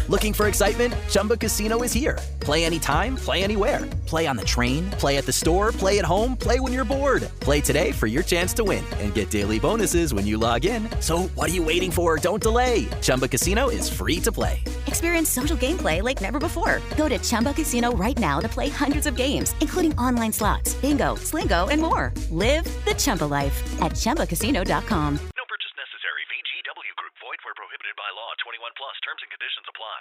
Looking for excitement? Chumba Casino is here. Play anytime, play anywhere. Play on the train, play at the store, play at home, play when you're bored. Play today for your chance to win and get daily bonuses when you log in. So what are you waiting for? Don't delay. Chumba Casino is free to play. Experience social gameplay like never before. Go to Chumba Casino right now to play hundreds of games, including online slots, bingo, Slingo, and more. Live the Chumba life at ChumbaCasino.com. No purchase necessary. VGW Group. Void where prohibited by law. 21 plus. Terms and conditions apply.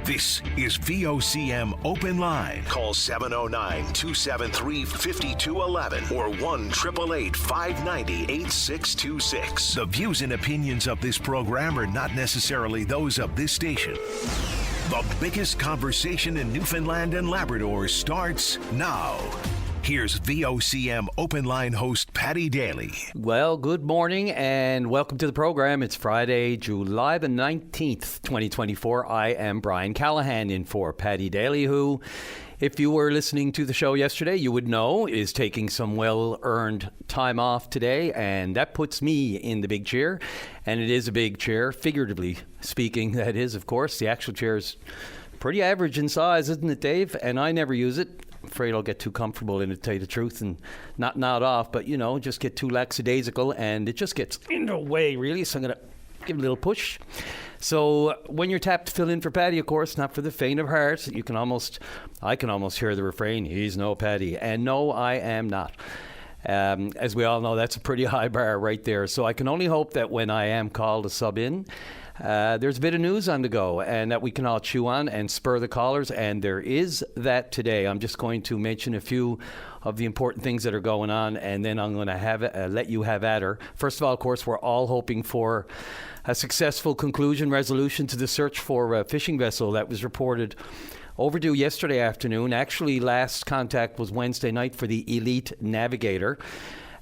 This is VOCM Open Line. Call 709-273-5211 or 1-888-590-8626. The views and opinions of this program are not necessarily those of this station. The biggest conversation in Newfoundland and Labrador starts now. Here's VOCM Open Line host Paddy Daly. Well, good morning and welcome to the program. It's Friday, July the 19th, 2024. I am Brian Callahan in for Paddy Daly, who, if you were listening to the show yesterday, you would know is taking some well-earned time off today, and that puts me in the big chair. And it is a big chair, figuratively speaking, that is, of course. The actual chair is pretty average in size, isn't it, Dave? And I never use it. Afraid I'll get too comfortable in it, to tell you the truth, and not nod off, but, you know, just get too lackadaisical, and it just gets in the way, really, so I'm going to give it a little push. So when you're tapped to fill in for Paddy, of course, not for the faint of heart, I can almost hear the refrain, he's no Paddy, and no, I am not. As we all know, that's a pretty high bar right there, so I can only hope that when I am called to sub in, there's a bit of news on the go and that we can all chew on and spur the callers, and there is that today. I'm just going to mention a few of the important things that are going on, and then I'm going to let you have at her. First of all, of course, we're all hoping for a successful resolution to the search for a fishing vessel that was reported overdue yesterday afternoon. Actually, last contact was Wednesday night for the Elite Navigator.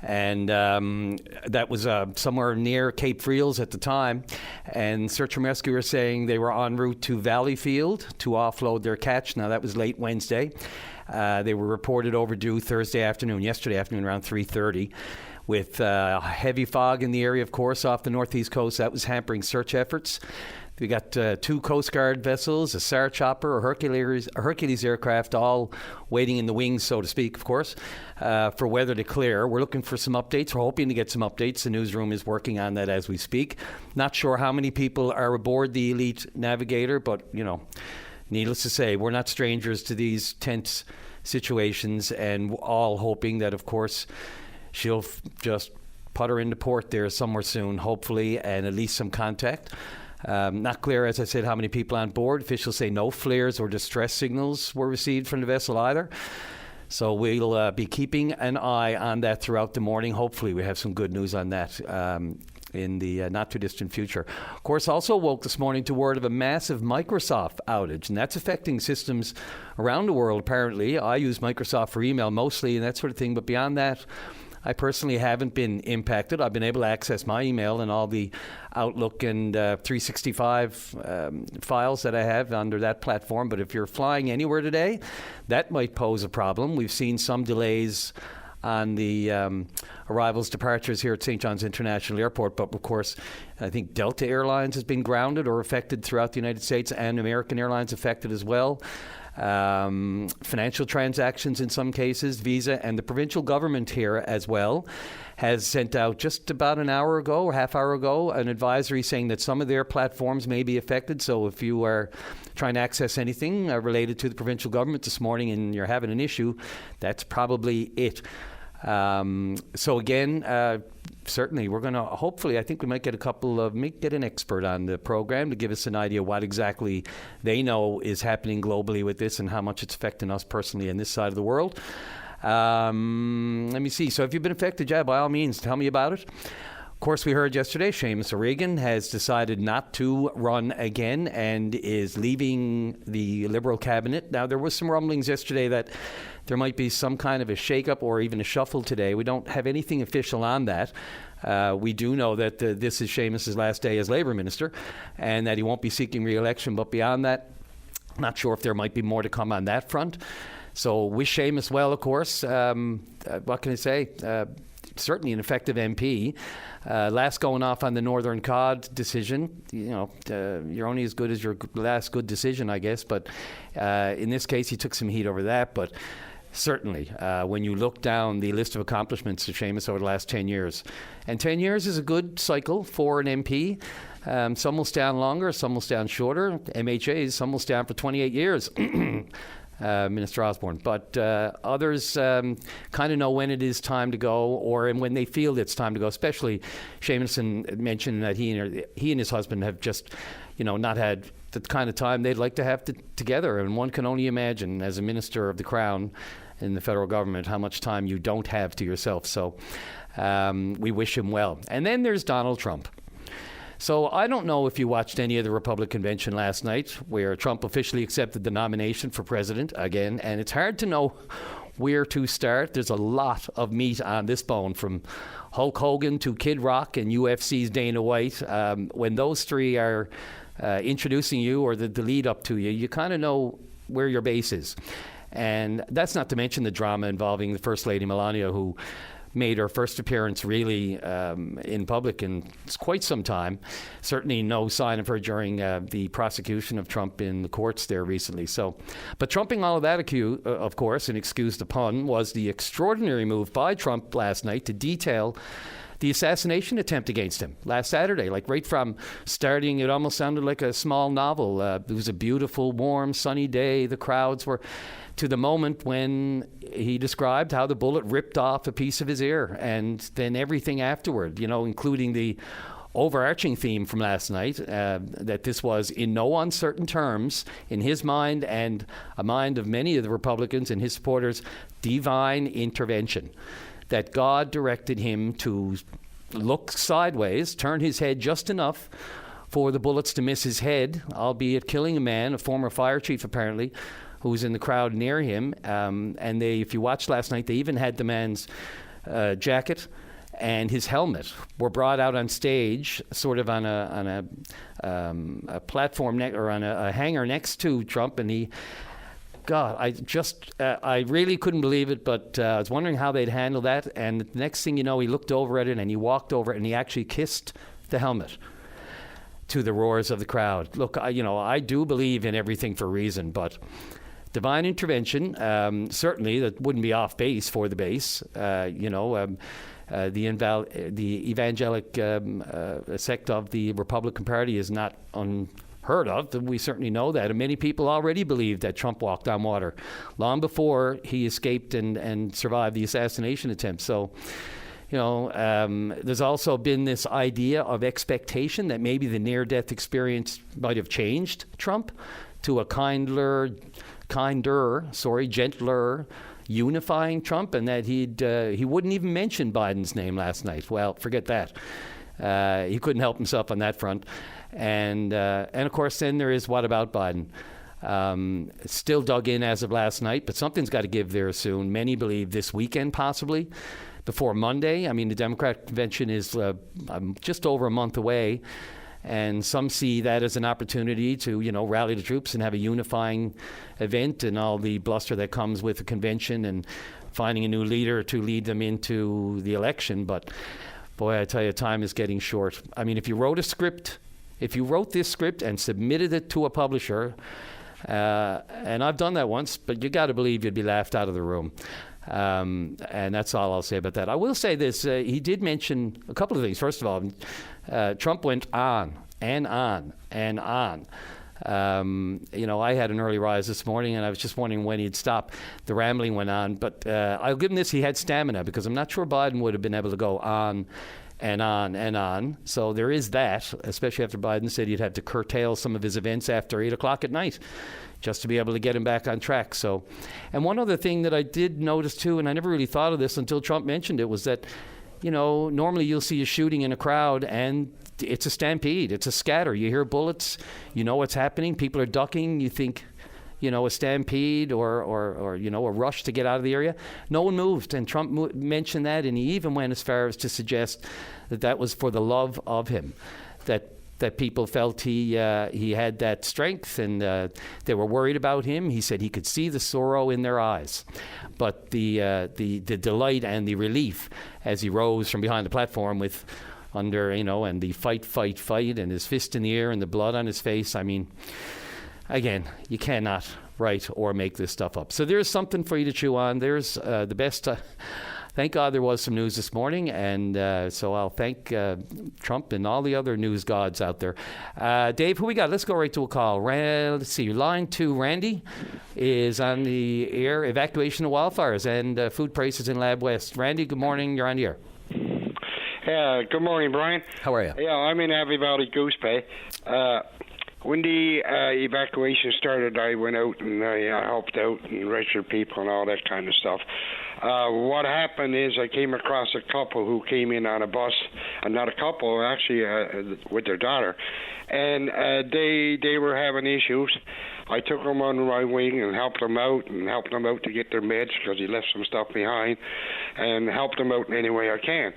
And that was somewhere near Cape Friels at the time. And search and rescue were saying they were en route to Valleyfield to offload their catch. Now, that was late Wednesday. They were reported overdue yesterday afternoon, around 3:30. With heavy fog in the area, of course, off the northeast coast. That was hampering search efforts. We got two Coast Guard vessels, a SAR chopper, a Hercules aircraft, all waiting in the wings, so to speak, of course, for weather to clear. We're looking for some updates. We're hoping to get some updates. The newsroom is working on that as we speak. Not sure how many people are aboard the Elite Navigator, but, you know, needless to say, we're not strangers to these tense situations, and all hoping that, of course, she'll just putter into port there somewhere soon, hopefully, and at least some contact. Not clear, as I said, how many people on board. Officials say no flares or distress signals were received from the vessel either. So we'll be keeping an eye on that throughout the morning. Hopefully we have some good news on that in the not-too-distant future. Of course, also woke this morning to word of a massive Microsoft outage, and that's affecting systems around the world, apparently. I use Microsoft for email mostly and that sort of thing, but beyond that, I personally haven't been impacted. I've been able to access my email and all the Outlook and 365 files that I have under that platform. But if you're flying anywhere today, that might pose a problem. We've seen some delays on the arrivals, departures here at St. John's International Airport. But, of course, I think Delta Airlines has been grounded or affected throughout the United States, and American Airlines affected as well. Financial transactions in some cases, Visa, and the provincial government here as well has sent out just about an hour ago or half hour ago an advisory saying that some of their platforms may be affected. So if you are trying to access anything related to the provincial government this morning and you're having an issue, that's probably it. So again, certainly we're going to, hopefully, I think we might get get an expert on the program to give us an idea what exactly they know is happening globally with this and how much it's affecting us personally in this side of the world. Let me see. So if you've been affected, yeah, by all means, tell me about it. Of course, we heard yesterday Seamus O'Regan has decided not to run again and is leaving the Liberal cabinet. Now, there was some rumblings yesterday that there might be some kind of a shake-up or even a shuffle today. We don't have anything official on that. We do know that this is Seamus's last day as Labour Minister and that he won't be seeking re-election. But beyond that, not sure if there might be more to come on that front. So wish Seamus well, of course. What can I say? certainly an effective MP. Last going off on the Northern Cod decision, you're only as good as your last good decision, I guess. But in this case, he took some heat over that. But certainly, when you look down the list of accomplishments of Seamus over the last 10 years, and 10 years is a good cycle for an MP. Some will stand longer, some will stand shorter. MHAs, some will stand for 28 years. Minister Osborne, but others kind of know when it is time to go, or when they feel it's time to go. Especially, Seamus mentioned that he and his husband have just, not had the kind of time they'd like to have together. And one can only imagine, as a minister of the Crown in the federal government, how much time you don't have to yourself. So we wish him well. And then there's Donald Trump. So I don't know if you watched any of the Republican convention last night, where Trump officially accepted the nomination for president again, and it's hard to know where to start. There's a lot of meat on this bone, from Hulk Hogan to Kid Rock and UFC's Dana White. When those three are introducing you, or the lead up to you, you kind of know where your base is. And that's not to mention the drama involving the First Lady Melania, who made her first appearance really in public in quite some time. Certainly no sign of her during the prosecution of Trump in the courts there recently. So, but trumping all of that, of course, and excuse the pun, was the extraordinary move by Trump last night to detail the assassination attempt against him last Saturday. Like, right from starting, it almost sounded like a small novel. It was a beautiful, warm, sunny day. The crowds were, to the moment when he described how the bullet ripped off a piece of his ear, and then everything afterward, including the overarching theme from last night, that this was, in no uncertain terms, in his mind and a mind of many of the Republicans and his supporters, divine intervention. That God directed him to look sideways, turn his head just enough for the bullets to miss his head, albeit killing a man, a former fire chief apparently, who was in the crowd near him. And they, if you watched last night, they even had the man's jacket and his helmet were brought out on stage, sort of on a platform or on a hanger next to Trump, and he. God, I really couldn't believe it, but I was wondering how they'd handle that. And the next thing you know, he looked over at it and he walked over it and he actually kissed the helmet, to the roars of the crowd. Look, I do believe in everything for a reason, but divine intervention, certainly that wouldn't be off base for the base. The evangelic sect of the Republican Party is not unheard of. We certainly know that. And many people already believe that Trump walked on water long before he escaped and survived the assassination attempt. So, there's also been this idea of expectation that maybe the near-death experience might have changed Trump to a gentler, unifying Trump, and that he wouldn't even mention Biden's name last night. Well, forget that. He couldn't help himself on that front. And of course, then there is what about Biden? Still dug in as of last night, but something's got to give there soon. Many believe this weekend, possibly, before Monday. I mean, the Democratic convention is just over a month away, and some see that as an opportunity to, rally the troops and have a unifying event, and all the bluster that comes with the convention and finding a new leader to lead them into the election. But boy, I tell you, time is getting short. I mean, if you wrote this script and submitted it to a publisher, and I've done that once, but you got to believe you'd be laughed out of the room. And that's all I'll say about that. I will say this. He did mention a couple of things. First of all, Trump went on and on and on. I had an early rise this morning, and I was just wondering when he'd stop. The rambling went on. But I'll give him this. He had stamina, because I'm not sure Biden would have been able to go on and on and on. So there is that, especially after Biden said he'd have to curtail some of his events after 8 o'clock at night just to be able to get him back on track. So, and one other thing that I did notice too, and I never really thought of this until Trump mentioned it, was that, normally you'll see a shooting in a crowd and it's a stampede, it's a scatter. You hear bullets, you know what's happening, people are ducking, you think, a stampede or a rush to get out of the area. No one moved, and Trump mentioned that, and he even went as far as to suggest that was for the love of him, that that people felt he had that strength, and they were worried about him. He said he could see the sorrow in their eyes, but the delight and the relief as he rose from behind the platform with and the fight, and his fist in the air and the blood on his face. I mean, again, you cannot write or make this stuff up. So there's something for you to chew on. There's the best. Thank God there was some news this morning, and so I'll thank Trump and all the other news gods out there. Dave, who we got? Let's go right to a call. Let's see. Line 2, Randy, is on the air. Evacuation of wildfires and food prices in Lab West. Randy, good morning. You're on the air. Yeah, good morning, Brian. How are you? Yeah, I'm in Abbey Valley Goose Bay. When the evacuation started, I went out and I helped out and registered people and all that kind of stuff. What happened is I came across a couple who came in on a bus, and not a couple, actually, with their daughter, and they were having issues. I took them under my wing and helped them out to get their meds because he left some stuff behind, and helped them out in any way I can.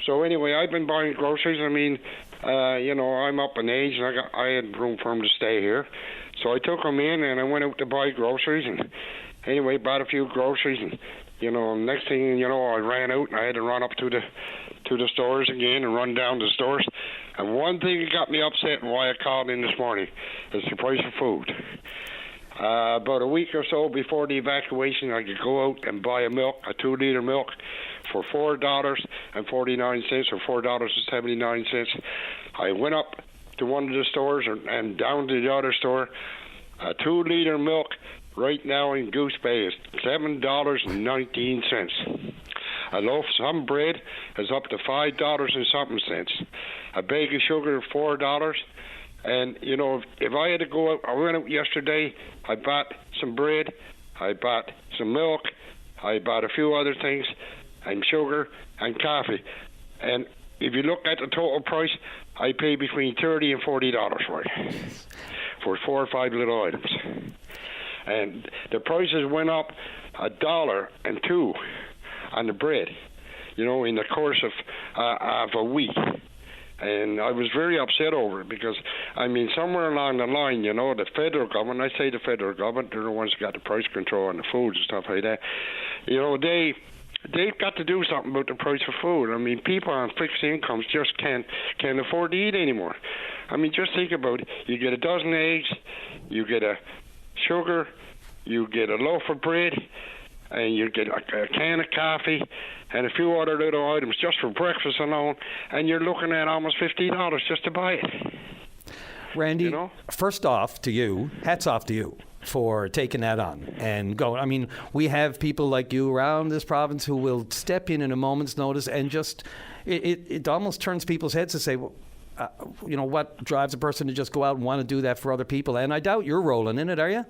So anyway, I've been buying groceries. I mean, I'm up in age, and I had room for them to stay here. So I took them in, and I went out to buy groceries, and anyway, bought a few groceries, and next thing I ran out, and I had to run up to the stores again and run down to the stores. And one thing that got me upset and why I called in this morning is the price of food. About a week or so before the evacuation, I could go out and buy a 2-liter milk, for $4.49 or $4.79. I went up to one of the stores and down to the other store. A 2-liter milk right now in Goose Bay is $7.19. A loaf of some bread is up to $5 and something cents. A bag of sugar $4. And if I had to go out, I went out yesterday. I bought some bread, I bought some milk, I bought a few other things, and sugar and coffee. And if you look at the total price, I pay between $30 and $40 for it, for 4 or 5 little items. And the prices went up $1 and $2 on the bread, in the course of a week. And I was very upset over it because, somewhere along the line, the federal government, I say the federal government, they're the ones that got the price control on the food and stuff like that. They've got to do something about the price of food. People on fixed incomes just can't afford to eat anymore. Just think about it. You get a dozen eggs, you get a sugar, you get a loaf of bread, and you get a can of coffee and a few other little items just for breakfast alone, and you're looking at almost $50 just to buy it. Randy, first off to you, hats off to you for taking that on and going. We have people like you around this province who will step in a moment's notice and just, it almost turns people's heads to say, what drives a person to just go out and want to do that for other people? And I doubt you're rolling in it, are you?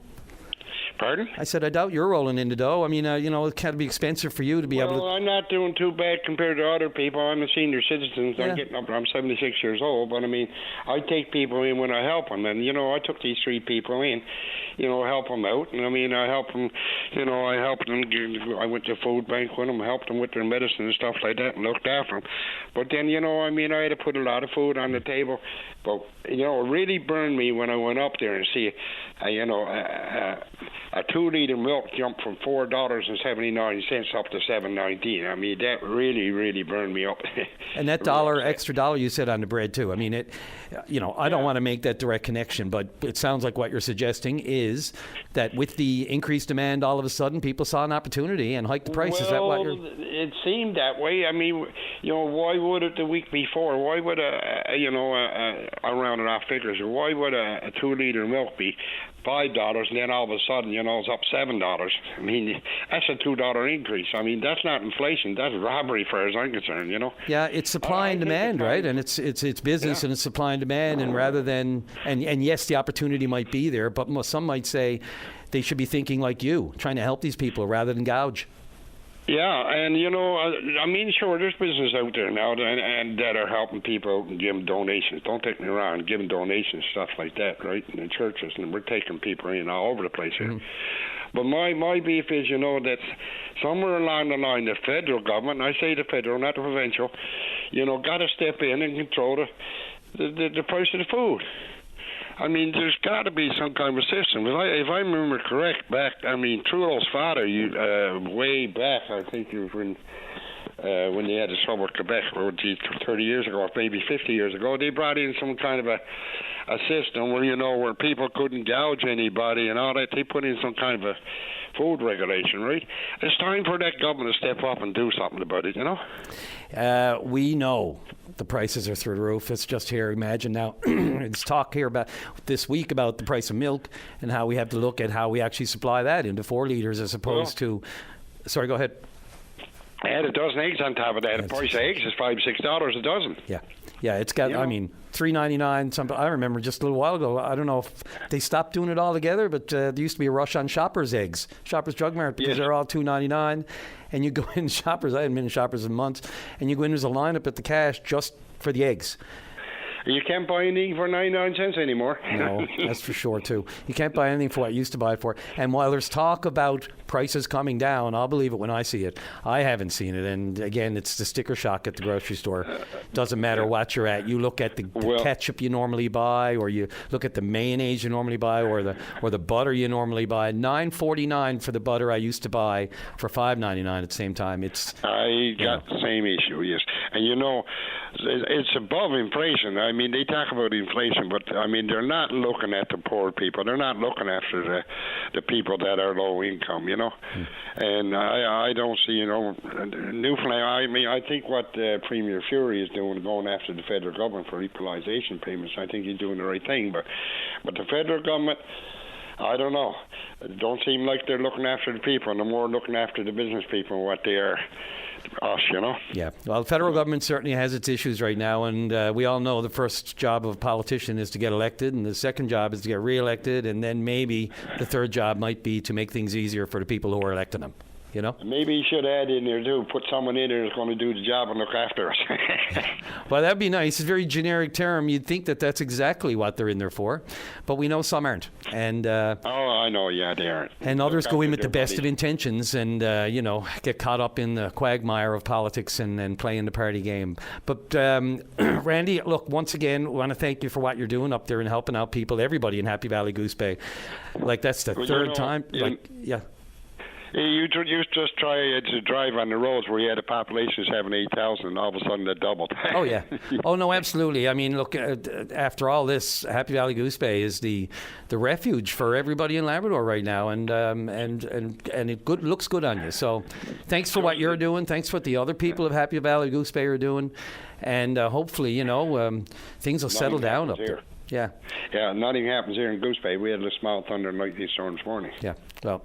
Pardon? I said, I doubt you're rolling in the dough. It can be expensive for you to be able to... Well, I'm not doing too bad compared to other people. I'm a senior citizen. Yeah. I'm 76 years old, but I take people in when I help them. And, I took these 3 people in, help them out. And, I helped them, I went to the food bank with them, helped them with their medicine and stuff like that, and looked after them. But then, I had to put a lot of food on the table. But, it really burned me when I went up there and see, a 2-liter milk jumped from $4.79 up to $7.19. That really, really burned me up. And that extra dollar you said on the bread too. I don't want to make that direct connection, but it sounds like what you're suggesting is that with the increased demand, all of a sudden people saw an opportunity and hiked the price. Is that what you're? It seemed that way. Why would it the week before? Why would I rounded off figures? Why would a 2-liter milk be $5 and then all of a sudden, it's up $7? That's a $2 increase. That's not inflation. That's robbery, as far as I'm concerned. Yeah, it's supply and demand, right? And it's business and it's supply and demand, and rather than and yes, the opportunity might be there, but some might say they should be thinking like you, trying to help these people rather than gouge. Yeah, and sure, there's business out there now and that are helping people and giving donations. Don't take me wrong, giving donations, stuff like that, right? In the churches, and we're taking people in all over the place here. Mm-hmm. But my beef is, that somewhere along the line, the federal government, I say the federal, not the provincial, got to step in and control the price of the food. I mean, there's got to be some kind of system. If I remember correct, Trudeau's father, way back, I think it was when they had the trouble with Quebec, 30 years ago, maybe 50 years ago, they brought in some kind of a system where people couldn't gouge anybody and all that. They put in some kind of a food regulation, right? It's time for that government to step up and do something about it, We know the prices are through the roof. It's just here. Imagine now, it's talk here about this week about the price of milk and how we have to look at how we actually supply that into 4 litres as opposed to... Sorry, go ahead. I had a dozen eggs on top of that. The price of eggs is $5-6 a dozen. Yeah, it's got, $3.99. I remember just a little while ago, I don't know if they stopped doing it altogether, but there used to be a rush on Shoppers eggs, Shoppers Drug Mart, because they're all $2.99. And you go in Shoppers, I hadn't been in Shoppers in months, and you go in, there's a lineup at the cash just for the eggs. You can't buy anything for 99 cents anymore. No, that's for sure, too. You can't buy anything for what you used to buy for. And while there's talk about prices coming down, I'll believe it when I see it. I haven't seen it. And, again, it's the sticker shock at the grocery store. Doesn't matter what you're at. You look at the ketchup you normally buy, or you look at the mayonnaise you normally buy, or the butter you normally buy. $9.49 for the butter I used to buy for $5.99 at the same time. I got the same issue, yes. And, it's above inflation. I mean, they talk about inflation, but they're not looking at the poor people. They're not looking after the people that are low income, And I don't see, Newfoundland. I think what Premier Fury is doing, going after the federal government for equalization payments, I think he's doing the right thing. But the federal government, I don't know. It don't seem like they're looking after the people, and they're more looking after the business people and what they are. Us, Yeah. Well, the federal government certainly has its issues right now, and we all know the first job of a politician is to get elected, and the second job is to get reelected, and then maybe the third job might be to make things easier for the people who are electing them. Maybe you should add in there too. Put someone in there that's going to do the job and look after us. Well, that'd be nice. It's a very generic term. You'd think that that's exactly what they're in there for, but we know some aren't. And I know. Yeah, they aren't. And others go in with the best of intentions, and get caught up in the quagmire of politics and playing the party game. But Randy, look, once again, I want to thank you for what you're doing up there and helping out people, everybody in Happy Valley Goose Bay. Like that's the third time. You just try to drive on the roads where you had a population of 8,000, and all of a sudden it doubled. Oh, yeah. Oh, no, absolutely. I mean, look, after all this, Happy Valley Goose Bay is the refuge for everybody in Labrador right now, and it looks good on you. So thanks for what you're doing. Thanks for what the other people of Happy Valley Goose Bay are doing. And hopefully, things will settle down up there. Yeah. Yeah, nothing happens here in Goose Bay. We had a small thunder and lightning storm this morning. Yeah, well,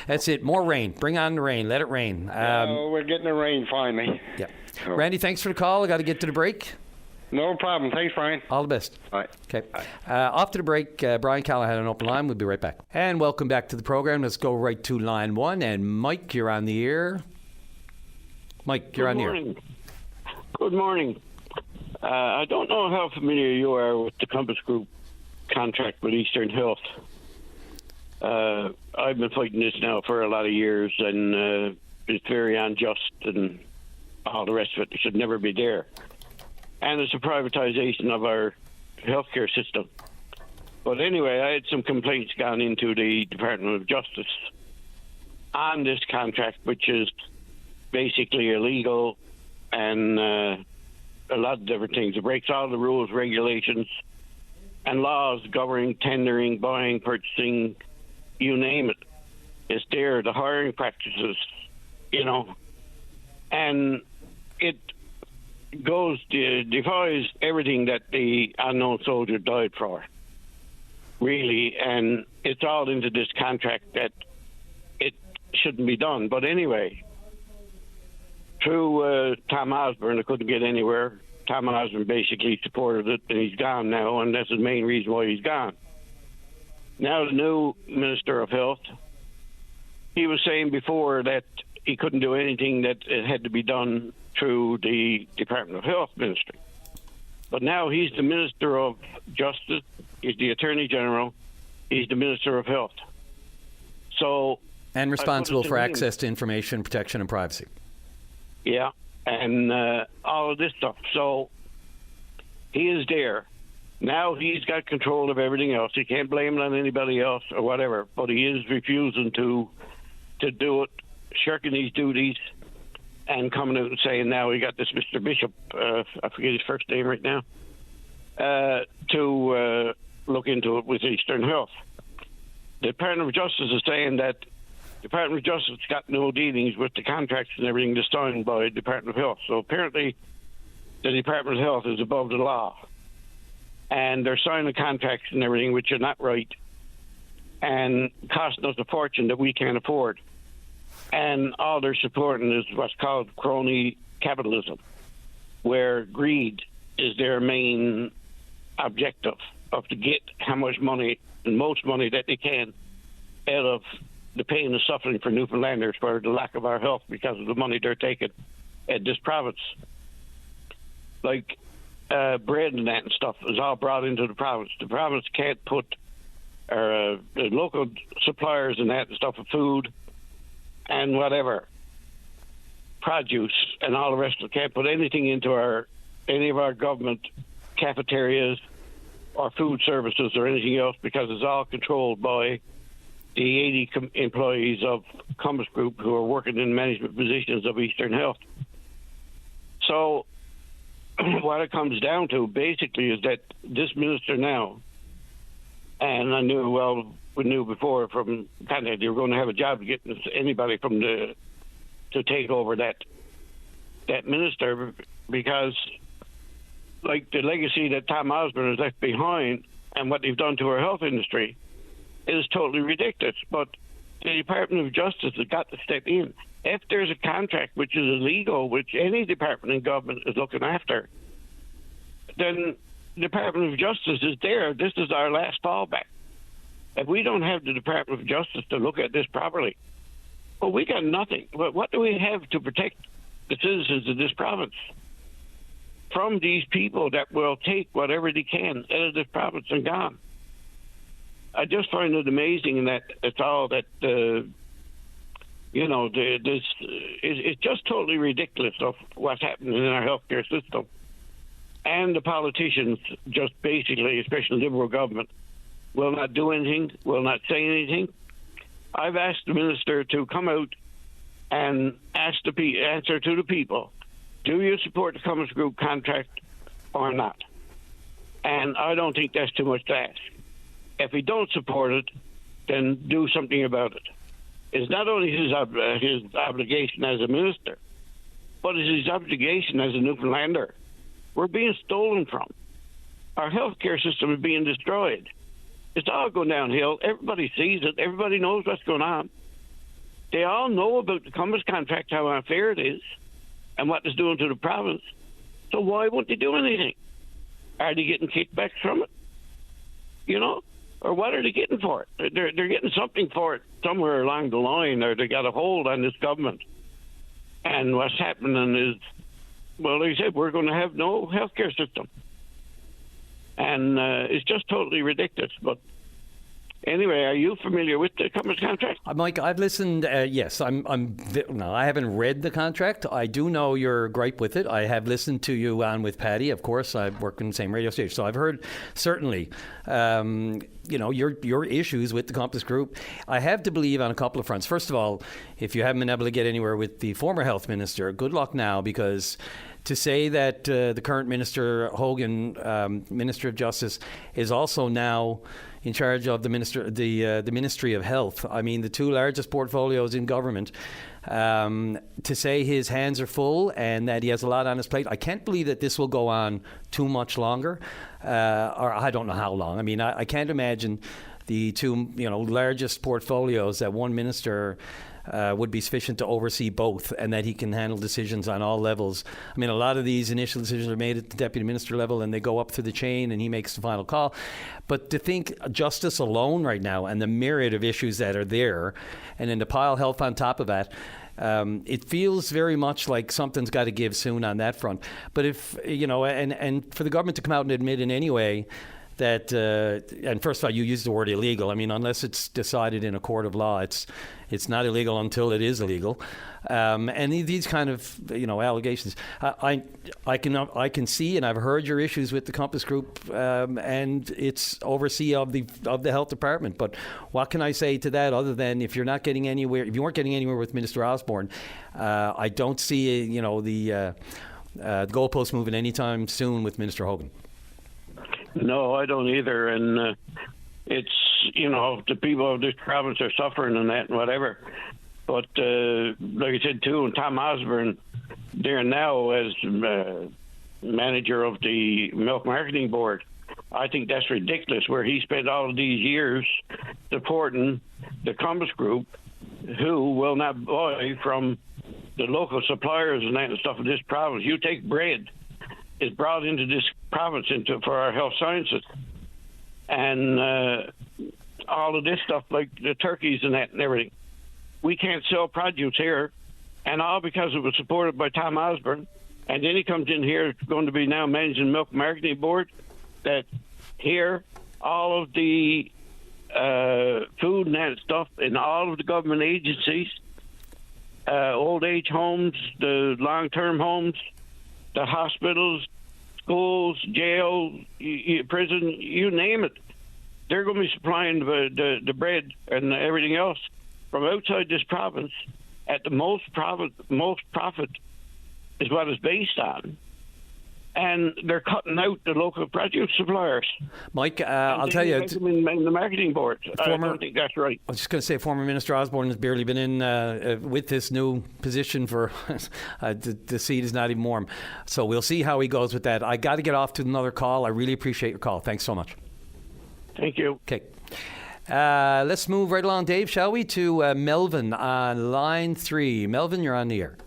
that's it. More rain. Bring on the rain. Let it rain. We're getting the rain finally. Yeah. So. Randy, thanks for the call. I got to get to the break. No problem. Thanks, Brian. All the best. Bye. Okay. Off to the break. Brian Callahan on Open Line. We'll be right back. And welcome back to the program. Let's go right to line 1. And Mike, you're on the air. Mike, you're on the air. Good morning. I don't know how familiar you are with the Compass Group contract with Eastern Health. I've been fighting this now for a lot of years, and it's very unjust and all the rest of it. It should never be there. And it's a privatization of our healthcare system. But anyway, I had some complaints gone into the Department of Justice on this contract, which is basically illegal and a lot of different things. It breaks all the rules, regulations, and laws governing tendering, buying, purchasing, you name it. It's there, the hiring practices, and it defies everything that the unknown soldier died for, really, and it's all into this contract that it shouldn't be done. But anyway, through Tom Osborne, I couldn't get anywhere. Tom Osborne basically supported it, and he's gone now, and that's the main reason why he's gone. Now the new Minister of Health, he was saying before that he couldn't do anything, that it had to be done through the Department of Health Ministry. But now he's the Minister of Justice, he's the Attorney General, he's the Minister of Health. So, and responsible for access to information, protection, and privacy. Yeah, and all of this stuff. So he is there. Now he's got control of everything else. He can't blame it on anybody else or whatever, but he is refusing to do it, shirking these duties, and coming out and saying now he got this Mr. Bishop, I forget his first name right now, to look into it with Eastern Health. The Department of Justice is saying that the Department of Justice got no dealings with the contracts and everything that's signed by the Department of Health. So apparently the Department of Health is above the law. And they're signing contracts and everything which are not right and costing us a fortune that we can't afford. And all they're supporting is what's called crony capitalism, where greed is their main objective of to get how much money, and most money that they can, out of the pain and suffering for Newfoundlanders for the lack of our health because of the money they're taking at this province. Like bread and that and stuff is all brought into the province. The province can't put the local suppliers and that and stuff of food and whatever, produce and all the rest of it, can't put anything into any of our government cafeterias or food services or anything else because it's all controlled by the 80 employees of Compass Group who are working in management positions of Eastern Health. So what it comes down to basically is that this minister now, and we knew before from kind of they were going to have a job to get anybody to take over that minister, because like the legacy that Tom Osborne has left behind and what they've done to our health industry is totally ridiculous. But the Department of Justice has got to step in. If there's a contract which is illegal, which any department in government is looking after, then the Department of Justice is there. This is our last fallback. If we don't have the Department of Justice to look at this properly, well, we got nothing. What do we have to protect the citizens of this province from these people that will take whatever they can out of this province and gone? I just find it amazing that it's all that, it's just totally ridiculous of what's happening in our healthcare system. And the politicians just basically, especially Liberal government, will not do anything, will not say anything. I've asked the minister to come out and answer to the people, do you support the Compass Group contract or not? And I don't think that's too much to ask. If we don't support it, then do something about it. It's not only his obligation as a minister, but it's his obligation as a Newfoundlander. We're being stolen from. Our healthcare system is being destroyed. It's all going downhill. Everybody sees it. Everybody knows what's going on. They all know about the Compass contract, how unfair it is, and what it's doing to the province. So why won't they do anything? Are they getting kickbacks from it? Or what are they getting for it? They're getting something for it somewhere along the line, or they got a hold on this government. And what's happening is, well, like I said, we're going to have no healthcare system. And it's just totally ridiculous. But anyway, are you familiar with the Compass contract? Mike, I've listened. Yes, I haven't read the contract. I do know your gripe with it. I have listened to you on with Patty. Of course, I work in the same radio station, so I've heard certainly. Your issues with the Compass Group. I have to believe on a couple of fronts. First of all, if you haven't been able to get anywhere with the former health minister, good luck now, because to say that the current minister, Hogan, Minister of Justice, is also now in charge of the Ministry of Health. I mean, the two largest portfolios in government. To say his hands are full and that he has a lot on his plate, I can't believe that this will go on too much longer, or I don't know how long. I mean, I can't imagine the two largest portfolios that one minister would be sufficient to oversee both, and that he can handle decisions on all levels. I mean, a lot of these initial decisions are made at the deputy minister level, and they go up through the chain, and he makes the final call. But to think justice alone right now, and the myriad of issues that are there, and then to pile health on top of that, it feels very much like something's got to give soon on that front. But if and for the government to come out and admit in any way that, and first of all, you use the word illegal. I mean, unless it's decided in a court of law, it's not illegal until it is illegal. And these kind of allegations, I can see, and I've heard your issues with the Compass Group, and it's oversee of the health department. But what can I say to that other than if you weren't getting anywhere with Minister Osborne, I don't see the goalpost moving anytime soon with Minister Hogan. No, I don't either. And it's, the people of this province are suffering and that and whatever. But like I said, too, and Tom Osborne there now as manager of the Milk Marketing Board, I think that's ridiculous, where he spent all of these years supporting the Compass Group, who will not buy from the local suppliers and that and stuff in this province. You take bread, is brought into this province for our health sciences, and all of this stuff like the turkeys and that and everything. We can't sell produce here, and all because it was supported by Tom Osborne. And then he comes in here, going to be now managing Milk Marketing Board, that here all of the food and that stuff in all of the government agencies, old age homes, the long-term homes, the hospitals, schools, jail, prison, you name it. They're going to be supplying the bread and everything else from outside this province at the most profit is what it's based on. And they're cutting out the local produce suppliers. Mike, I'll tell you... in the marketing board. I don't think that's right. I was just going to say, former Minister Osborne has barely been in with this new position for... the seat is not even warm. So we'll see how he goes with that. I got to get off to another call. I really appreciate your call. Thanks so much. Thank you. Okay. Let's move right along, Dave, shall we, to Melvin on line 3. Melvin, you're on the air.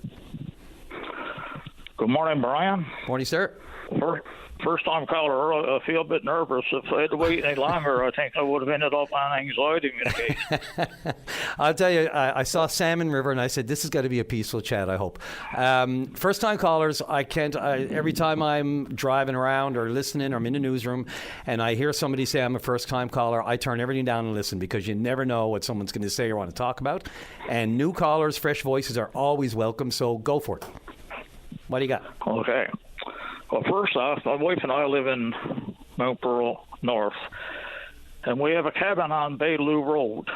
Good morning, Brian. Morning, sir. First time caller. I feel a bit nervous. If I had to wait any longer, I think I would have ended up on anxiety medication. I'll tell you, I saw Salmon River and I said, this has got to be a peaceful chat, I hope. First time callers, every time I'm driving around or listening or I'm in the newsroom and I hear somebody say I'm a first time caller, I turn everything down and listen, because you never know what someone's going to say or want to talk about. And new callers, fresh voices are always welcome, so go for it. What do you got? Okay. Well, first off, my wife and I live in Mount Pearl North, and we have a cabin on Bayloo Road,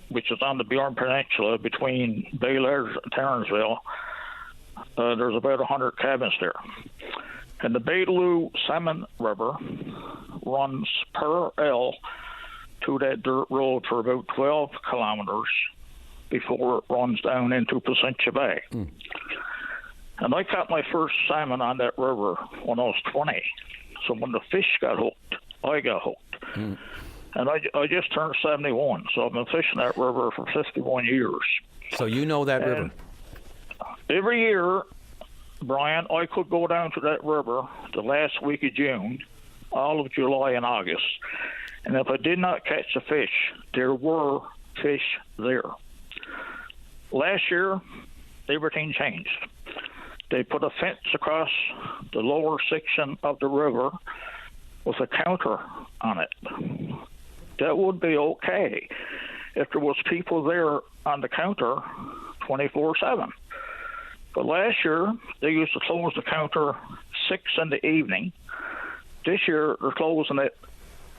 which is on the Bjorn Peninsula between Baylor and Terranceville. There's about 100 cabins there. And the Bayloo Salmon River runs parallel to that dirt road for about 12 kilometers before it runs down into Placentia Bay. And I caught my first salmon on that river when I was 20. So when the fish got hooked, I got hooked. And I just turned 71, so I've been fishing that river for 51 years. So you know that river? Every year, Brian, I could go down to that river the last week of June, all of July and August. And if I did not catch a fish, there were fish there. Last year, everything changed. They put a fence across the lower section of the river with a counter on it. That would be okay if there was people there on the counter 24/7. But last year, they used to close the counter 6 in the evening. This year, they're closing at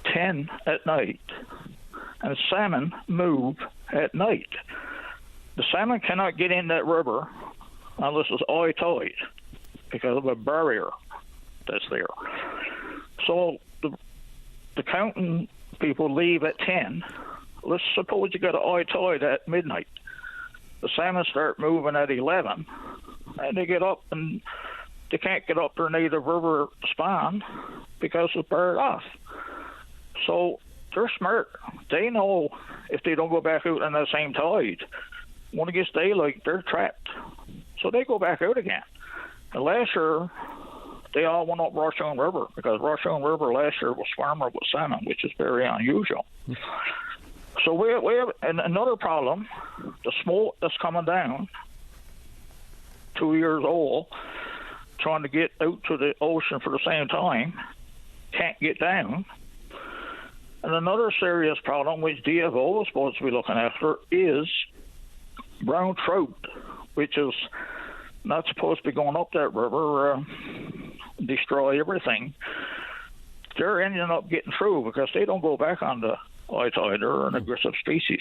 10 at night. And salmon move at night. The salmon cannot get in that river unless it's high tide because of a barrier that's there. So the counting people leave at 10. Let's suppose you got a high tide at midnight. The salmon start moving at 11, and they get up, and they can't get up there near the river spawn because it's barred off. So they're smart. They know if they don't go back out on that same tide, when it gets daylight, they're trapped. So they go back out again. And last year, they all went up Rochon River because Rochon River last year was swarming with salmon, which is very unusual. So we have another problem. The smoke that's coming down, 2 years old, trying to get out to the ocean for the same time, can't get down. And another serious problem which DFO is supposed to be looking after is brown trout, which is not supposed to be going up that river, destroy everything. They're ending up getting through because they don't go back on the high tide. They're an aggressive species.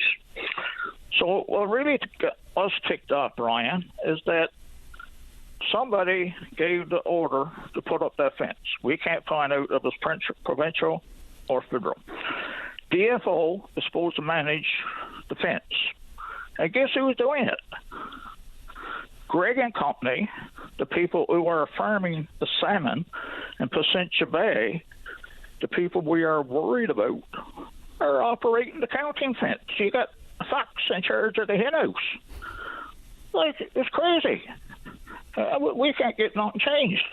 So what really got us ticked off, Brian, is that somebody gave the order to put up that fence. We can't find out if it's provincial or federal. DFO is supposed to manage the fence. And guess who's doing it? Greg and Company, the people who are farming the salmon in Placentia Bay, the people we are worried about, are operating the counting fence. You got Fox in charge of the hen house. Like, it's crazy. We can't get nothing changed.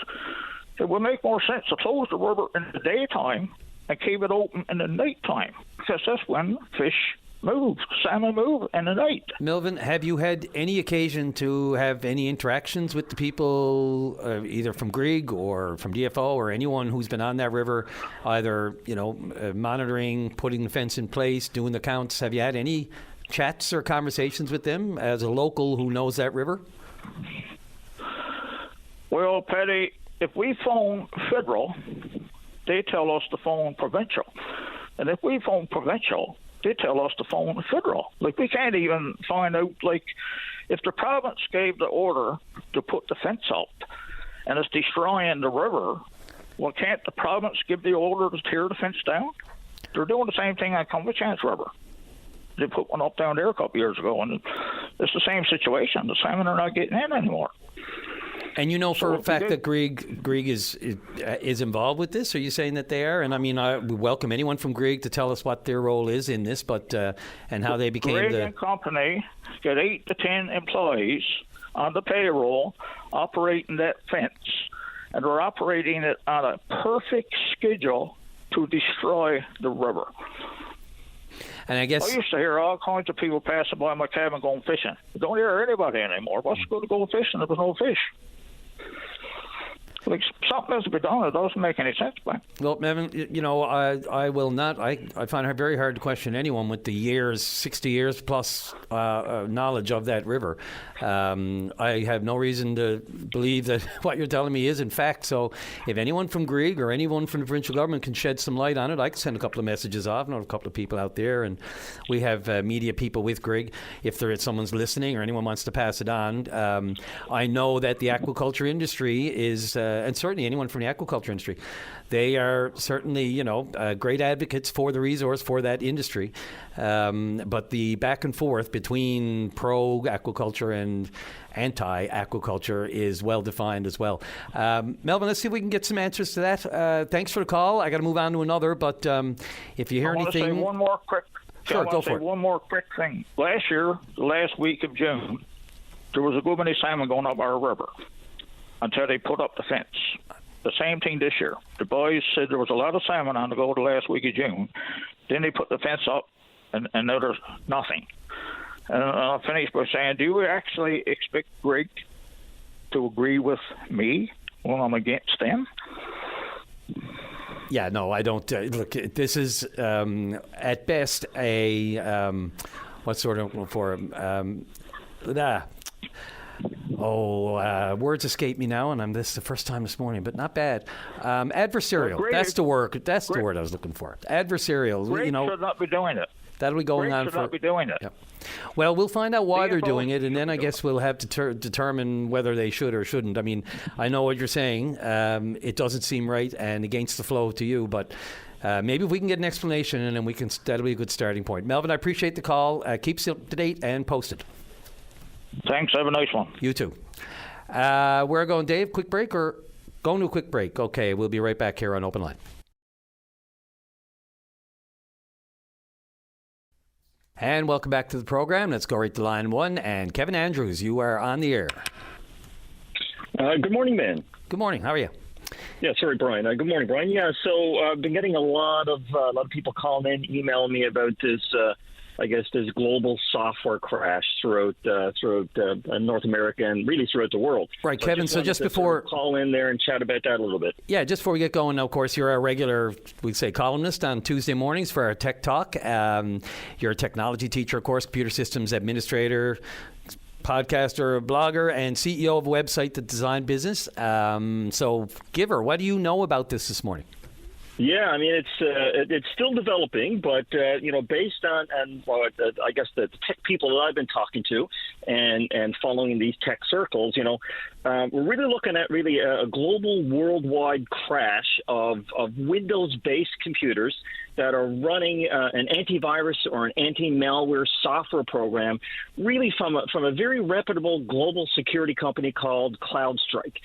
It would make more sense to close the river in the daytime and keep it open in the nighttime, because that's when fish move, salmon move in the night. Melvin, have you had any occasion to have any interactions with the people, either from Grieg or from DFO or anyone who's been on that river, either monitoring, putting the fence in place, doing the counts? Have you had any chats or conversations with them as a local who knows that river? Well, Patty, if we phone federal, they tell us to phone provincial. And if we phone provincial, they tell us to phone federal. Like, we can't even find out, like, if the province gave the order to put the fence up and it's destroying the river, well, can't the province give the order to tear the fence down? They're doing the same thing on Cumberchance River. They put one up down there a couple years ago, and it's the same situation. The salmon are not getting in anymore. And you know for a fact that Grieg is involved with this? Are you saying that they are? And I mean, we welcome anyone from Grieg to tell us what their role is in this, but and how they became Grieg and Company get 8 to 10 employees on the payroll operating that fence, and they're operating it on a perfect schedule to destroy the river. And I guess I used to hear all kinds of people passing by my cabin going fishing. You don't hear anybody anymore. What's good to go fishing if there's no fish? Like, something has to be done. It doesn't make any sense, man. Well, Evan, I will not. I find it very hard to question anyone with the years, 60 years plus knowledge of that river. I have no reason to believe that what you're telling me is in fact. So if anyone from Grieg or anyone from the provincial government can shed some light on it, I can send a couple of messages off. I know a couple of people out there, and we have media people with Grieg. If there is someone's listening or anyone wants to pass it on, I know that the aquaculture industry is... and certainly anyone from the aquaculture industry, they are certainly, great advocates for the resource, for that industry. But the back and forth between pro-aquaculture and anti-aquaculture is well defined as well. Melvin, let's see if we can get some answers to that. Thanks for the call. I got to move on to another, but if you hear anything... I want to say one more quick... Sure, go for it. One more quick thing. Last year, the last week of June, there was a good many salmon going up our river until they put up the fence. The same thing this year. The boys said there was a lot of salmon on the go the last week of June. Then they put the fence up, and now there's nothing. And I'll finish by saying, do you actually expect Greg to agree with me when I'm against them? Yeah, no, I don't. Look, this is at best a what sort of for words escape me now, and this is the first time this morning, but not bad. Adversarial. Well, that's the word. That's the word I was looking for. Adversarial. Greg should not be doing it. That'll be going on should for. Not be doing it. Yeah. Well, we'll find out why they're doing it, and then I guess we'll have to determine whether they should or shouldn't. I mean, I know what you're saying. It doesn't seem right and against the flow to you, but. Maybe if we can get an explanation, and then that'll be a good starting point. Melvin, I appreciate the call. Keep us up to date and posted. Thanks. Have a nice one. You too. We're going, Dave, quick break or going to a quick break? Okay, we'll be right back here on Open Line. And welcome back to the program. Let's go right to line one. And Kevin Andrews, you are on the air. Good morning, man. Good morning. How are you? Yeah, sorry, Brian. Good morning, Brian. Yeah, so I've been getting a lot of people calling in, emailing me about this I guess, this global software crash throughout North America and really throughout the world. Right, so Kevin. So just before call in there and chat about that a little bit. Yeah, just before we get going, of course, you're our regular, we'd say, columnist on Tuesday mornings for our Tech Talk. You're a technology teacher, of course, computer systems administrator, podcaster, blogger, and CEO of a website that Design Business. So, Giver, what do you know about this morning? Yeah, I mean it's still developing, but based on I guess the tech people that I've been talking to and following these tech circles, we're really looking at a global worldwide crash of Windows-based computers that are running an antivirus or an anti-malware software program, really from a very reputable global security company called CrowdStrike.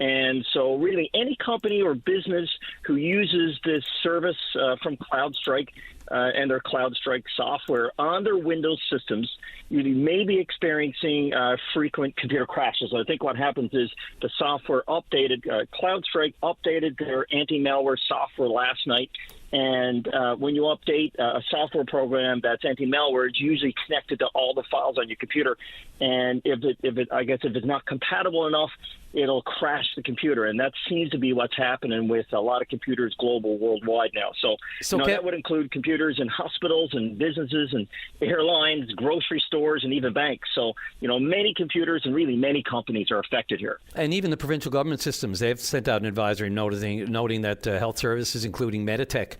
And so really any company or business who uses this service from CrowdStrike and their CrowdStrike software on their Windows systems really may be experiencing frequent computer crashes. I think what happens is the software updated, CrowdStrike updated their anti-malware software last night. And when you update a software program that's anti-malware, it's usually connected to all the files on your computer. And if it's not compatible enough, it'll crash the computer. And that seems to be what's happening with a lot of computers worldwide now. So that would include computers in hospitals and businesses and airlines, grocery stores, and even banks. So, many computers and really many companies are affected here. And even the provincial government systems, they've sent out an advisory noting that health services, including Meditech,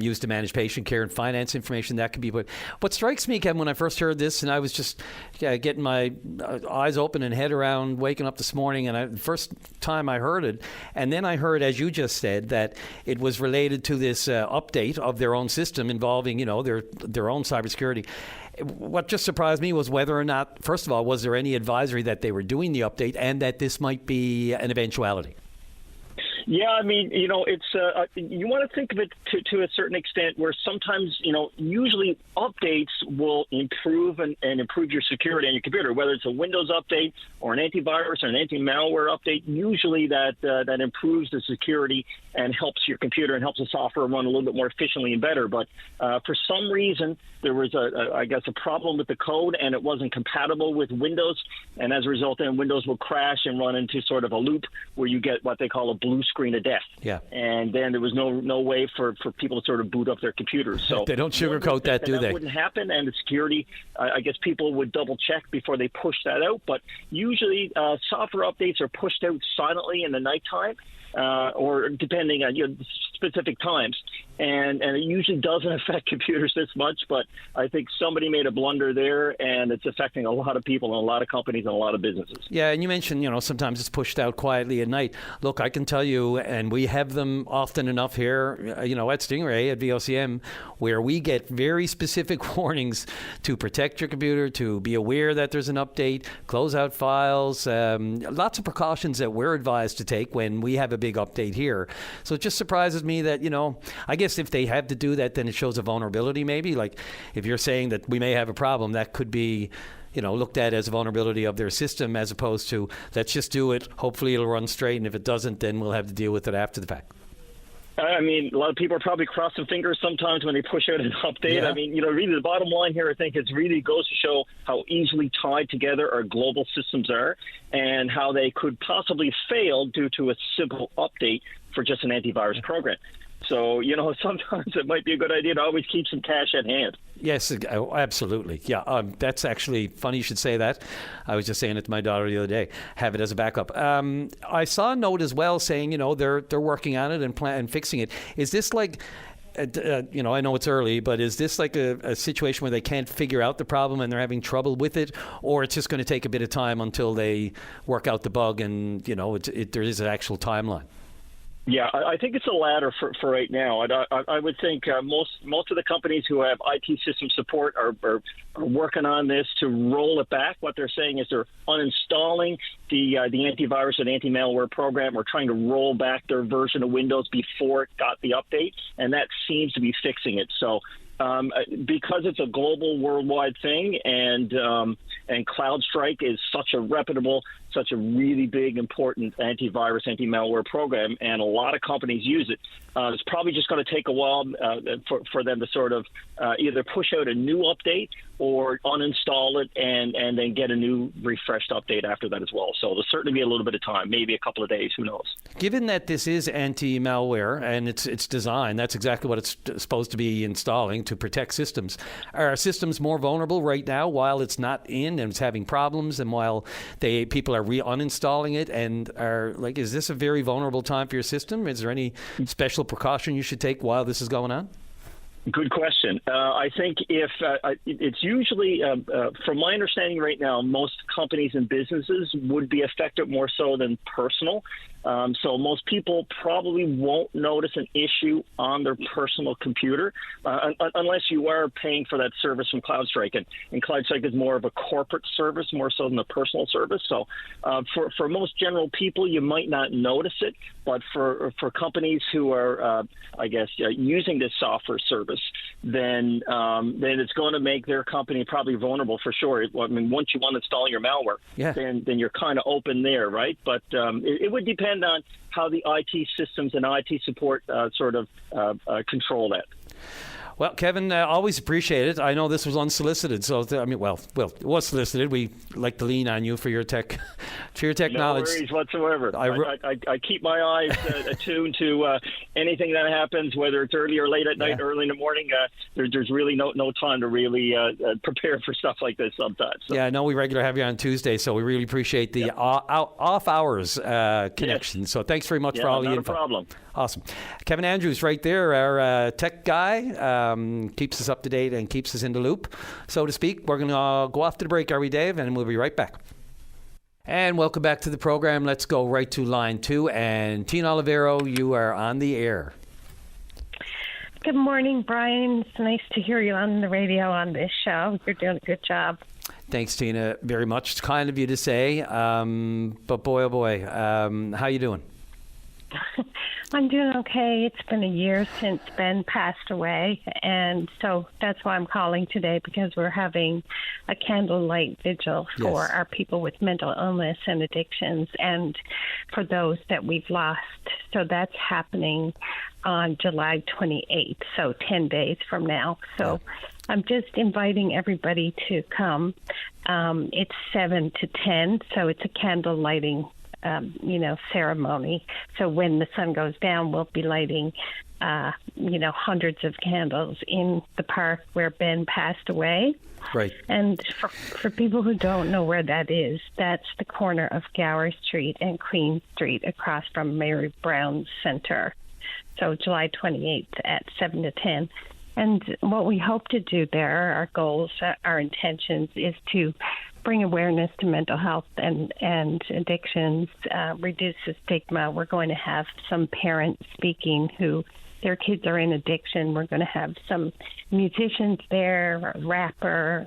used to manage patient care and finance information, that could be. What strikes me, Kevin, when I first heard this, and I was just getting my eyes open and head around waking up this morning, and the first time I heard it, and then I heard, as you just said, that it was related to this update of their own system involving, their own cybersecurity. What just surprised me was whether or not, first of all, was there any advisory that they were doing the update and that this might be an eventuality? Yeah, I mean, it's you want to think of it to a certain extent where sometimes, usually updates will improve and improve your security on your computer, whether it's a Windows update or an antivirus or an anti-malware update. Usually that improves the security and helps your computer and helps the software run a little bit more efficiently and better. But for some reason, there was a problem with the code and it wasn't compatible with Windows. And as a result, then Windows will crash and run into sort of a loop where you get what they call a blue screen of death. Yeah. And then there was no way for people to sort of boot up their computers. So they don't sugarcoat that, do they? That wouldn't happen, and the security, I guess people would double check before they push that out. But usually software updates are pushed out silently in the nighttime. Or depending on specific times, and it usually doesn't affect computers this much. But I think somebody made a blunder there, and it's affecting a lot of people and a lot of companies and a lot of businesses. Yeah, and you mentioned sometimes it's pushed out quietly at night. Look, I can tell you, and we have them often enough here, at Stingray at VOCM, where we get very specific warnings to protect your computer, to be aware that there's an update, close out files, lots of precautions that we're advised to take when we have a big update here. So it just surprises me that, I guess if they have to do that, then it shows a vulnerability maybe. Like if you're saying that we may have a problem, that could be, looked at as a vulnerability of their system as opposed to let's just do it. Hopefully it'll run straight. And if it doesn't, then we'll have to deal with it after the fact. I mean, a lot of people are probably crossing fingers sometimes when they push out an update. Yeah. I mean, really the bottom line here, I think, it really goes to show how easily tied together our global systems are and how they could possibly fail due to a simple update for just an antivirus program. So, sometimes it might be a good idea to always keep some cash at hand. Yes, absolutely. Yeah, that's actually funny you should say that. I was just saying it to my daughter the other day. Have it as a backup. I saw a note as well saying, they're working on it and fixing it. Is this like, I know it's early, but is this like a situation where they can't figure out the problem and they're having trouble with it, or it's just going to take a bit of time until they work out the bug and, there is an actual timeline? Yeah, I think it's the latter for right now. I would think most of the companies who have IT system support are working on this to roll it back. What they're saying is they're uninstalling the antivirus and anti-malware program or trying to roll back their version of Windows before it got the update, and that seems to be fixing it. So because it's a global, worldwide thing, and CrowdStrike is such a reputable such a really big, important antivirus, anti-malware program, and a lot of companies use it. It's probably just going to take a while for them to sort of either push out a new update or uninstall it and then get a new refreshed update after that as well. So there'll certainly be a little bit of time, maybe a couple of days, who knows. Given that this is anti-malware and it's designed, that's exactly what it's supposed to be installing to protect systems. Are our systems more vulnerable right now while it's not in and it's having problems, and while people are uninstalling it, and is this a very vulnerable time for your system? Is there any special precaution you should take while this is going on? Good question. I think if it's usually, from my understanding right now, most companies and businesses would be affected more so than personal. So most people probably won't notice an issue on their personal computer unless you are paying for that service from CloudStrike. And CloudStrike is more of a corporate service, more so than a personal service. So for most general people, you might not notice it. But for companies who are, using this software service, then it's going to make their company probably vulnerable for sure. I mean, once you uninstall your malware, then you're kind of open there, right? But it would depend on how the IT systems and IT support control that. Well, Kevin, always appreciate it. I know this was unsolicited, so it was solicited. We like to lean on you for your tech, knowledge. No worries whatsoever. I keep my eyes attuned to anything that happens, whether it's early or late at night, early in the morning. There's really no time to really prepare for stuff like this sometimes. So. Yeah, I know we regularly have you on Tuesday, so we really appreciate the off hours connection. Yes. So thanks very much for all the info. No problem. Awesome. Kevin Andrews right there, our tech guy, keeps us up to date and keeps us in the loop, so to speak. We're going to go off to the break, are we, Dave? And we'll be right back. And welcome back to the program. Let's go right to line 2. And Tina Olivero, you are on the air. Good morning, Brian. It's nice to hear you on the radio on this show. You're doing a good job. Thanks, Tina, very much. It's kind of you to say. But boy, oh boy, how you doing? I'm doing okay. It's been a year since Ben passed away, and so that's why I'm calling today, because we're having a candlelight vigil for our people with mental illness and addictions, and for those that we've lost. So that's happening on July 28th, so 10 days from now. So I'm just inviting everybody to come. It's 7 to 10, so it's a candle lighting ceremony. So when the sun goes down, we'll be lighting, hundreds of candles in the park where Ben passed away. Right. And for people who don't know where that is, that's the corner of Gower Street and Queen Street across from Mary Brown Center. So July 28th at 7 to 10. And what we hope to do there, our goals, our intentions, is to bring awareness to mental health and addictions, reduce the stigma. We're going to have some parents speaking who their kids are in addiction. We're going to have some musicians there, a rapper.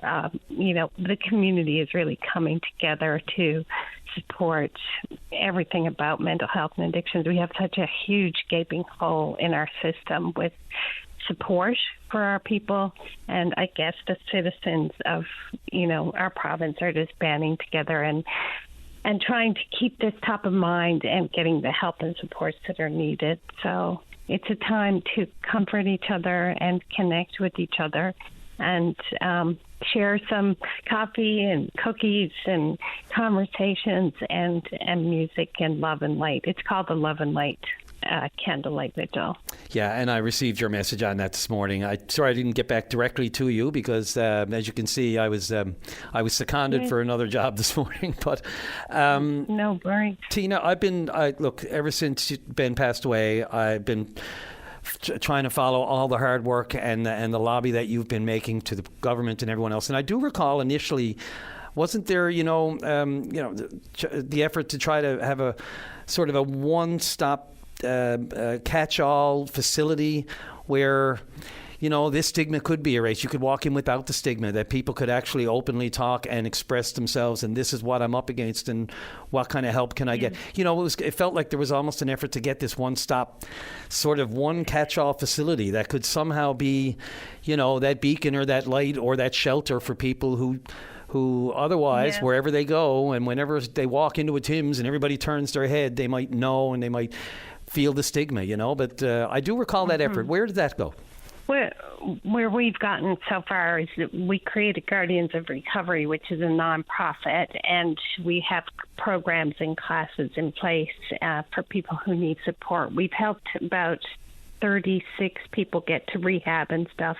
The community is really coming together to support everything about mental health and addictions. We have such a huge gaping hole in our system with support for our people, and I guess the citizens of our province are just banding together and trying to keep this top of mind and getting the help and supports that are needed. So it's a time to comfort each other and connect with each other and share some coffee and cookies and conversations and music and love and light. It's called the Love and Light Candlelight Vigil. Yeah, and I received your message on that this morning. Sorry I didn't get back directly to you because, as you can see, I was seconded for another job this morning. But no worries. Tina, look, ever since Ben passed away, I've been trying to follow all the hard work and the lobby that you've been making to the government and everyone else. And I do recall initially, wasn't there, the effort to try to have a sort of a one-stop catch-all facility where, this stigma could be erased. You could walk in without the stigma, that people could actually openly talk and express themselves, and this is what I'm up against and what kind of help can I get. It felt like there was almost an effort to get this one-stop, sort of one catch-all facility that could somehow be, that beacon or that light or that shelter for people who who otherwise, wherever they go and whenever they walk into a Tim's and everybody turns their head, they might know and they might feel the stigma, But I do recall that effort. Where did that go? Where we've gotten so far is that we created Guardians of Recovery, which is a nonprofit, and we have programs and classes in place for people who need support. We've helped about 36 people get to rehab and stuff,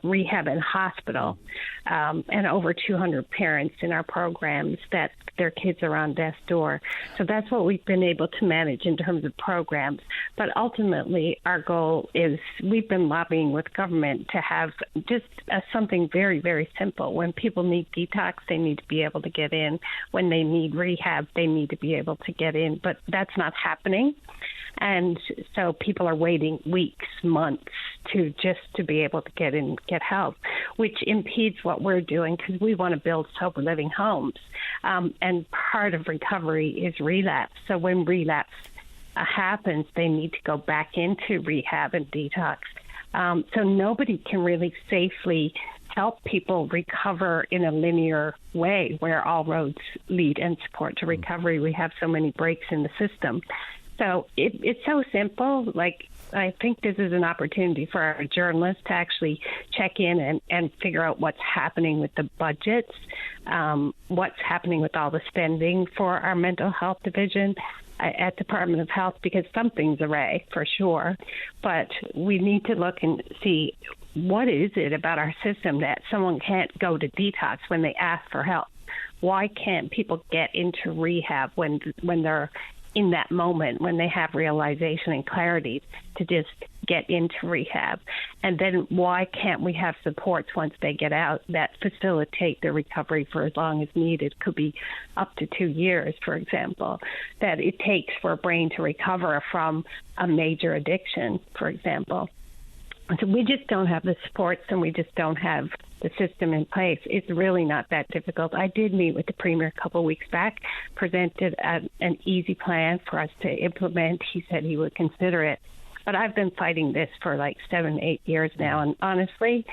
rehab and hospital, and over 200 parents in our programs that their kids are on death's door. So that's what we've been able to manage in terms of programs. But ultimately, our goal is we've been lobbying with government to have just something very, very simple. When people need detox, they need to be able to get in. When they need rehab, they need to be able to get in. But that's not happening. And so people are waiting weeks, months to be able to get in, get help, which impedes what we're doing because we want to build sober living homes. And part of recovery is relapse. So when relapse happens, they need to go back into rehab and detox. So nobody can really safely help people recover in a linear way where all roads lead and support to recovery. We have so many breaks in the system. So it's so simple. Like, I think this is an opportunity for our journalists to actually check in and figure out what's happening with the budgets, what's happening with all the spending for our mental health division at Department of Health, because something's awry for sure. But we need to look and see what is it about our system that someone can't go to detox when they ask for help. Why can't people get into rehab when they're in that moment, when they have realization and clarity to just get into rehab? And then why can't we have supports once they get out that facilitate their recovery for as long as needed? Could be up to 2 years, for example, that it takes for a brain to recover from a major addiction, for example. So we just don't have the supports, and we just don't have the system in place. It's really not that difficult. I did meet with the Premier a couple of weeks back, presented an easy plan for us to implement. He said he would consider it. But I've been fighting this for like 7-8 years now, and honestly,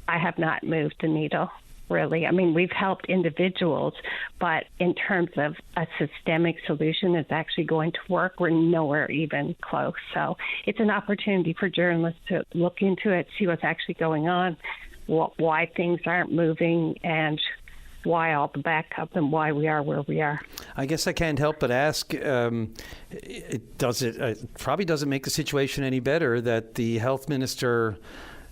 I have not moved the needle, really. I mean, we've helped individuals, but in terms of a systemic solution that's actually going to work, we're nowhere even close. So it's an opportunity for journalists to look into it, see what's actually going on, why things aren't moving, and why all the backup and why we are where we are. I guess I can't help but ask, it probably doesn't make the situation any better that the health minister,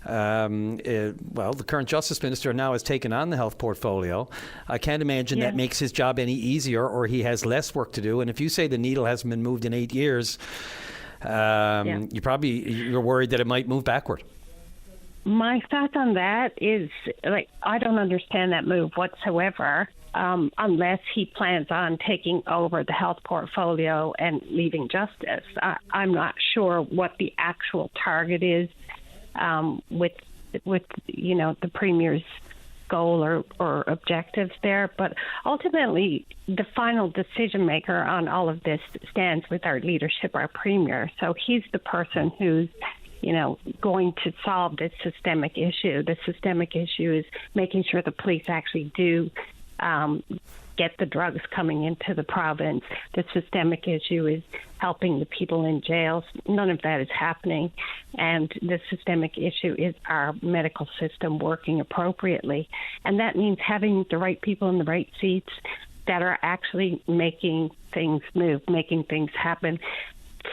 the current justice minister now has taken on the health portfolio. I can't imagine that makes his job any easier, or he has less work to do. And if you say the needle hasn't been moved in 8 years, you're worried that it might move backward. My thought on that is, I don't understand that move whatsoever, unless he plans on taking over the health portfolio and leaving justice. I'm not sure what the actual target is with the Premier's goal or objectives there. But ultimately, the final decision maker on all of this stands with our leadership, our Premier. So he's the person who's going to solve this systemic issue. The systemic issue is making sure the police actually do get the drugs coming into the province. The systemic issue is helping the people in jails. None of that is happening. And the systemic issue is our medical system working appropriately. And that means having the right people in the right seats that are actually making things move, making things happen.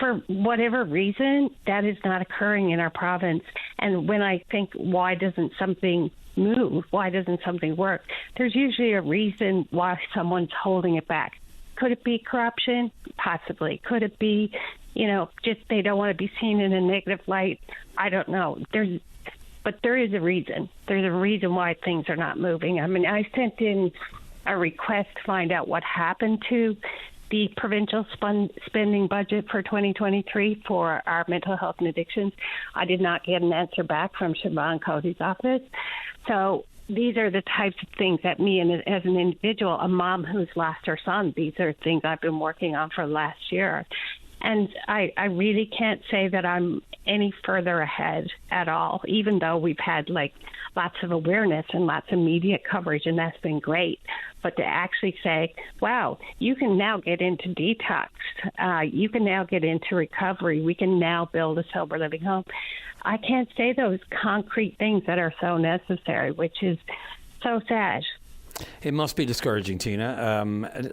For whatever reason, that is not occurring in our province. And when I think, why doesn't something move? Why doesn't something work? There's usually a reason why someone's holding it back. Could it be corruption? Possibly. Could it be, just they don't want to be seen in a negative light? I don't know. But there is a reason. There's a reason why things are not moving. I mean, I sent in a request to find out what happened to the provincial spending budget for 2023 for our mental health and addictions. I did not get an answer back from Siobhan Cody's office. So these are the types of things that me, as an individual, a mom who's lost her son, these are things I've been working on for last year. And I really can't say that I'm any further ahead at all, even though we've had lots of awareness and lots of media coverage, and that's been great. But to actually say, wow, you can now get into detox, you can now get into recovery, we can now build a sober living home. I can't say those concrete things that are so necessary, which is so sad. It must be discouraging, Tina.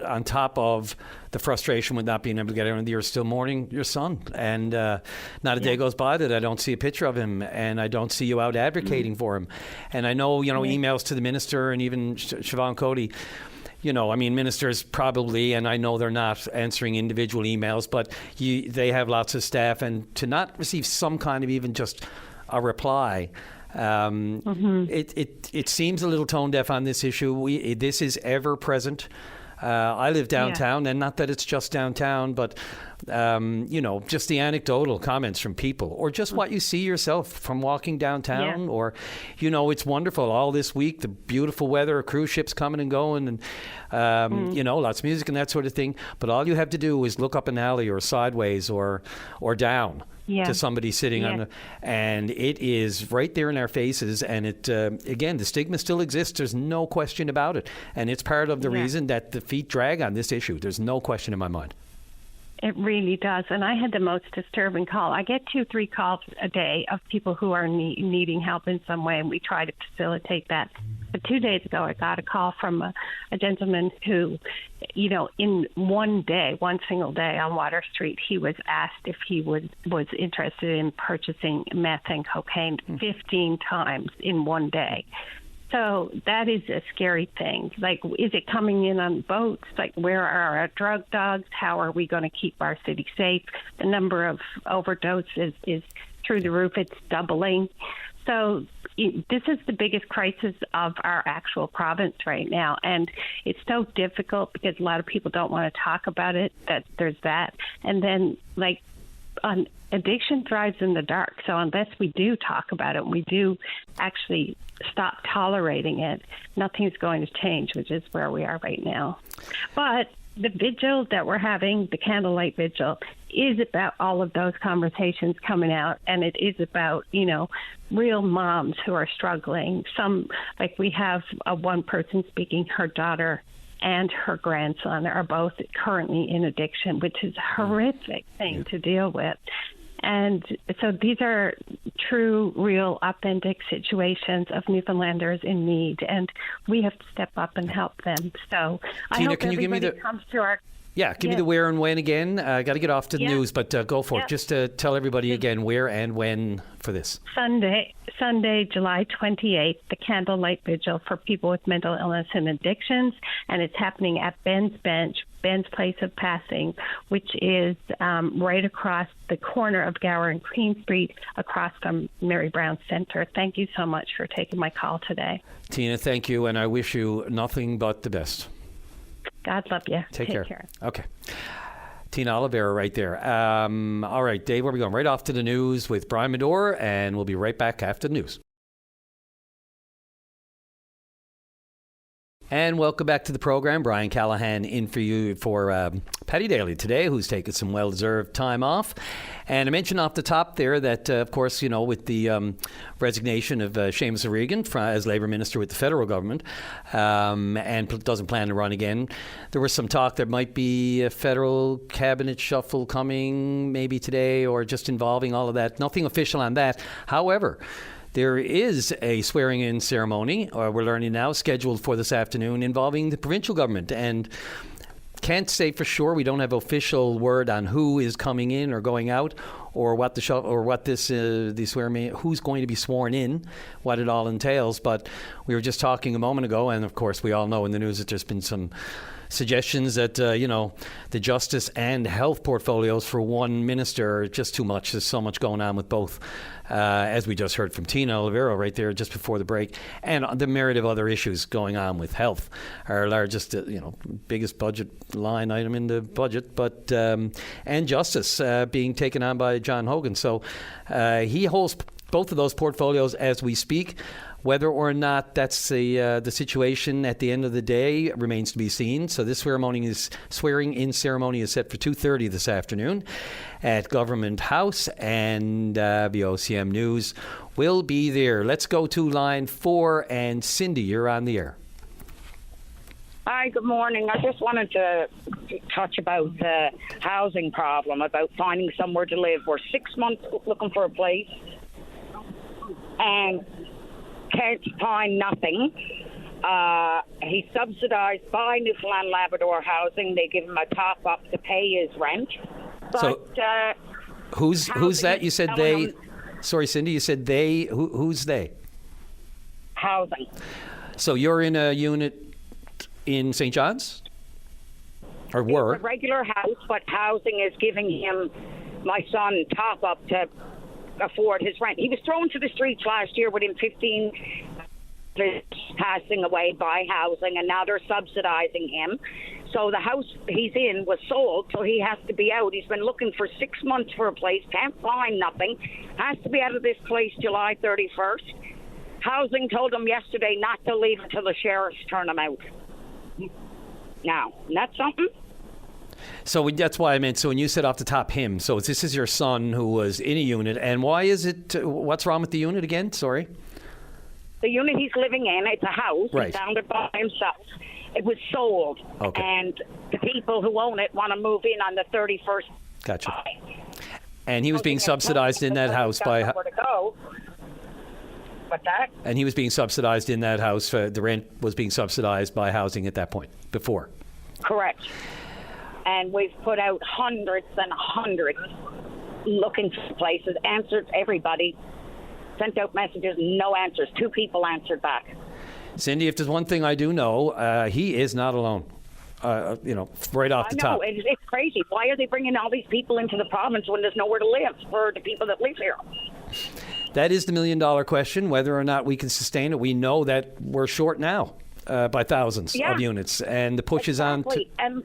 On top of the frustration with not being able to get out, you're still mourning your son. And not a day goes by that I don't see a picture of him, and I don't see you out advocating for him. And I know, emails to the minister and even Siobhan Cody, ministers probably, and I know they're not answering individual emails, but they have lots of staff. And to not receive some kind of even just a reply, it seems a little tone deaf on this issue. This is ever present. I live downtown, and not that it's just downtown, but just the anecdotal comments from people, or just what you see yourself from walking downtown, or it's wonderful all this week, the beautiful weather, cruise ships coming and going, and lots of music and that sort of thing. But all you have to do is look up an alley or sideways or down. To somebody sitting on and it is right there in our faces. And it, again, the stigma still exists. There's no question about it. And it's part of the reason that the feet drag on this issue. There's no question in my mind. It really does. And I had the most disturbing call. I get 2-3 calls a day of people who are needing help in some way, and we try to facilitate that. But 2 days ago, I got a call from a gentleman who, in one single day on Water Street, he was asked if he was interested in purchasing meth and cocaine 15 times in one day. So that is a scary thing. Is it coming in on boats? Where are our drug dogs? How are we going to keep our city safe? The number of overdoses is through the roof. It's doubling. So this is the biggest crisis of our actual province right now. And it's so difficult because a lot of people don't want to talk about it, that there's that. And then, addiction thrives in the dark. So unless we do talk about it, we do actually stop tolerating it, nothing's going to change, which is where we are right now. But the vigil that we're having, the candlelight vigil, is about all of those conversations coming out, and it is about, real moms who are struggling. Some, we have one person speaking, her daughter and her grandson are both currently in addiction, which is a horrific thing to deal with. And so these are true, real, authentic situations of Newfoundlanders in need, and we have to step up and help them. So Tina, I hope can you give me comes to our... Yeah, give me the where and when again. I got to get off to the news, but go for it. Just tell everybody again where and when for this. Sunday, July 28th, the Candlelight Vigil for people with mental illness and addictions, and it's happening at Ben's Place of Passing, which is right across the corner of Gower and Queen Street, across from Mary Brown Center. Thank you so much for taking my call today. Tina, thank you, and I wish you nothing but the best. God love you. Take care. Okay. Tina Oliveira right there. All right, Dave, where are we going? Right off to the news with Brian Medore, and we'll be right back after the news. And welcome back to the program. Brian Callahan in for you for Paddy Daly today, who's taken some well-deserved time off. And I mentioned off the top there that, of course, with the resignation of Seamus O'Regan as Labour Minister with the federal government and doesn't plan to run again, there was some talk there might be a federal cabinet shuffle coming maybe today or just involving all of that. Nothing official on that. However, there is a swearing-in ceremony, or we're learning now, scheduled for this afternoon involving the provincial government. And can't say for sure. We don't have official word on who is coming in or going out, or what the swearing, who's going to be sworn in, what it all entails. But we were just talking a moment ago, and of course we all know in the news that there's been some suggestions that, the justice and health portfolios for one minister are just too much. There's so much going on with both, as we just heard from Tina Oliveira right there just before the break, and the myriad of other issues going on with health, our largest, biggest budget line item in the budget, but and justice being taken on by John Hogan. So he holds both of those portfolios as we speak. Whether or not that's the situation at the end of the day remains to be seen. So this swearing-in ceremony is set for 2:30 this afternoon at Government House, and VOCM News will be there. Let's go to line 4, and Cindy, you're on the air. Hi, good morning. I just wanted to touch about the housing problem, about finding somewhere to live. We're 6 months looking for a place and can't find nothing. He's subsidized by Newfoundland Labrador Housing. They give him a top-up to pay his rent. But, who's that? You said they... Sorry, Cindy, you said they. Who's they? Housing. So you're in a unit in St. John's? Or were? It's a regular house, but housing is giving him, my son, top-up to afford his rent. He was thrown to the streets last year within 15 passing away by housing, and now they're subsidizing him. So the house he's in was sold, so he has to be out. He's been looking for 6 months for a place, can't find nothing, has to be out of this place July 31st. Housing told him yesterday not to leave until the sheriffs turn him out. Now, isn't that something? So that's why I meant, so when you said off the top him, so this is your son who was in a unit, and why is it, what's wrong with the unit again? Sorry? The unit he's living in, it's a house. Right. He's found it by himself. It was sold, and the people who own it want to move in on the 31st. Gotcha. And he was being subsidized in that house by... What's that? And he was being subsidized in that house. The rent was being subsidized by housing at that point, before. Correct. And we've put out hundreds and hundreds looking for places, answered everybody, sent out messages, no answers. 2 people answered back. Cindy, if there's one thing I do know, he is not alone. Right off the top. I know, it's crazy. Why are they bringing all these people into the province when there's nowhere to live for the people that live here? That is the million-dollar question, whether or not we can sustain it. We know that we're short now by thousands of units, and the push is on. And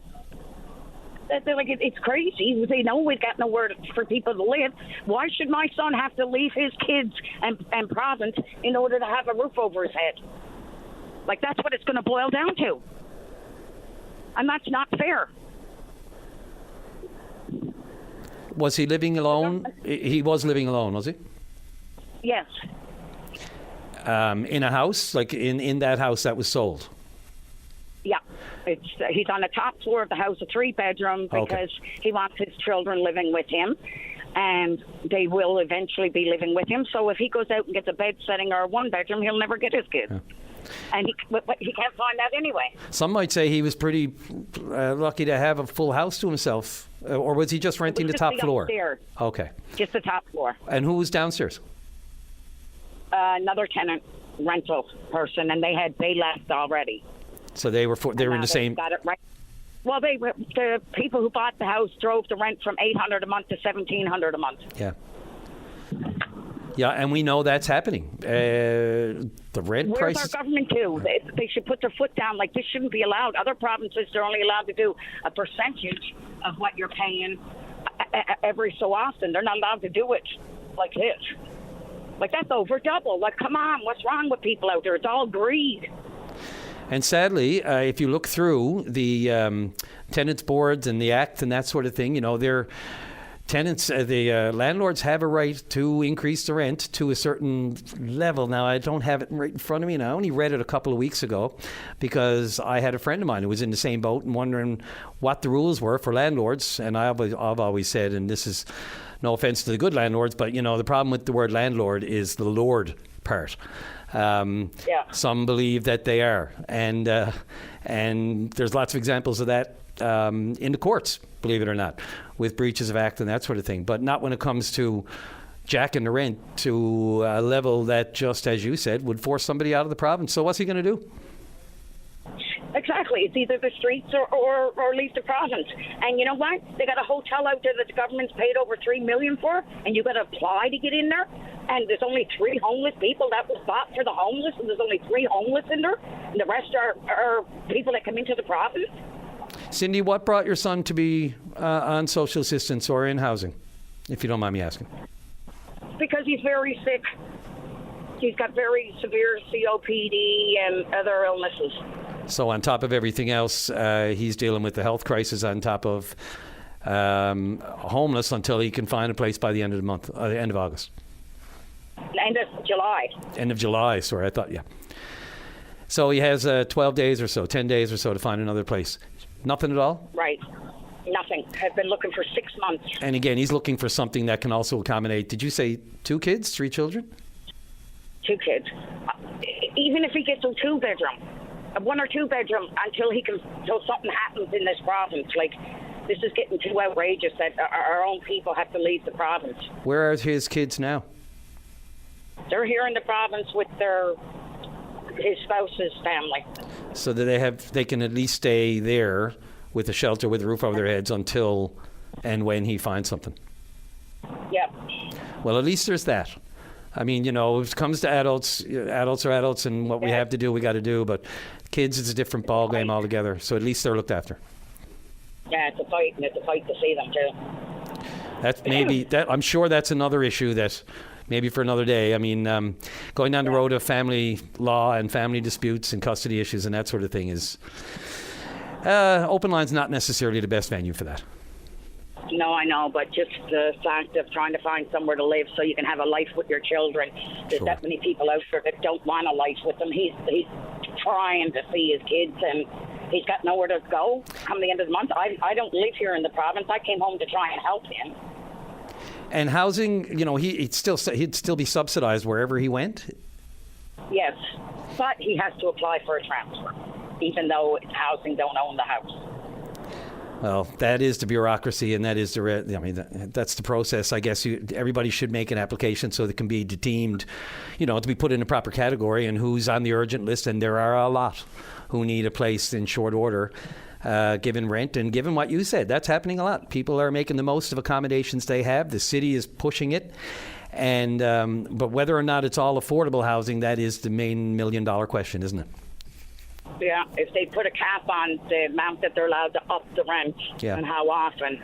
it's crazy. They know we've got nowhere for people to live. Why should my son have to leave his kids and province in order to have a roof over his head? Like, that's what it's going to boil down to. And that's not fair. Was he living alone? He was living alone, was he? Yes. In a house? Like in that house that was sold? Yeah. He's on the top floor of the house, a 3-bedroom, because he wants his children living with him. And they will eventually be living with him. So if he goes out and gets a bed setting or a 1-bedroom, he'll never get his kids. Yeah. And he can't find that anyway. Some might say he was pretty lucky to have a full house to himself. Or was he just renting the top floor? Upstairs. Okay. Just the top floor. And who was downstairs? Another tenant rental person, and they left already. So they were in the same... Got it right. Well, the people who bought the house drove the rent from $800 a month to $1,700 a month. Yeah. Yeah, and we know that's happening. The rent prices... Where's our government too? They should put their foot down. Like, this shouldn't be allowed. Other provinces, they're only allowed to do a percentage of what you're paying every so often. They're not allowed to do it like this. Like, that's over double. Like, come on, what's wrong with people out there? It's all greed. And sadly, if you look through the tenants boards and the act and that sort of thing, they're tenants, the landlords have a right to increase the rent to a certain level. Now, I don't have it right in front of me, and I only read it a couple of weeks ago because I had a friend of mine who was in the same boat and wondering what the rules were for landlords. And I've always said, and this is no offense to the good landlords, but, the problem with the word landlord is the lord part. Some believe that they are. And there's lots of examples of that in the courts, believe it or not, with breaches of act and that sort of thing. But not when it comes to jacking the rent to a level that, just as you said, would force somebody out of the province. So what's he going to do? Exactly. It's either the streets or leave the province. And you know what? They got a hotel out there that the government's paid over $3 million for, and you got to apply to get in there. And there's only 3 homeless people. That was bought for the homeless, and there's only 3 homeless in there. And the rest are people that come into the province. Cindy, what brought your son to be on social assistance or in housing, if you don't mind me asking? Because he's very sick. He's got very severe COPD and other illnesses. So on top of everything else, he's dealing with the health crisis on top of homeless until he can find a place by the end of the month, the end of August. End of July. End of July, sorry, I thought, yeah. So he has 12 days or so, 10 days or so to find another place. Nothing at all? Right. Nothing. I've been looking for 6 months. And again, he's looking for something that can also accommodate, did you say 2 kids, 3 children? 2 kids. Even if he gets a 2-bedroom, a 1 or 2 bedroom, until something happens in this province. Like, this is getting too outrageous that our own people have to leave the province. Where are his kids now? They're here in the province with his spouse's family. So that they can at least stay there with a shelter, with a roof over their heads until and when he finds something. Yep. Well, at least there's that. I mean, if it comes to adults are adults, and what we have to do, we got to do. But kids, it's a different ball game altogether. So at least they're looked after. Yeah, it's a fight, and it's a fight to see them too. I'm sure that's another issue that maybe for another day. I mean, going down the road of family law and family disputes and custody issues and that sort of thing is Openline's not necessarily the best venue for that. No, I know, but just the fact of trying to find somewhere to live so you can have a life with your children. There's that many people out there that don't want a life with them. He's trying to see his kids, and he's got nowhere to go come the end of the month. I don't live here in the province. I came home to try and help him. And housing, he'd still be subsidized wherever he went? Yes, but he has to apply for a transfer, even though housing don't own the house. Well, that is the bureaucracy, and that is that's the process. I guess everybody should make an application so it can be deemed, to be put in a proper category and who's on the urgent list. And there are a lot who need a place in short order, given rent and given what you said. That's happening a lot. People are making the most of accommodations they have. The city is pushing it. And but whether or not it's all affordable housing, that is the main $1 million question, isn't it? Yeah, if they put a cap on the amount that they're allowed to up the rent and how often.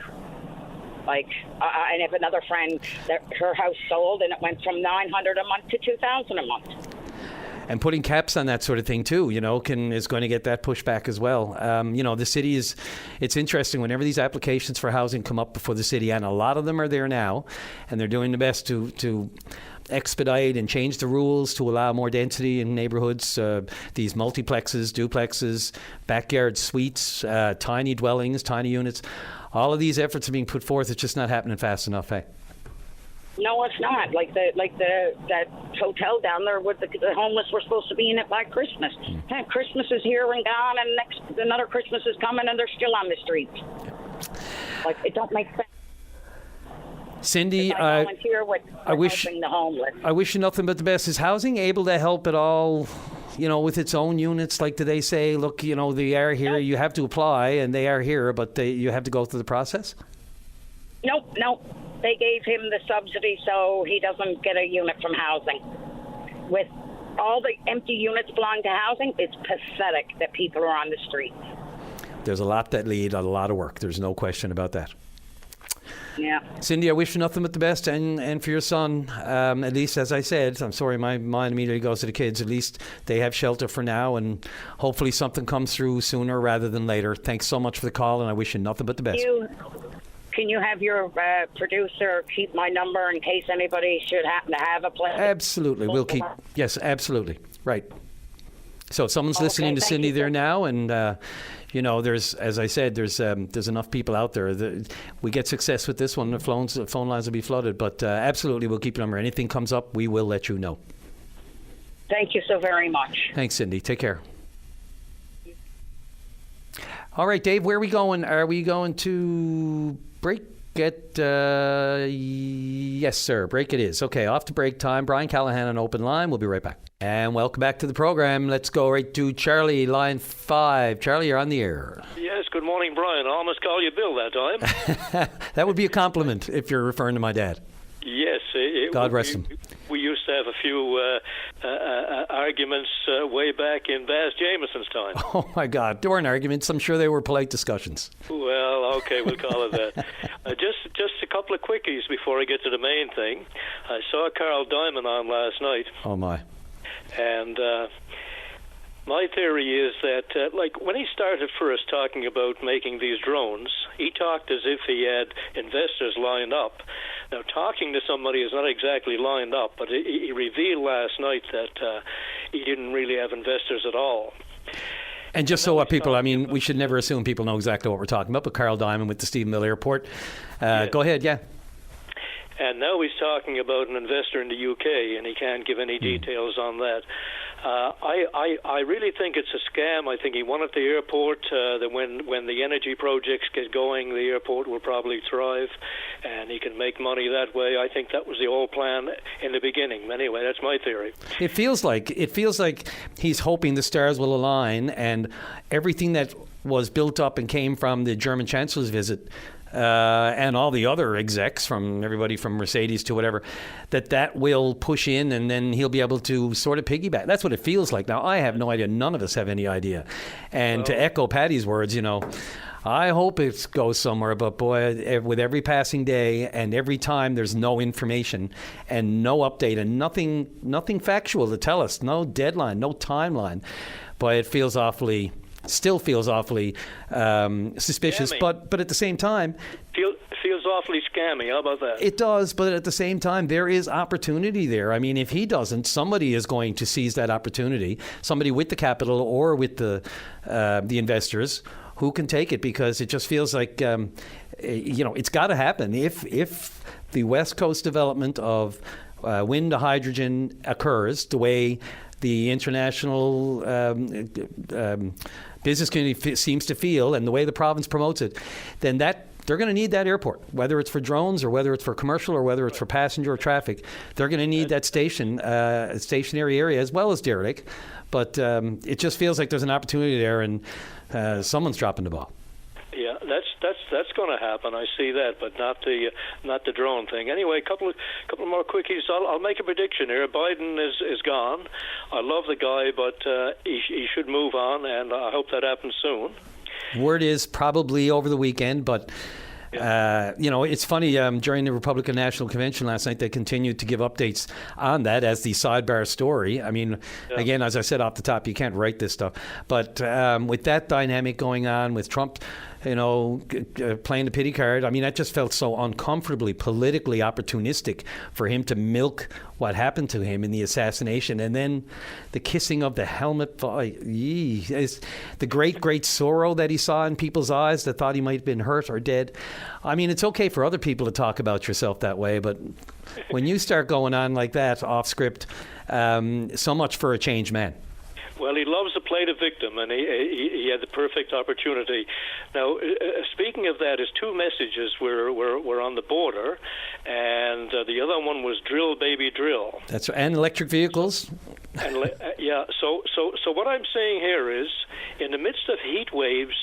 Like, I have another friend that her house sold and it went from $900 a month to $2,000 a month. And putting caps on that sort of thing too, is going to get that pushback as well. The city it's interesting whenever these applications for housing come up before the city, and a lot of them are there now, and they're doing the best to expedite and change the rules to allow more density in neighborhoods, these multiplexes, duplexes, backyard suites, tiny dwellings, tiny units. All of these efforts are being put forth. It's just not happening fast enough, hey? No, it's not. That hotel down there with the homeless were supposed to be in it by Christmas. Hey, Christmas is here and gone, and another Christmas is coming, and they're still on the streets. Like, it don't make sense. Cindy, I volunteer with wish helping the homeless. I wish you nothing but the best. Is housing able to help at all? With its own units, like, do they say, look, they are here, you have to apply, and they are here, but you have to go through the process? Nope. They gave him the subsidy so he doesn't get a unit from housing. With all the empty units belong to housing, it's pathetic that people are on the streets. There's a lot that lead a lot of work. There's no question about that. Yeah. Cindy, I wish you nothing but the best, and for your son, at least, as I said, I'm sorry, my mind immediately goes to the kids. At least they have shelter for now, and hopefully something comes through sooner rather than later. Thanks so much for the call, and I wish you nothing but the best. Can you have your producer keep my number in case anybody should happen to have a place? Absolutely. We'll keep. Yes, absolutely. Right. So someone's listening to Cindy there now, and there's, as I said, there's enough people out there. We get success with this one. The phone lines will be flooded, but absolutely, we'll keep your number. Anything comes up, we will let you know. Thank you so very much. Thanks, Cindy. Take care. All right, Dave, where are we going? Are we going to break it? Yes, sir. Break it is. Okay, off to break time. Brian Callahan on Open Line. We'll be right back. And welcome back to the program. Let's go right to Charlie, line 5. Charlie, you're on the air. Yes, good morning, Brian. I almost called you Bill that time. That would be a compliment if you're referring to my dad. Yes. God rest him. We used to have a few arguments way back in Baz Jameson's time. Oh, my God. There weren't arguments. I'm sure they were polite discussions. Well, okay, we'll call it that. Just a couple couple of quickies before I get to the main thing. I saw Carl Diamond on last night. Oh, my. And my theory is that, like, when he started first talking about making these drones, he talked as if he had investors lined up. Now, talking to somebody is not exactly lined up, but he revealed last night that he didn't really have investors at all. And just so what people, I mean, we should never assume people know exactly what we're talking about, but Carl Diamond with the Stephenville Airport. Go ahead, yeah. And now he's talking about an investor in the UK, and he can't give any details on that. I really think it's a scam. I think he wanted the airport, that when the energy projects get going, the airport will probably thrive, and he can make money that way. I think that was the old plan in the beginning. Anyway, that's my theory. It feels like he's hoping the stars will align, and everything that was built up and came from the German Chancellor's visit, and all the other execs, from everybody from Mercedes to whatever, that will push in, and then he'll be able to sort of piggyback. That's what it feels like. Now, I have no idea. None of us have any idea. And to echo Patty's words, I hope it goes somewhere, but boy, with every passing day and every time there's no information and no update and nothing factual to tell us, no deadline, no timeline, boy, it still feels awfully suspicious, but at the same time... Feels awfully scammy. How about that? It does, but at the same time, there is opportunity there. I mean, if he doesn't, somebody is going to seize that opportunity, somebody with the capital or with the investors who can take it, because it just feels like, it's got to happen. If the West Coast development of wind to hydrogen occurs the way the international business community seems to feel, and the way the province promotes it, then they're going to need that airport, whether it's for drones or whether it's for commercial or whether it's for passenger or traffic. They're going to need that stationary area as well as derelict. But it just feels like there's an opportunity there, and someone's dropping the ball. Yeah, that's going to happen. I see that, but not the drone thing. Anyway, a couple more quickies. I'll make a prediction here. Biden is gone. I love the guy, but he should move on, and I hope that happens soon. Word is probably over the weekend, but it's funny. During the Republican National Convention last night, they continued to give updates on that as the sidebar story. I mean, again, as I said off the top, you can't write this stuff. But with that dynamic going on, with Trump, playing the pity card, I mean, that just felt so uncomfortably politically opportunistic for him to milk what happened to him in the assassination. And then the kissing of the helmet, the great sorrow that he saw in people's eyes that thought he might have been hurt or dead. I mean, it's okay for other people to talk about yourself that way, but when you start going on like that off script, so much for a changed man. Well, he loves to play the victim, and he had the perfect opportunity. Now, speaking of that, his two messages were on the border, and the other one was drill, baby, drill. That's right. And electric vehicles. And yeah. So what I'm saying here is, in the midst of heat waves,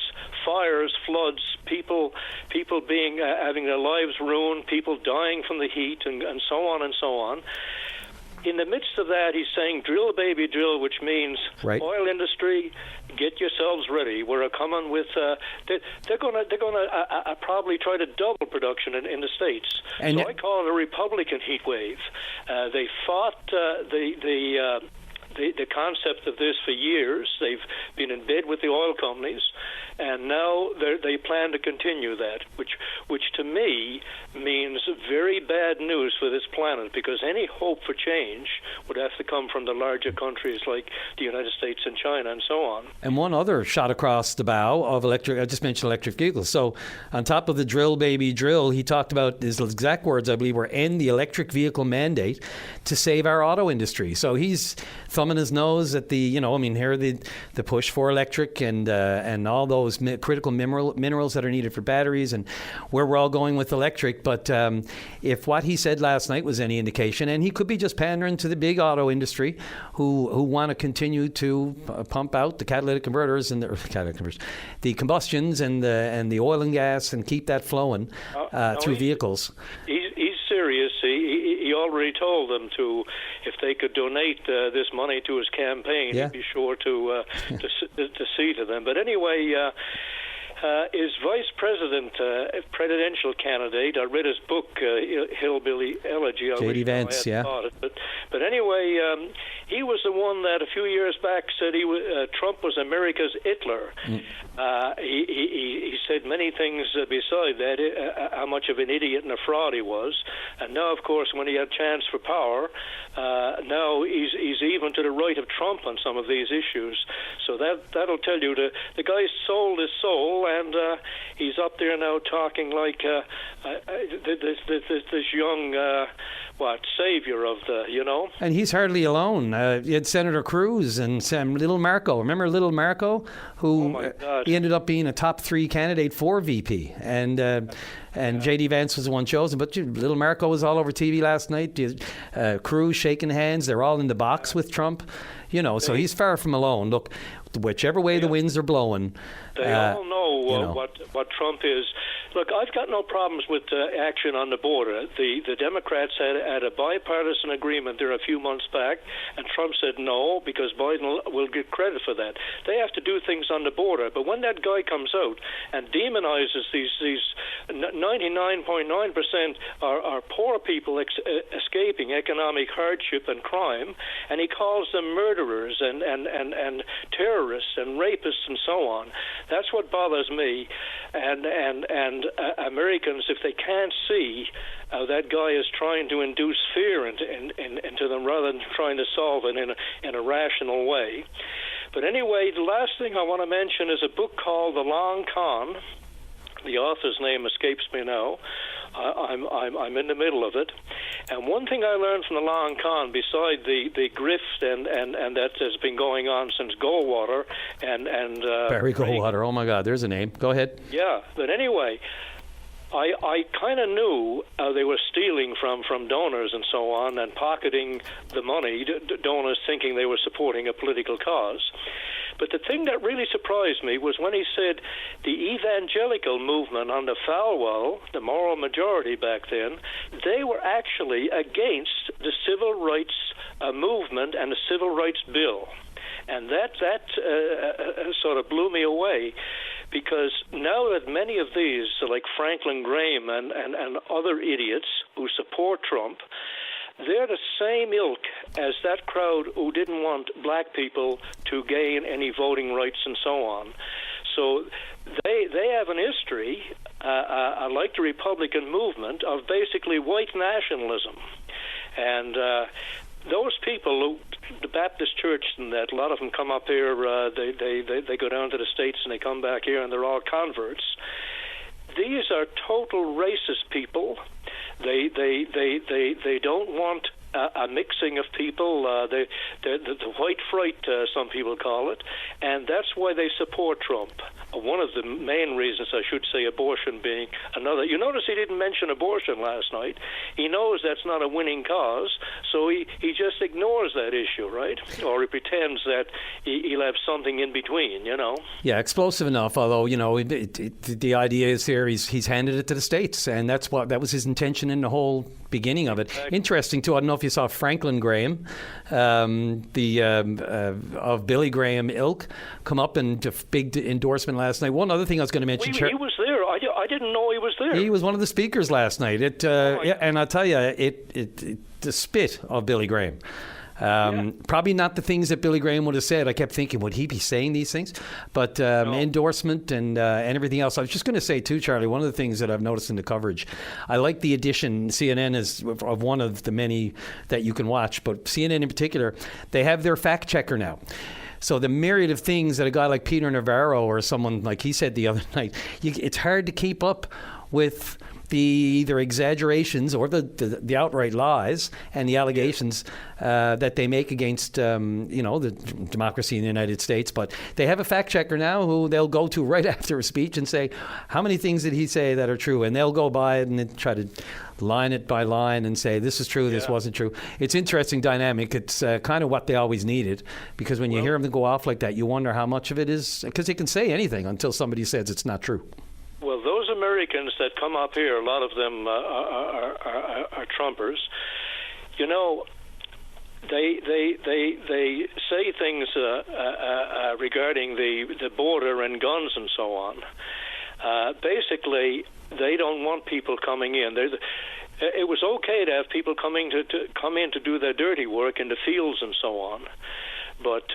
fires, floods, people being having their lives ruined, people dying from the heat, and so on and so on. In the midst of that, he's saying, drill, baby, drill, which means oil industry, get yourselves ready. We're coming with, they're going to probably try to double production in the States. And so I call it a Republican heat wave. They fought the concept of this for years. They've been in bed with the oil companies, and now they plan to continue that, which to me means very bad news for this planet, because any hope for change would have to come from the larger countries like the United States and China and so on. And one other shot across the bow of electric, I just mentioned electric vehicles. So on top of the drill, baby, drill, he talked about, his exact words, I believe, were end the electric vehicle mandate to save our auto industry. So he's thumbing his nose at the, here the push for electric and all those critical minerals that are needed for batteries, and where we're all going with electric. But if what he said last night was any indication, and he could be just pandering to the big auto industry who want to continue to pump out the catalytic converters and the combustions and the oil and gas and keep that flowing through vehicles. He's serious. He already told them to, if they could donate this money to his campaign, he'd be sure to see to them. But anyway, is vice president, presidential candidate. I read his book, Hillbilly Elegy. J.D. Vance, yeah. But anyway, he was the one that a few years back said Trump was America's Hitler. He said many things beside that, how much of an idiot and a fraud he was. And now, of course, when he had chance for power, now he's even to the right of Trump on some of these issues. So that'll tell you the guy sold his soul, and he's up there now talking like this young savior of the, And he's hardly alone. You had Senator Cruz and Little Marco. Remember Little Marco, who he ended up being a top 3 candidate for VP, and J.D. Vance was the one chosen. But Little Marco was all over TV last night. Cruz shaking hands. They're all in the box with Trump. So he's far from alone. Look, whichever way the winds are blowing. They all know what Trump is. Look, I've got no problems with action on the border. The Democrats had a bipartisan agreement there a few months back, and Trump said no because Biden will get credit for that. They have to do things on the border. But when that guy comes out and demonizes these 99.9% are poor people escaping economic hardship and crime, and he calls them murderers and terrorists and rapists and so on, that's what bothers me. And Americans, if they can't see that guy is trying to induce fear into them rather than trying to solve it in a rational way. But anyway, the last thing I want to mention is a book called The Long Con. The author's name escapes me now. I'm in the middle of it. And one thing I learned from The Long Con, beside the grift and that has been going on since Goldwater and Barry Goldwater. Oh my God, there's a name. Go ahead. Yeah, but anyway, I kind of knew they were stealing from donors and so on and pocketing the money, donors thinking they were supporting a political cause. But the thing that really surprised me was when he said the evangelical movement under Falwell, the moral majority back then, they were actually against the civil rights movement and the civil rights bill. And that sort of blew me away, because now that many of these, like Franklin Graham and other idiots who support Trump, they're the same ilk as that crowd who didn't want black people to gain any voting rights and so on. So they have an history, like the Republican movement, of basically white nationalism. And those people, the Baptist church and that, a lot of them come up here, they go down to the States and they come back here and they're all converts. These are total racist people. They don't want a mixing of people, the white fright, some people call it, and that's why they support Trump. One of the main reasons, I should say, abortion being another. You notice he didn't mention abortion last night. He knows that's not a winning cause, so he just ignores that issue, right? Or he pretends that he'll have something in between, Yeah, explosive enough, although, the idea is here he's handed it to the states, and that was his intention in the whole beginning of it. Exactly. Interesting, too, I don't know if you saw Franklin Graham, of Billy Graham ilk, come up and a big endorsement last night. One other thing I was going to mention. He was there. I didn't know he was there. He was one of the speakers last night. And I'll tell you, the spit of Billy Graham. Probably not the things that Billy Graham would have said. I kept thinking, would he be saying these things? But endorsement and everything else. I was just going to say, too, Charlie, one of the things that I've noticed in the coverage, I like the addition, CNN is of one of the many that you can watch, but CNN in particular, they have their fact checker now. So the myriad of things that a guy like Peter Navarro or someone like he said the other night, it's hard to keep up with the either exaggerations or the outright lies and the allegations that they make against the democracy in the United States. But they have a fact checker now who they'll go to right after a speech and say, how many things did he say that are true? And they'll go by it and then try to line it by line and say, this is true, this wasn't true. It's interesting dynamic. It's kind of what they always needed, because when you hear them go off like that, you wonder how much of it is, because they can say anything until somebody says it's not true. Well, those Americans that come up here, a lot of them are Trumpers. They say things regarding the border and guns and so on. Basically, they don't want people coming in. It was okay to have people come in to do their dirty work in the fields and so on. But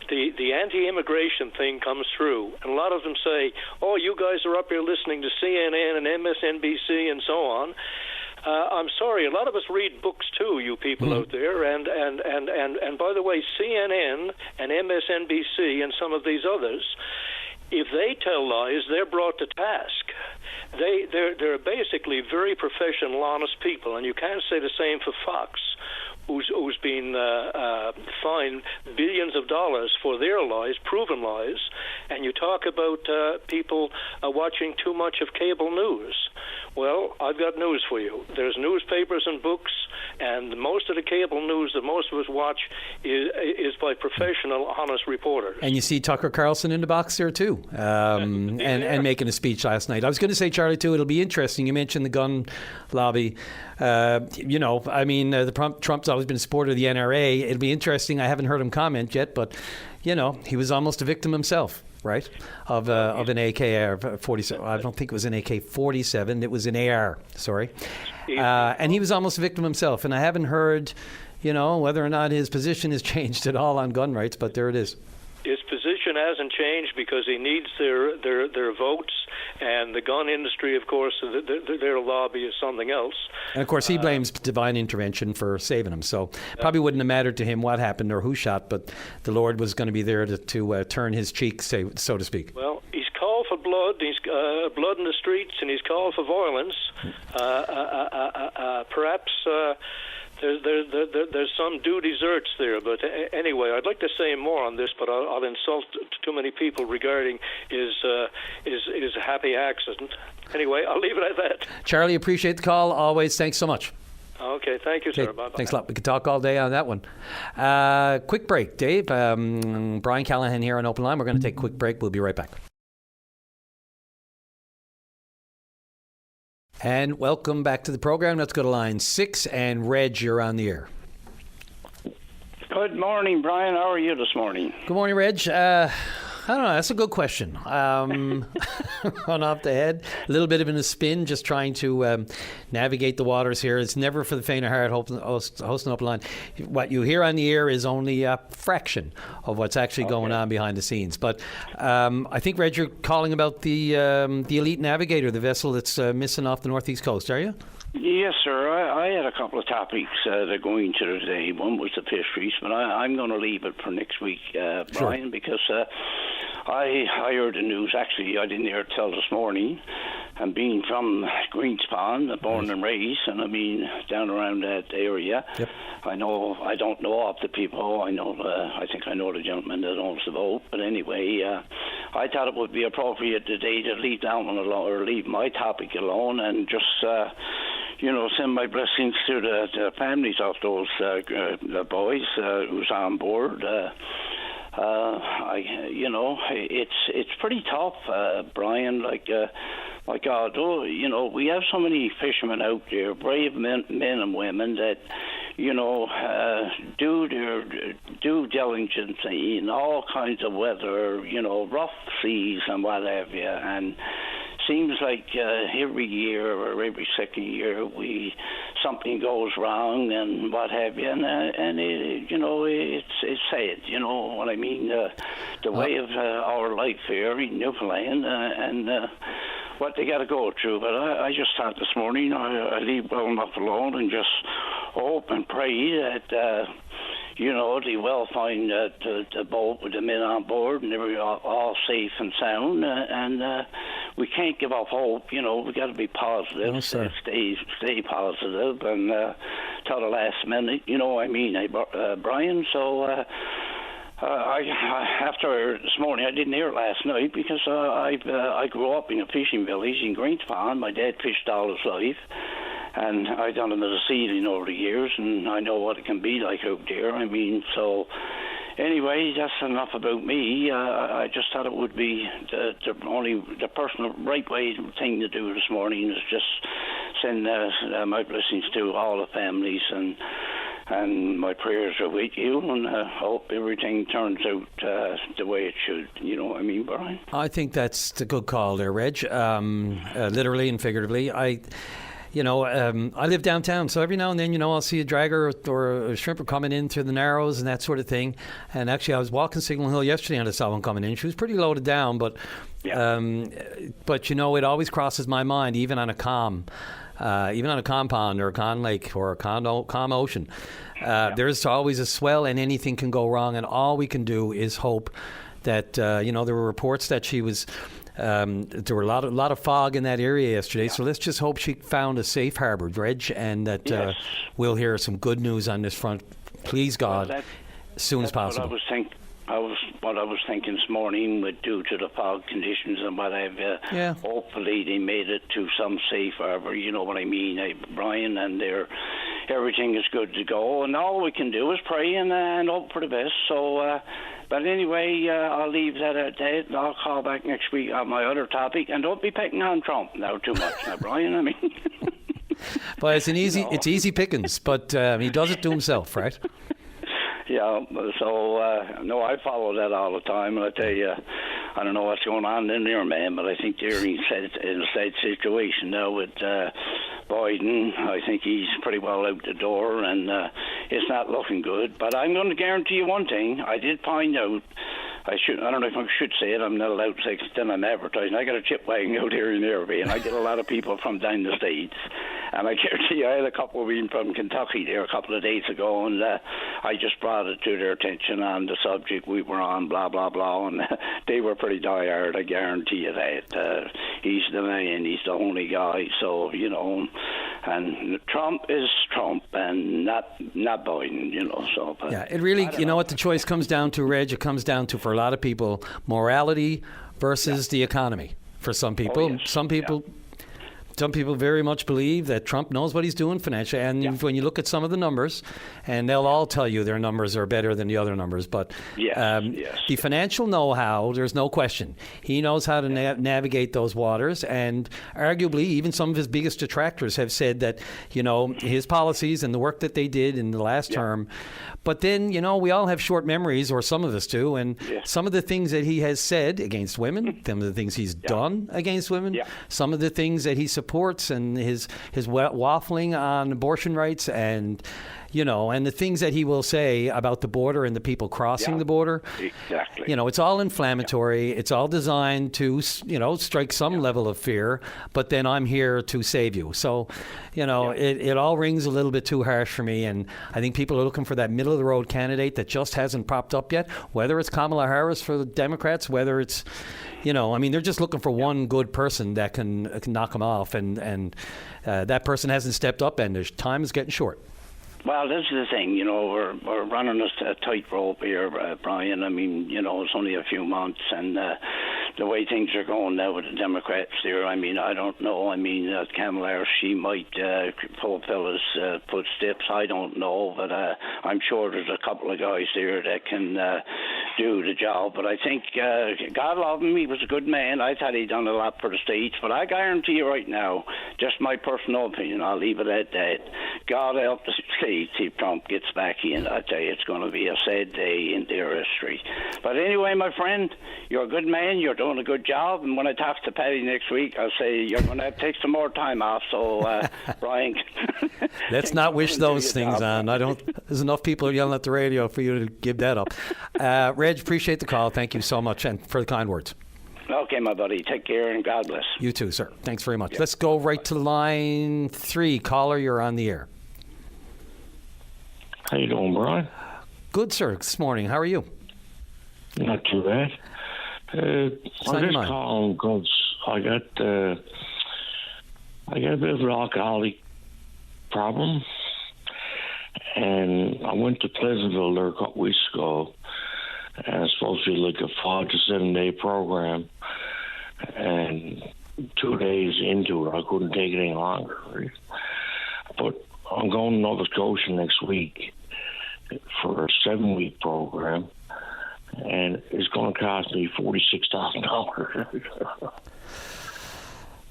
the anti-immigration thing comes through, and a lot of them say, "Oh, you guys are up here listening to CNN and MSNBC and so on." I'm sorry, a lot of us read books too, you people out there, and by the way, CNN and MSNBC and some of these others, if they tell lies, they're brought to task. They're basically very professional, honest people, and you can't say the same for Fox, who's been fined billions of dollars for their lies, proven lies, and you talk about people watching too much of cable news. Well, I've got news for you. There's newspapers and books, and most of the cable news that most of us watch is by professional, honest reporters. And you see Tucker Carlson in the box there too, and making a speech last night. I was going to say, Charlie, too, it'll be interesting. You mentioned the gun lobby. Trump's always been a supporter of the NRA. It'll be interesting. I haven't heard him comment yet, but, he was almost a victim himself. Right, of an AK-47. I don't think it was an AK-47. It was an AR. Sorry, and he was almost a victim himself. And I haven't heard, whether or not his position has changed at all on gun rights. But there it is. His position hasn't changed because he needs their votes, and the gun industry, of course, their lobby is something else. And of course, he blames divine intervention for saving him. So probably wouldn't have mattered to him what happened or who shot, but the Lord was going to be there to turn his cheek, so to speak. Well, he's called for blood. He's blood in the streets, and he's called for violence. Perhaps. There's some due deserts there, but anyway, I'd like to say more on this, but I'll insult too many people regarding his happy accident. Anyway, I'll leave it at that. Charlie, appreciate the call. Always, thanks so much. Okay, thank you, sir. Bye-bye. Thanks a lot. We could talk all day on that one. Quick break, Dave. Brian Callahan here on Open Line. We're going to take a quick break. We'll be right back. And welcome back to the program. Let's go to line 6. And Reg, you're on the air. Good morning, Brian. How are you this morning? Good morning, Reg. I don't know. That's a good question. Run off the head. A little bit of in a spin, just trying to navigate the waters here. It's never for the faint of heart hosting Open Line. What you hear on the air is only a fraction of what's actually going on behind the scenes. But I think, Reg, you're calling about the Elite Navigator, the vessel that's missing off the northeast coast, are you? Yes, sir. I had a couple of topics that are going to today. One was the fisheries, but I'm going to leave it for next week, Brian, because I heard the news. Actually, I didn't hear it till this morning. And being from Greenspan, born and raised, and I mean down around that area, I don't know of the people. I think I know the gentleman that owns the boat. But anyway, I thought it would be appropriate today to leave that one alone, or leave my topic alone, and just send my blessings to the families of those the boys who's on board. It's pretty tough, Brian. Like God, we have so many fishermen out there, brave men and women that, do their due diligence in all kinds of weather, rough seas and what have you, and seems like every year or every second year something goes wrong and what have you, and it's sad, what I mean, the way of our life here in Newfoundland and what they got to go through. But I just thought this morning I leave well enough alone and just hope and pray that they will find the boat with the men on board and they're all safe and sound. And we can't give up hope. We got to be positive, stay positive, and till the last minute. Brian. So. After this morning, I didn't hear it last night because I grew up in a fishing village in Greenspan. My dad fished all his life, and I done a bit of seeding over the years, and I know what it can be like out there. So anyway, that's enough about me. I just thought it would be the personal right thing to do this morning is just send my blessings to all the families and And my prayers are with you, and I hope everything turns out the way it should. You know what I mean, Brian? I think that's the good call there, Reg. Literally and figuratively. I live downtown, so every now and then, I'll see a dragger or a shrimper coming in through the Narrows and that sort of thing. And actually, I was walking Signal Hill yesterday and I saw one coming in. She was pretty loaded down, but it always crosses my mind, even on a calm pond or a calm lake or a calm ocean. There's always a swell and anything can go wrong, and all we can do is hope that, there were reports that she was... there were a lot of fog in that area yesterday, so let's just hope she found a safe harbour, Reg, and that we'll hear some good news on this front, please God, as soon as possible. What I was thinking this morning, due to the fog conditions and what have you. Hopefully they made it to some safe harbour. You know what I mean, Brian, and everything is good to go. And all we can do is pray and hope for the best. So, but anyway, I'll leave that at that. I'll call back next week on my other topic, and don't be picking on Trump now too much, now, Brian. I mean, well, it's easy pickings, but he does it to himself, right? Yeah, so, no, I follow that all the time, and I tell you, I don't know what's going on in there, man, but I think they're in a sad situation now with Biden. I think he's pretty well out the door, and it's not looking good. But I'm going to guarantee you one thing. I did find out, I don't know if I should say it, I'm not allowed to say it, then I'm advertising. I got a chip wagon out here in Irvine, and I get a lot of people from down the States. And I guarantee you, I had a couple of them from Kentucky there a couple of days ago, and I just brought it to their attention on the subject we were on, blah, blah, blah, and they were pretty diehard, I guarantee you that. He's the man, he's the only guy, so, and Trump is Trump and not Biden, so. But yeah, it really, what the choice comes down to, Reg, it comes down to, for a lot of people, morality versus the economy. For some people, Some people very much believe that Trump knows what he's doing financially. And when you look at some of the numbers, and they'll all tell you their numbers are better than the other numbers, but the financial know-how, there's no question. He knows how to navigate those waters. And arguably, even some of his biggest detractors have said that, his policies and the work that they did in the last term. But then, we all have short memories, or some of us do, and some of the things that he has said against women, some of the things he's done against women, some of the things that he supports, and his waffling on abortion rights, and and the things that he will say about the border and the people crossing the border. Exactly. It's all inflammatory. It's all designed to, strike some level of fear, but then I'm here to save you. So, it all rings a little bit too harsh for me, and I think people are looking for that middle-of-the-road candidate that just hasn't popped up yet, whether it's Kamala Harris for the Democrats, whether it's, they're just looking for one good person that can knock them off, and that person hasn't stepped up, and time is getting short. Well, this is the thing, we're running a tightrope here, Brian. I mean, it's only a few months, and the way things are going now with the Democrats there, I mean, I don't know. I mean, Kamala Harris, she might fulfill his footsteps. I don't know, but I'm sure there's a couple of guys there that can do the job. But I think, God love him, he was a good man. I thought he'd done a lot for the States, but I guarantee you right now, just my personal opinion, I'll leave it at that. God help the States if Trump gets back in. I tell you, it's going to be a sad day in their history. But anyway, my friend, you're a good man. You're doing a good job. And when I talk to Patty next week, I'll say you're going to have to take some more time off. So, Brian, let's not wish those things on. There's enough people yelling at the radio for you to give that up. Reg, appreciate the call. Thank you so much, and for the kind words. Okay, my buddy. Take care, and God bless. You too, sir. Thanks very much. Let's go right to line 3. Caller, you're on the air. How you doing, Brian? Good, sir. This morning. How are you? Not too bad. I'm just calling because I got a bit of an alcoholic problem, and I went to Pleasantville there a couple weeks ago, and it's supposed to be like a 5 to 7 day program, and 2 days into it, I couldn't take it any longer. Right? But I'm going to Nova Scotia next week for a 7-week program, and it's going to cost me $46,000.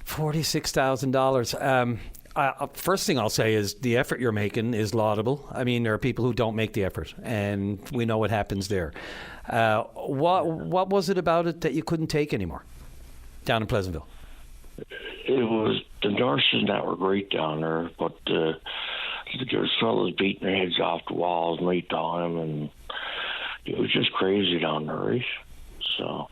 $46,000. First thing I'll say is the effort you're making is laudable. I mean, there are people who don't make the effort, and we know what happens there. What was it about it that you couldn't take anymore down in Pleasantville? It was the nurses that were great down there, but there's fellas beating their heads off the walls right down them, and it was just crazy down there, right? So,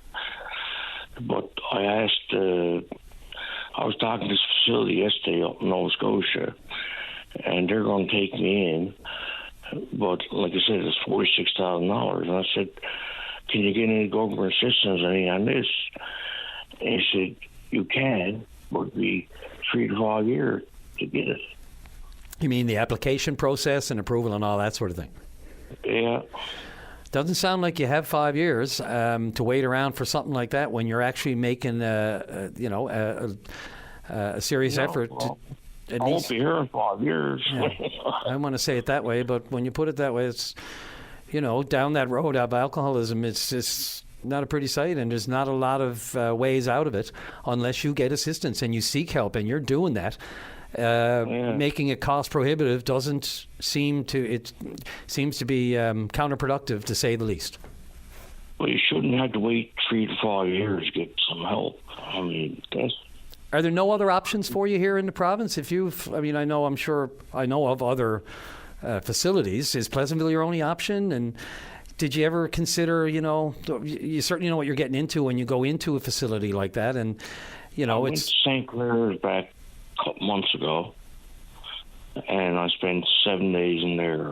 but I asked, I was talking to this facility yesterday up in Nova Scotia, and they're going to take me in, but like I said, it's $46,000, and I said, can you get any government assistance on this? And he said, you can, but it'd be 3 to 5 years to get it. You mean the application process and approval and all that sort of thing? Yeah. Doesn't sound like you have 5 years to wait around for something like that when you're actually making a serious effort. Well, I won't be here in 5 years. Yeah. I don't want to say it that way, but when you put it that way, it's, down that road of alcoholism, it's not a pretty sight, and there's not a lot of ways out of it unless you get assistance and you seek help, and you're doing that. Making it cost prohibitive doesn't seem to. It seems to be counterproductive, to say the least. Well, you shouldn't have to wait 3 to 5 years to get some help. I mean, are there no other options for you here in the province? I'm sure I know of other facilities. Is Pleasantville your only option? And did you ever consider, you certainly know what you're getting into when you go into a facility like that, and I went to St. Clair's back a couple months ago, and I spent 7 days in there,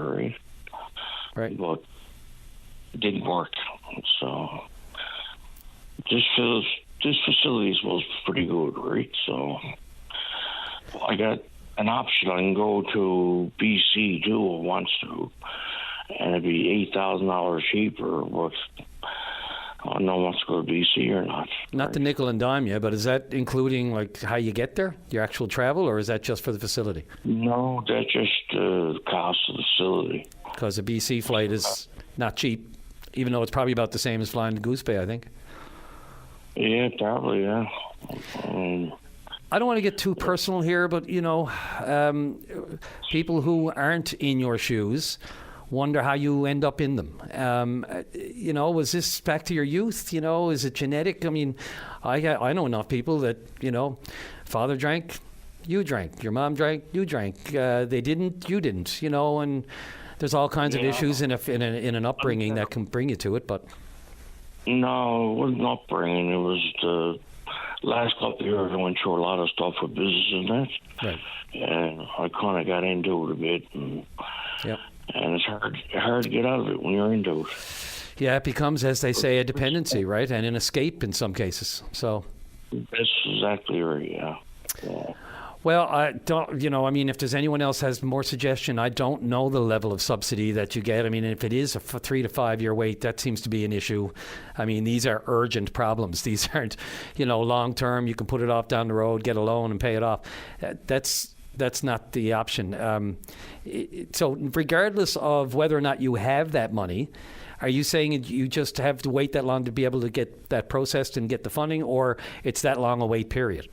right? But it didn't work. So this facility was pretty good, right? So I got an option. I can go to BC too, if I want to, and it'd be $8,000 cheaper. But I don't know if I want to go to BC or not. Not the nickel and dime yet, but is that including like how you get there, your actual travel, or is that just for the facility? No, that's just the cost of the facility. Because a BC flight is not cheap, even though it's probably about the same as flying to Goose Bay, I think. Yeah, probably, yeah. I don't want to get too personal here, but, people who aren't in your shoes wonder how you end up in them. Was this back to your youth? Is it genetic? I mean, I know enough people that, father drank, you drank. Your mom drank, you drank. They didn't, you didn't, and there's all kinds of issues in an upbringing that can bring you to it, but... No, it wasn't upbringing. It was the last couple of years I went through a lot of stuff with business and that. Right. And I kind of got into it a bit. And it's hard to get out of it when you're into it. Yeah, it becomes, as they say, a dependency, right? And an escape in some cases. So that's exactly right, yeah. Well, I don't, if there's anyone else has more suggestion, I don't know the level of subsidy that you get. I mean, if it is a 3 to 5 year wait, that seems to be an issue. I mean, these are urgent problems. These aren't, long term. You can put it off down the road, get a loan and pay it off. That's not the option. So regardless of whether or not you have that money, are you saying you just have to wait that long to be able to get that processed and get the funding, or it's that long a wait period?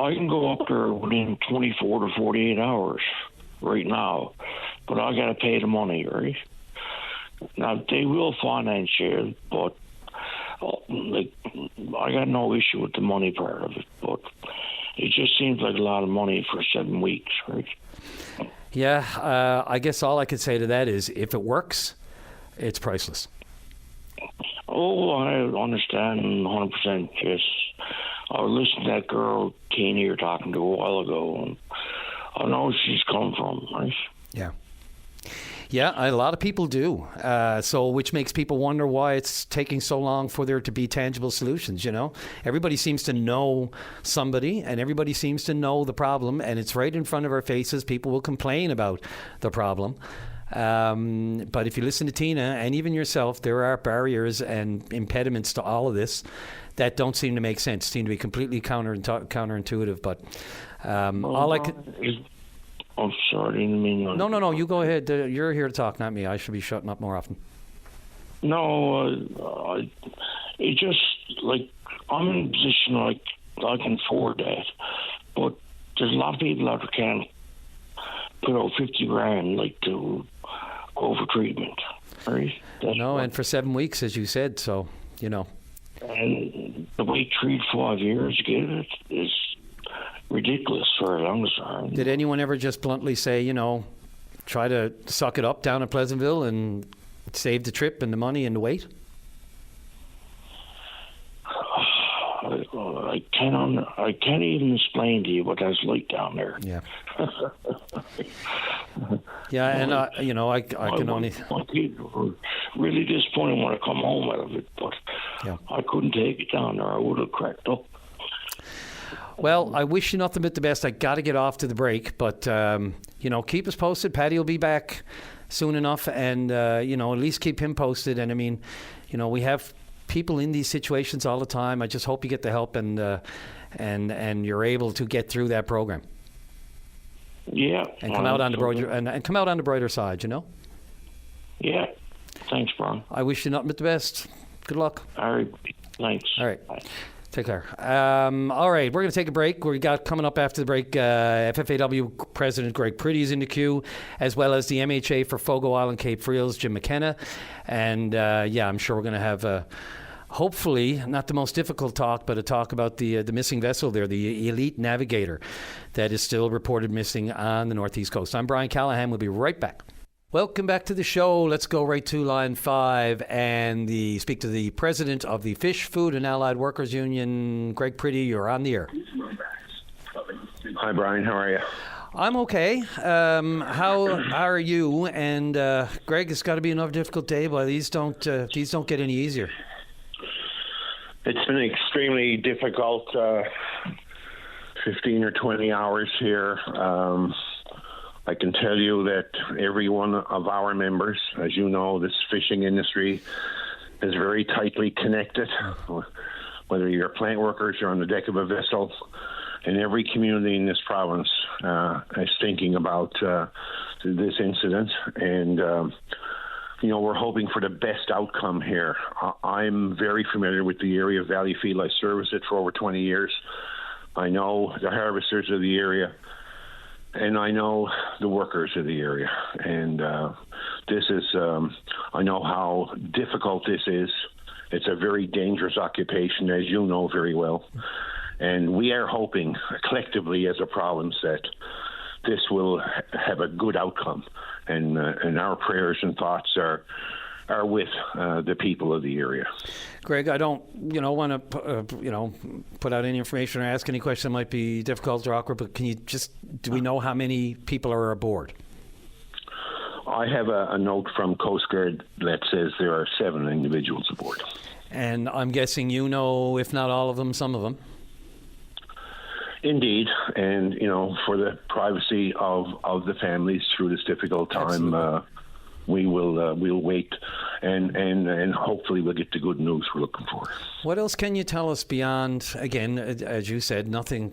I can go up there within 24 to 48 hours right now, but I got to pay the money, right? Now, they will finance you, but I got no issue with the money part of it, but it just seems like a lot of money for 7 weeks, right? Yeah, I guess all I could say to that is if it works, it's priceless. Oh, I understand 100%, yes. I was listening to that girl, Tina, you're talking to a while ago, and I know where she's come from, right? Yeah. Yeah, a lot of people do. Which makes people wonder why it's taking so long for there to be tangible solutions, Everybody seems to know somebody, and everybody seems to know the problem, and it's right in front of our faces. People will complain about the problem. But if you listen to Tina and even yourself, there are barriers and impediments to all of this that don't seem to make sense, seem to be completely counterintuitive. But all I could... I'm sorry, I didn't mean... No, you go ahead. You're here to talk, not me. I should be shutting up more often. No, it just, I'm in a position I can afford that. But there's a lot of people out there can't put out 50 grand like to go for treatment. Right? And for 7 weeks, as you said, so, you know. And the wait 3 to 5 years to get it is ridiculous for a long time. Did anyone ever just bluntly say, you know, try to suck it up down at Pleasantville and save the trip and the money and the wait? I can't even explain to you what that's like down there. Yeah. Yeah, and I can only. My kids were really disappointed when I come home out of it, but I couldn't take it down there. I would have cracked up. Well, I wish you nothing but the best. I got to get off to the break, but keep us posted. Paddy will be back soon enough, and at least keep him posted. And I mean, we have people in these situations all the time. I just hope you get the help and you're able to get through that program. Yeah, and come out on the brighter and come out on the brighter side. Yeah, thanks, Brian. I wish you nothing but the best. Good luck. All right, thanks. All right. Bye. Take care. All right, we're going to take a break. We got coming up after the break, FFAW President Greg Priddy's in the queue, as well as the MHA for Fogo Island Cape Friels, Jim McKenna. And I'm sure we're going to have hopefully not the most difficult talk, but a talk about the missing vessel there, the Elite Navigator, that is still reported missing on the Northeast Coast. I'm Brian Callahan. We'll be right back. Welcome back to the show. Let's go right to line 5 and speak to the president of the Fish, Food and Allied Workers Union, Greg Priddy. You're on the air. Hi, Brian. How are you? I'm okay. How are you? And Greg, it's got to be another difficult day, but these don't get any easier. It's been extremely difficult. 15 or 20 hours here. I can tell you that every one of our members, as you know, this fishing industry is very tightly connected. Whether you're plant workers or on the deck of a vessel, and every community in this province is thinking about this incident. And, we're hoping for the best outcome here. I'm very familiar with the area of Valleyfield. I serviced it for over 20 years. I know the harvesters of the area. And I know the workers of the area. And this is, I know how difficult this is. It's a very dangerous occupation, as you know very well. And we are hoping collectively as a province that this will have a good outcome. And our prayers and thoughts are with the people of the area. Greg, I don't, want to, put out any information or ask any question that might be difficult or awkward, but do we know how many people are aboard? I have a note from Coast Guard that says there are 7 individuals aboard. And I'm guessing if not all of them, some of them. Indeed, and, for the privacy of the families through this difficult time, we'll wait, and hopefully we'll get the good news we're looking for. What else can you tell us beyond, again, as you said, nothing,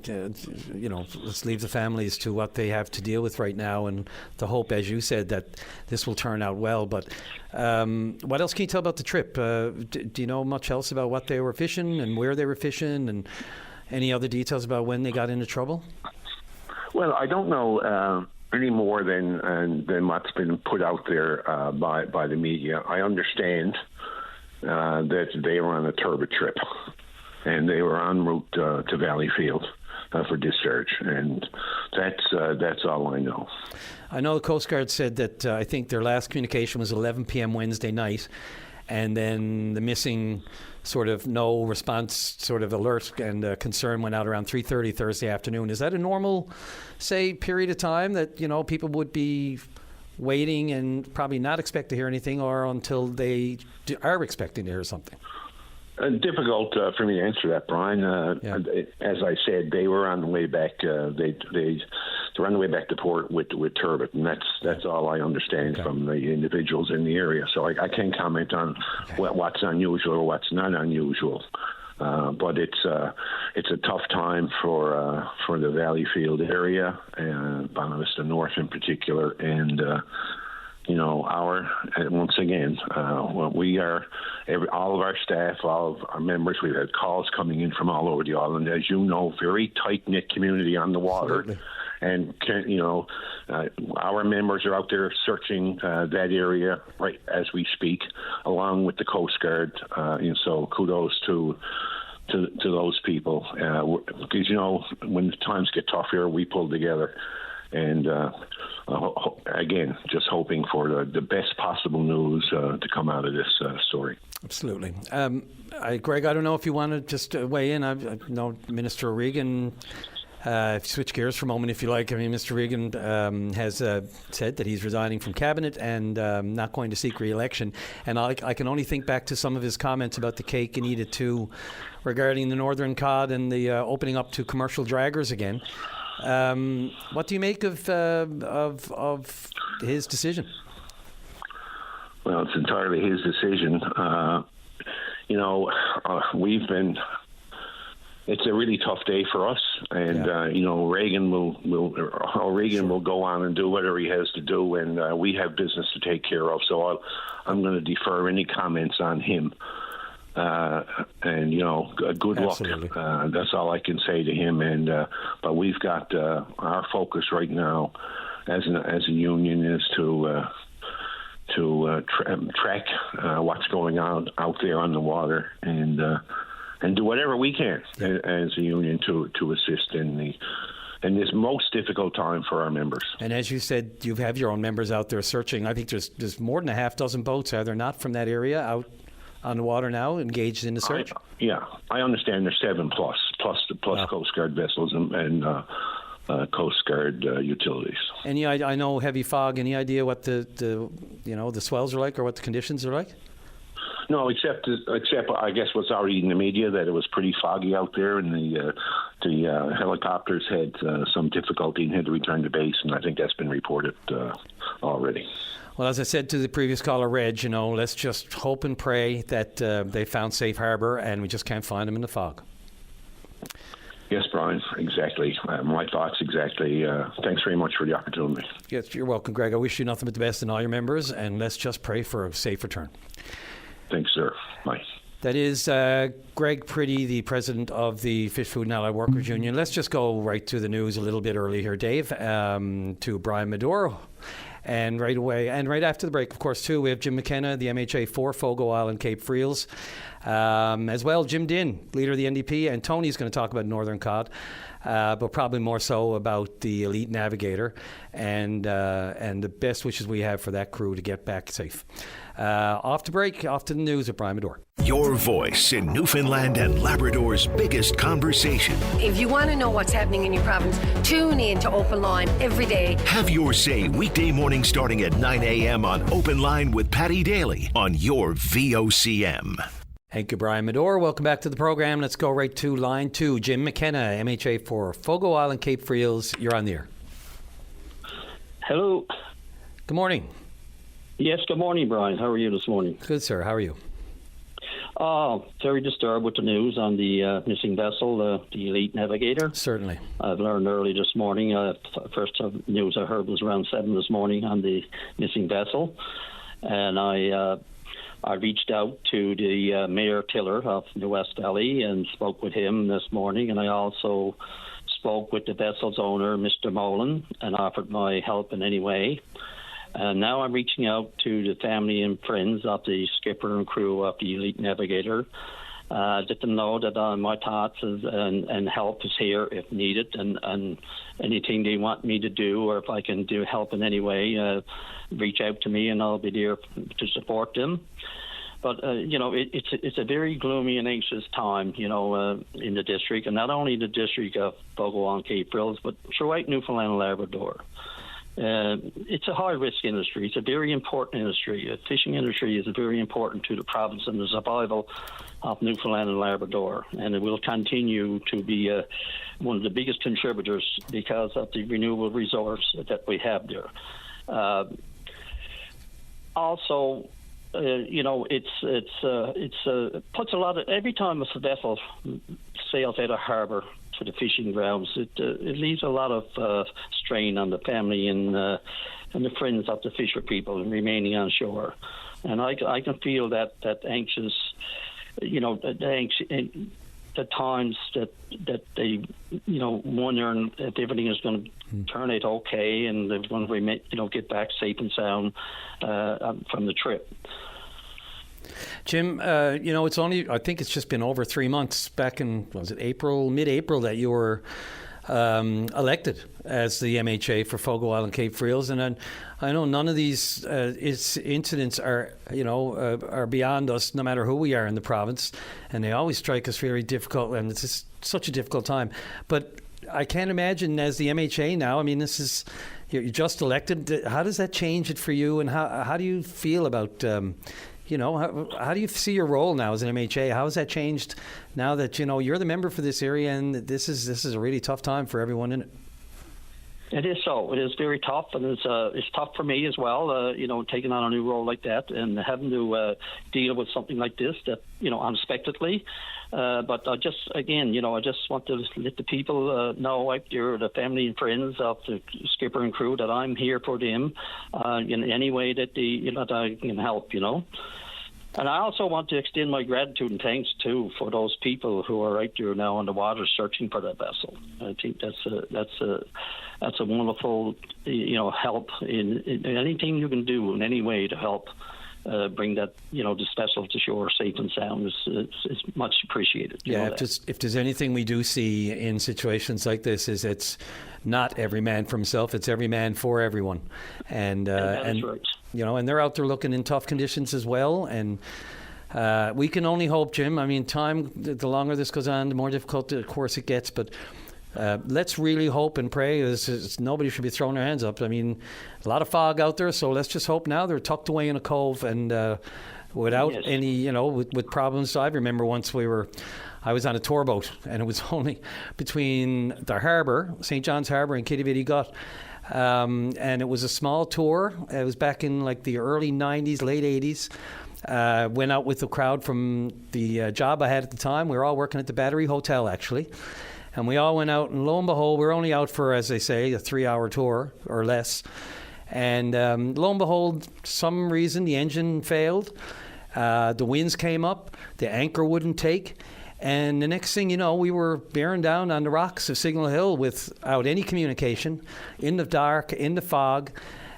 let's leave the families to what they have to deal with right now, and the hope, as you said, that this will turn out well. But what else can you tell about the trip? Do you know much else about what they were fishing and where they were fishing, and any other details about when they got into trouble? Well, I don't know any more than what's been put out there by the media. I understand that they were on a turbot trip, and they were en route to Valleyfield for discharge, and that's all I know. I know the Coast Guard said that I think their last communication was 11 p.m. Wednesday night, and then the missing sort of no response sort of alert and concern went out around 3:30 Thursday afternoon. Is that a normal, say, period of time that, people would be waiting and probably not expect to hear anything, or until they are expecting to hear something? Difficult for me to answer that, Brian. As I said, they were on the way back. They're on the way back to port with turbot, and that's all I understand from the individuals in the area. So I can't comment on what's unusual or what's not unusual. But it's a tough time for the Valleyfield area, Bonavista North in particular, and once again, we are, all of our staff, all of our members, we've had calls coming in from all over the island. As you know, very tight-knit community on the water. Absolutely. And, our members are out there searching that area right as we speak, along with the Coast Guard. So kudos to those people. Because, when times get tough here, we pull together. And again, just hoping for the best possible news to come out of this story. Absolutely. Greg, I don't know if you want to just weigh in. I know Minister Regan, switch gears for a moment if you like. I mean, Mr. Regan has said that he's resigning from Cabinet and not going to seek re-election. And I can only think back to some of his comments about the cake and eat it too regarding the Northern Cod and the opening up to commercial draggers again. What do you make of his decision? Well, it's entirely his decision. It's a really tough day for us, and Reagan will go on and do whatever he has to do, and we have business to take care of. So I'm going to defer any comments on him. Good Absolutely. luck. That's all I can say to him. But we've got our focus right now, as a union, is to track what's going on out there on the water and do whatever we can as a union to assist in this most difficult time for our members. And as you said, you have your own members out there searching. I think there's more than a half dozen boats, are there not, from that area out on the water now, engaged in the search? I understand there's 7+ Coast Guard vessels and Coast Guard utilities. I know heavy fog. Any idea what the swells are like or what the conditions are like? No, except I guess what's already in the media that it was pretty foggy out there, and the helicopters had some difficulty and had to return to base, and I think that's been reported already. Well, as I said to the previous caller, Reg, let's just hope and pray that they found safe harbour, and we just can't find them in the fog. Yes, Brian, exactly. My thoughts exactly. Thanks very much for the opportunity. Yes, you're welcome, Greg. I wish you nothing but the best in all your members, and let's just pray for a safe return. Thanks, sir. Bye. That is Greg Priddy, the president of the Fish, Food and Allied Workers Union. Let's just go right to the news a little bit early here, Dave, to Brian Maduro. And right away, and right after the break, of course, too, we have Jim McKenna, the MHA for Fogo Island, Cape Friels. As well, Jim Dinn, leader of the NDP, and Tony's going to talk about Northern Cod, but probably more so about the Elite Navigator and the best wishes we have for that crew to get back safe. Off to break, off to the news with Brian Madore. Your voice in Newfoundland and Labrador's biggest conversation. If you want to know what's happening in your province, tune in to Openline every day. Have your say weekday morning starting at 9 a.m. on Openline with Paddy Daly on your VOCM. Thank you, Brian Madore. Welcome back to the program. Let's go right to line 2. Jim McKenna, MHA for Fogo Island, Cape Friels. You're on the air. Hello. Good morning. Yes, good morning, Brian. How are you this morning? Good, sir. How are you? Very disturbed with the news on the missing vessel, the Elite Navigator. Certainly. I've learned early this morning. First news I heard was around 7 this morning on the missing vessel. And I reached out to the Mayor Tiller of the West Valley and spoke with him this morning. And I also spoke with the vessel's owner, Mr. Molan, and offered my help in any way. And now I'm reaching out to the family and friends of the skipper and crew of the Elite Navigator. Let them know that my thoughts and help is here if needed, and anything they want me to do, or if I can do help in any way, reach out to me and I'll be there to support them. But, it's a very gloomy and anxious time, in the district, and not only the district of Fogo Island, Cape Friels, but throughout Newfoundland and Labrador. It's a high-risk industry. It's a very important industry. The fishing industry is very important to the province and the survival of Newfoundland and Labrador, and it will continue to be one of the biggest contributors because of the renewable resource that we have there. Also, it's puts a lot of, every time a vessel sails out of harbour to the fishing grounds, it leaves a lot of strain on the family and the friends of the fisher people remaining on shore. And I can feel that anxious, the times that they, wondering if everything is going to turn out okay and they're going to get back safe and sound from the trip. Jim, it's only, I think it's just been over 3 months back in, was it mid-April that you were elected as the MHA for Fogo Island Cape Friels, and I know none of these incidents are beyond us, no matter who we are in the province, and they always strike us very difficult, and it's just such a difficult time. But I can't imagine as the MHA now. I mean, you're just elected. How does that change it for you, and how do you feel about? How do you see your role now as an MHA? How has that changed now that, you're the member for this area and this is a really tough time for everyone in it? It is so. It is very tough, and it's tough for me as well, taking on a new role like that and having to deal with something like this that, unexpectedly. But I just want to let the people know, you're the family and friends of the skipper and crew, that I'm here for them in any way that I can help, And I also want to extend my gratitude and thanks too for those people who are right there now on the water searching for that vessel. I think that's a wonderful, help in anything you can do in any way to help bring that, this vessel to shore safe and sound is much appreciated. If there's anything we do see in situations like this, is it's not every man for himself; it's every man for everyone, and that's right. And they're out there looking in tough conditions as well, and. We can only hope, Jim. I mean, the longer this goes on, the more difficult, of course, it gets. But let's really hope and pray. Nobody should be throwing their hands up. I mean, a lot of fog out there, so let's just hope now they're tucked away in a cove and without any, with problems. I remember once I was on a tour boat, and it was only between the harbour, St. John's Harbour, and Kitty Gut. And it was a small tour. It was back in like the early 90s, late 80s. Went out with the crowd from the job I had at the time. We were all working at the Battery Hotel, actually. And we all went out, and lo and behold, we were only out for, as they say, a 3-hour tour or less. And lo and behold, some reason the engine failed. The winds came up. The anchor wouldn't take. And the next thing you know, we were bearing down on the rocks of Signal Hill without any communication, in the dark, in the fog.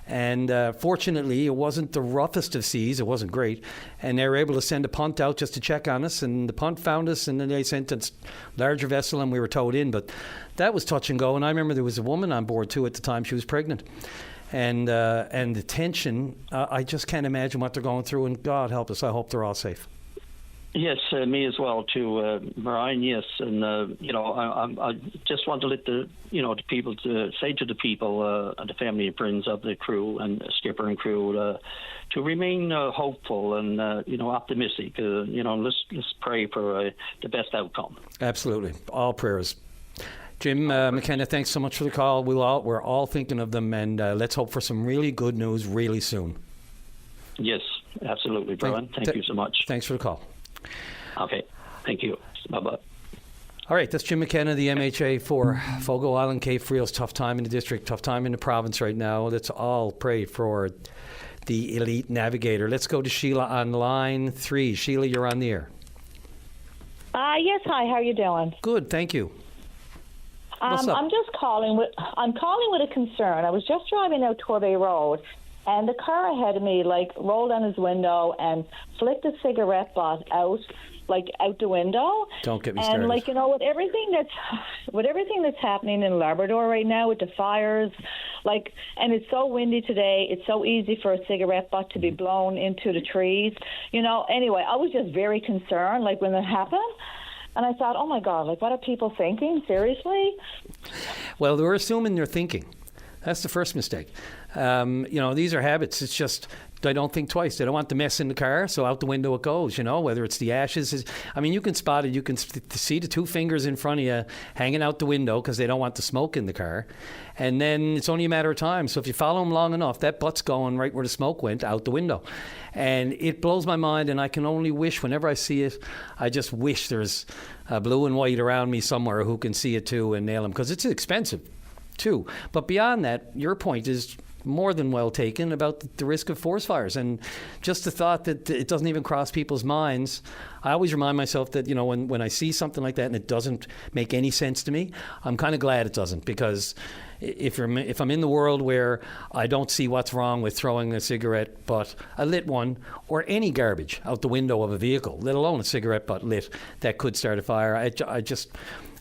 And fortunately, it wasn't the roughest of seas. It wasn't great. And they were able to send a punt out just to check on us. And the punt found us, and then they sent a larger vessel, and we were towed in. But that was touch and go. And I remember there was a woman on board, too, at the time. She was pregnant. And the tension, I just can't imagine what they're going through. And God help us, I hope they're all safe. Yes, me as well too, Brian. Yes, and I just want to let the people to say to the people, the family and friends of the crew and skipper and crew, to remain hopeful and optimistic. Let's pray for the best outcome. Absolutely, all prayers. Jim McKenna, thanks so much for the call. We're all thinking of them, and let's hope for some really good news really soon. Yes, absolutely, Brian. Thank you so much. Thanks for the call. Okay, thank you. Bye-bye. All right, that's Jim McKenna, the MHA for Fogo Island Cape Friels. Tough time in the district, tough time in the province right now. Let's all pray for the elite navigator. Let's go to Sheila on line 3. Sheila, you're on the air. Yes, hi. How are you doing? Good, thank you. What's up? I'm just calling with a concern. I was just driving out Torbay Road, and the car ahead of me, rolled down his window and flicked a cigarette butt out the window. Don't get me started. And with everything that's happening in Labrador right now with the fires, and it's so windy today, it's so easy for a cigarette butt to be blown into the trees. Anyway, I was just very concerned, when that happened. And I thought, oh my God, what are people thinking? Seriously? Well, we're assuming they're thinking. That's the first mistake. These are habits. It's just they don't think twice. They don't want the mess in the car, so out the window it goes, whether it's the ashes. I mean, you can spot it. You can see the two fingers in front of you hanging out the window because they don't want the smoke in the car. And then it's only a matter of time. So if you follow them long enough, that butt's going right where the smoke went, out the window. And it blows my mind, and I can only wish, whenever I see it, I just wish there's blue and white around me somewhere who can see it too and nail them, because it's expensive too. But beyond that, your point is more than well taken about the risk of forest fires, and just the thought that it doesn't even cross people's minds. I always remind myself that when I see something like that and it doesn't make any sense to me, I'm kind of glad it doesn't, because if I'm in the world where I don't see what's wrong with throwing a cigarette butt, a lit one, or any garbage out the window of a vehicle, let alone a cigarette butt lit, that could start a fire,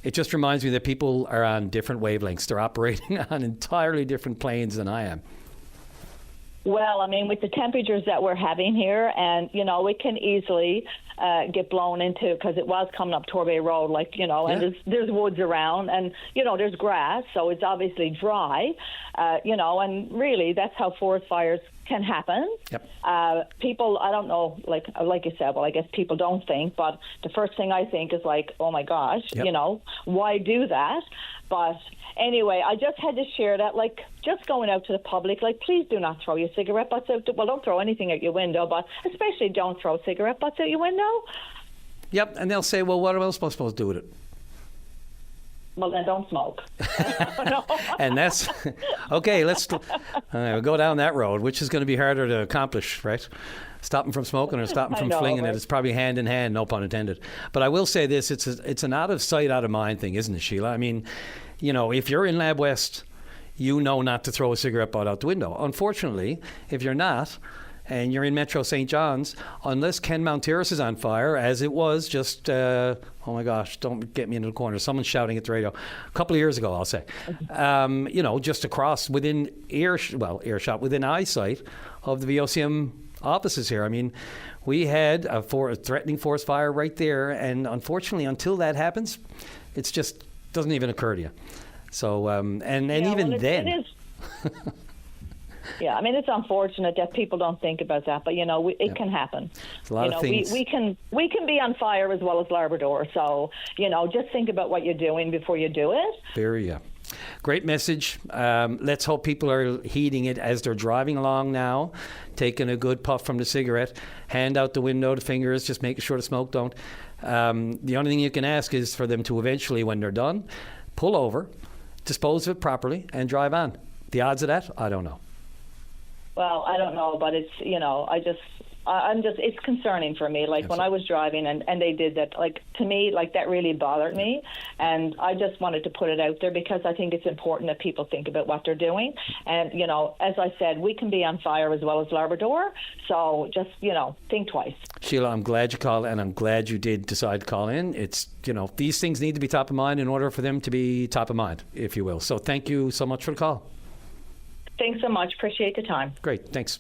it just reminds me that people are on different wavelengths. They're operating on entirely different planes than I am. Well, I mean, with the temperatures that we're having here, and, it can easily get blown into, because it was coming up Torbay Road, and there's woods around, and, there's grass, so it's obviously dry, and really that's how forest fires can happen. Yep. People, I don't know, like you said, well, I guess people don't think, but the first thing I think is oh my gosh, yep. Why do that? But anyway, I just had to share that, just going out to the public, please do not throw your cigarette butts out. Well, don't throw anything out your window, but especially don't throw cigarette butts out your window. Yep, and they'll say, well, what am I supposed to do with it? Well, then don't smoke. And that's, okay, let's we'll go down that road, which is going to be harder to accomplish, right? Stop them from smoking or stop them from flinging it. It's probably hand in hand, no pun intended. But I will say this, it's an out of sight, out of mind thing, isn't it, Sheila? I mean, if you're in Lab West, not to throw a cigarette butt out the window. Unfortunately, if you're not, and you're in Metro St. John's, unless Ken Mount Terrace is on fire, as it was just, oh my gosh, don't get me into the corner. Someone's shouting at the radio. A couple of years ago, I'll say. Just across within earshot, within eyesight of the VOCM offices here. I mean, we had a threatening forest fire right there, and unfortunately, until that happens, it just doesn't even occur to you. So, even then... It is. Yeah, I mean, it's unfortunate that people don't think about that, but it can happen. A lot of things. We can be on fire as well as Labrador, so just think about what you're doing before you do it. There you go. Great message. Let's hope people are heeding it as they're driving along now, taking a good puff from the cigarette, hand out the window, the fingers, just making sure the smoke don't. The only thing you can ask is for them to eventually, when they're done, pull over, dispose of it properly, and drive on. The odds of that, I don't know. Well, I don't know, but it's, it's concerning for me. When I was driving and they did that, to me, that really bothered me. And I just wanted to put it out there because I think it's important that people think about what they're doing. And, as I said, we can be on fire as well as Labrador. So just, think twice. Sheila, I'm glad you called, and I'm glad you did decide to call in. It's, these things need to be top of mind in order for them to be top of mind, if you will. So thank you so much for the call. Thanks so much. Appreciate the time. Great. Thanks.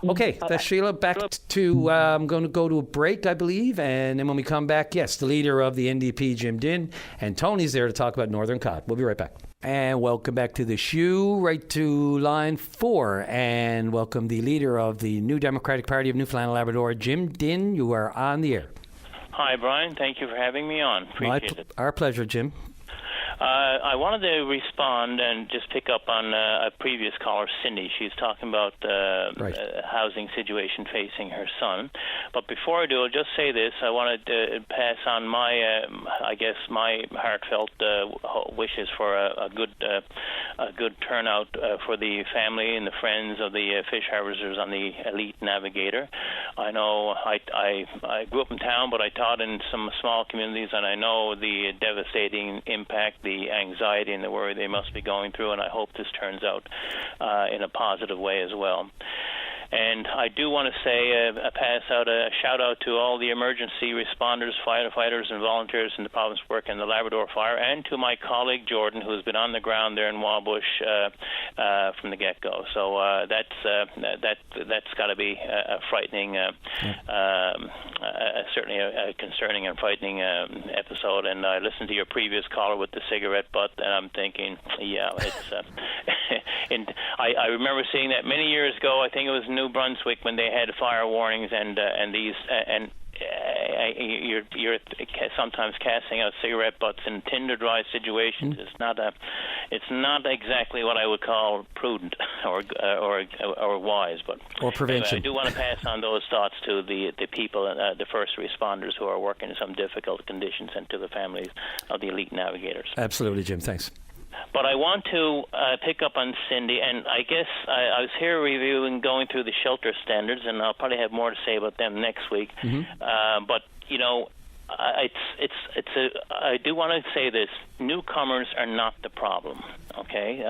Okay, that's Sheila. Back to, I'm going to go to a break, I believe. And then when we come back, yes, the leader of the NDP, Jim Dinn, and Tony's there to talk about Northern Cod. We'll be right back. And welcome back to the show, right to line 4. And welcome the leader of the New Democratic Party of Newfoundland and Labrador, Jim Dinn. You are on the air. Hi, Brian. Thank you for having me on. Appreciate it. Our pleasure, Jim. I wanted to respond and just pick up on a previous caller, Cindy. She's talking about housing situation facing her son. But before I do, I'll just say this. I wanted to pass on my heartfelt wishes for a good turnout for the family and the friends of the fish harvesters on the Elite Navigator. I know I grew up in town, but I taught in some small communities, and I know the devastating impact, the anxiety and the worry they must be going through, and I hope this turns out in a positive way as well. And I do want to say, pass out a shout-out to all the emergency responders, firefighters, and volunteers in the province working in the Labrador fire, and to my colleague Jordan, who's been on the ground there in Wabush from the get-go. So that's got to be a frightening, certainly a concerning and frightening episode. And I listened to your previous caller with the cigarette butt, and I'm thinking, yeah, I remember seeing that many years ago. I think it was New Brunswick when they had fire warnings and these you're sometimes casting out cigarette butts in tinder dry situations. It's not exactly what I would call prudent or wise, but or prevention. Anyway, I do want to pass on those thoughts to the people, the first responders who are working in some difficult conditions, and to the families of the elite navigators. Absolutely, Jim. Thanks. But I want to pick up on Cindy, and I guess I was here going through the shelter standards, and I'll probably have more to say about them next week. But I do want to say this: newcomers are not the problem. Okay,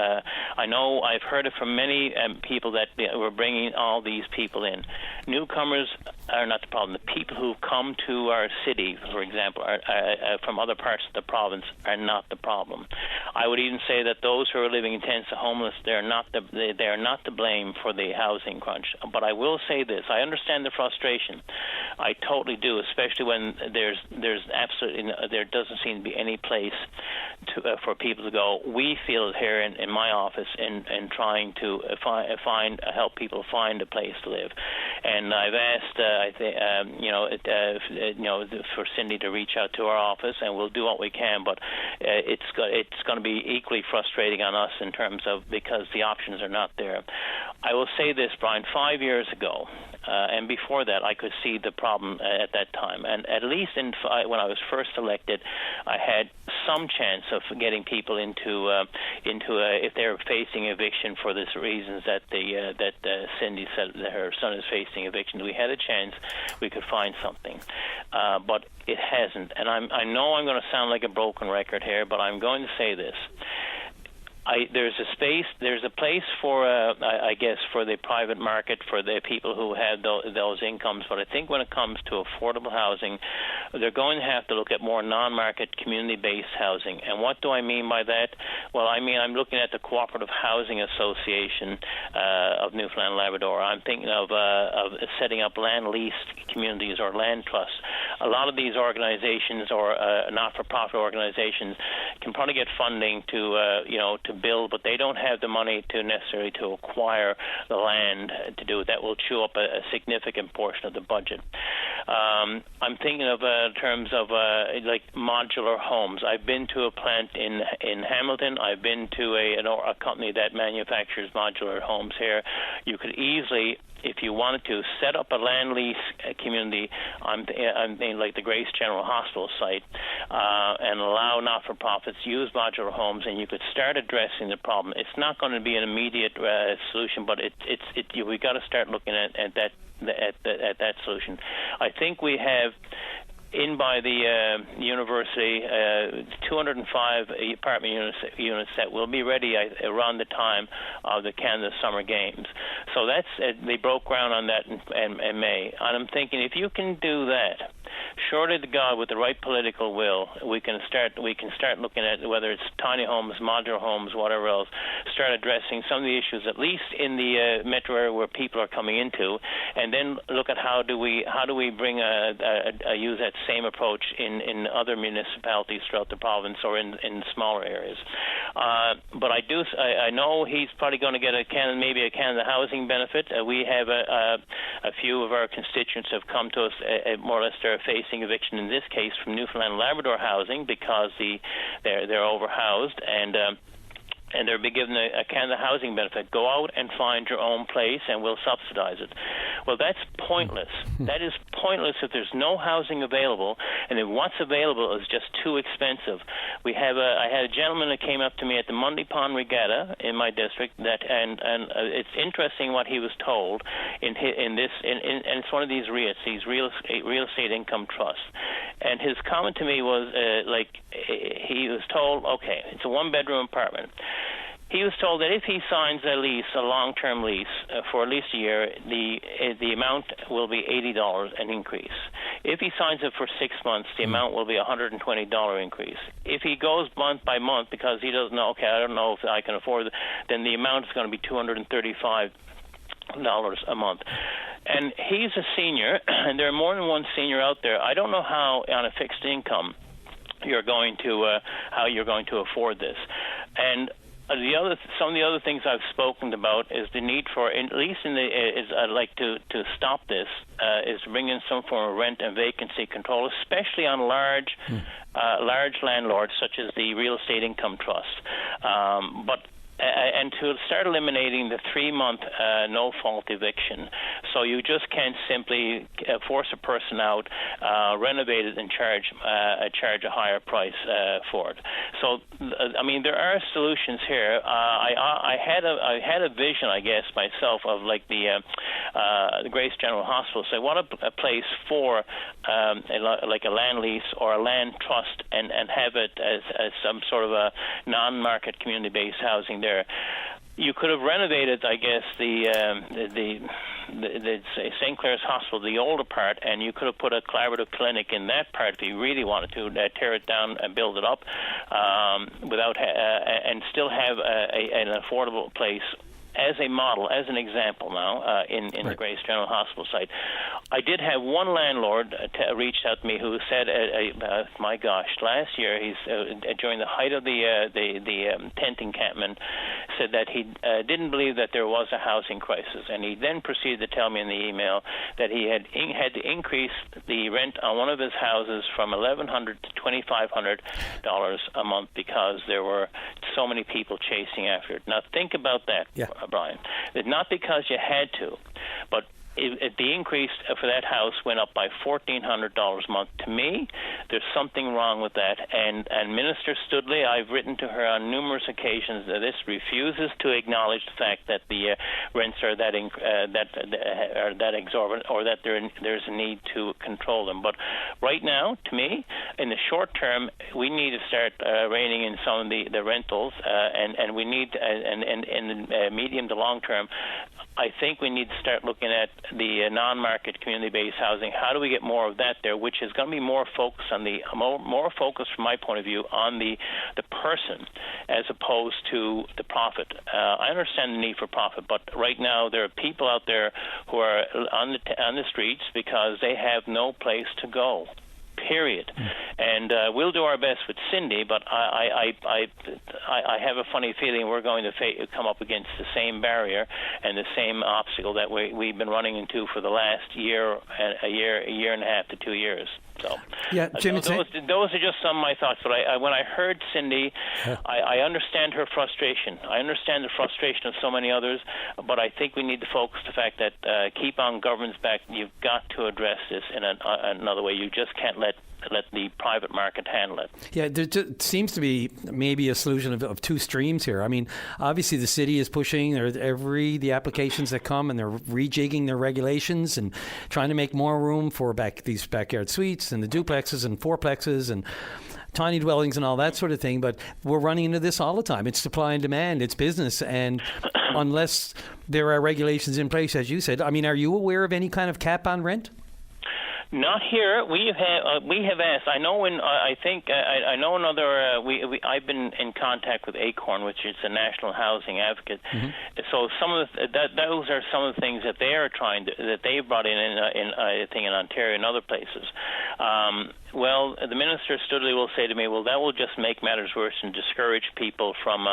I know I've heard it from many people that we're bringing all these people in. Newcomers are not the problem. The people who come to our city, for example, are from other parts of the province, are not the problem. I would even say that those who are living in tents of homeless, they are not to blame for the housing crunch. But I will say this: I understand the frustration. I totally do, especially when there doesn't seem to be any place for people to go. We feel it here in my office in trying to help people find a place to live. And I've asked, for Cindy to reach out to our office, and we'll do what we can. But it's going to be equally frustrating on us in terms of, because the options are not there. I will say this, Brian: 5 years ago, and before that, I could see the problem at that time. And at least when I was first elected, I had some chance of getting people into if they were facing eviction for the reasons that Cindy said that her son is facing eviction. We had a chance we could find something, but it hasn't. And I know I'm going to sound like a broken record here, but I'm going to say this. There's a place for, I guess, for the private market, for the people who have those incomes. But I think when it comes to affordable housing, they're going to have to look at more non-market, community-based housing. And what do I mean by that? Well, I mean, I'm looking at the Cooperative Housing Association of Newfoundland and Labrador. I'm thinking of setting up land lease communities or land trusts. A lot of these organizations or not-for-profit organizations can probably get funding to build, but they don't have the money to necessarily to acquire the land to do it. That will chew up a significant portion of the budget. I'm thinking of terms of like modular homes. I've been to a plant in Hamilton. I've been to a company that manufactures modular homes here. You could easily, if you wanted to, set up a land lease community on like the Grace General Hospital site and allow not-for-profits use modular homes, and you could start addressing the problem. It's not going to be an immediate solution, but we got to start looking at that solution. I think we have in by the university 205 apartment units that will be ready around the time of the Canada Summer Games. So that's they broke ground on that in May. And I'm thinking, if you can do that, surely to God, with the right political will, we can start looking at whether it's tiny homes, modular homes, whatever else, start addressing some of the issues, at least in the metro area where people are coming into, and then look at how do we bring use that same approach in other municipalities throughout the province or in smaller areas. But I know he's probably going to get maybe a Canada Housing benefit. We have a few of our constituents have come to us more or less they're facing eviction, in this case from Newfoundland and Labrador Housing, because they're overhoused and they're being given a Canada Housing benefit. Go out and find your own place and we'll subsidize it. Well, that's pointless. That is pointless if there's no housing available, and if what's available is just too expensive. I had a gentleman that came up to me at the Mundy Pond Regatta in my district, and it's interesting what he was told and it's one of these REITs, these real estate income trusts. And his comment to me was he was told, okay, it's a one-bedroom apartment. He was told that if he signs a long-term lease for at least a year, the amount will be $80 an increase. If he signs it for 6 months, the amount will be a $120 increase. If he goes month by month because he doesn't know, okay, I don't know if I can afford it, then the amount is going to be $235 a month. And he's a senior, and there are more than one senior out there. I don't know how, on a fixed income, how you're going to afford this. And some of the other things I've spoken about is the need for, at least I'd like to stop this, is to bring in some form of rent and vacancy control, especially on large landlords such as the Real Estate Income Trust. And to start eliminating the 3-month no-fault eviction. So you just can't simply force a person out, renovate it, and charge a higher price for it. So, I mean, there are solutions here. I had a vision, I guess, myself of like the Grace General Hospital. So I want a place for like a land lease or a land trust and have it as some sort of a non-market community-based housing there. You could have renovated, I guess, the St. Clair's Hospital, the older part, and you could have put a collaborative clinic in that part if you really wanted to tear it down and build it up, and still have an affordable place as a model, as an example now, in the Grace General Hospital site. I did have one landlord reached out to me who said, my gosh, last year, he's during the height of the tent encampment, said that he didn't believe that there was a housing crisis. And he then proceeded to tell me in the email that he had to increase the rent on one of his houses from $1,100 to $2,500 a month because there were so many people chasing after it. Now, think about that. Brian. It's not because you had to, but the increase for that house went up by $1,400 a month. To me, there's something wrong with that. And Minister Studley, I've written to her on numerous occasions that this refuses to acknowledge the fact that the rents are that exorbitant, or that there's a need to control them. But right now, to me, in the short term, we need to start reining in some of the rentals, and we need, and in the medium to long term, I think we need to start looking at the non-market community-based housing. How do we get more of that there, which is going to be more focused on more focused from my point of view on the person as opposed to the profit. I understand the need for profit, but right now there are people out there who are on the streets because they have no place to go. Period. And we'll do our best with Cindy, but I have a funny feeling we're going to come up against the same barrier and the same obstacle that we've been running into for the last year and a half to 2 years. So, Jim, those are just some of my thoughts. But when I heard Cindy, I understand her frustration. I understand the frustration of so many others. But I think we need to focus the fact that keep on government's back. You've got to address this in another way. You just can't let the private market handle it. Yeah, there seems to be maybe a solution of two streams here. I mean, obviously the city is pushing the applications that come, and they're rejigging their regulations and trying to make more room for these backyard suites and the duplexes and fourplexes and tiny dwellings and all that sort of thing. But we're running into this all the time. It's supply and demand. It's business. And unless there are regulations in place, as you said, I mean, are you aware of any kind of cap on rent? Not here. We have asked. I know I know another. I've been in contact with Acorn, which is the National Housing Advocate. Mm-hmm. So some of those are some of the things that they are that they've brought in I think in Ontario and other places. Well, the Minister Studley will say to me, well, that will just make matters worse and discourage people from,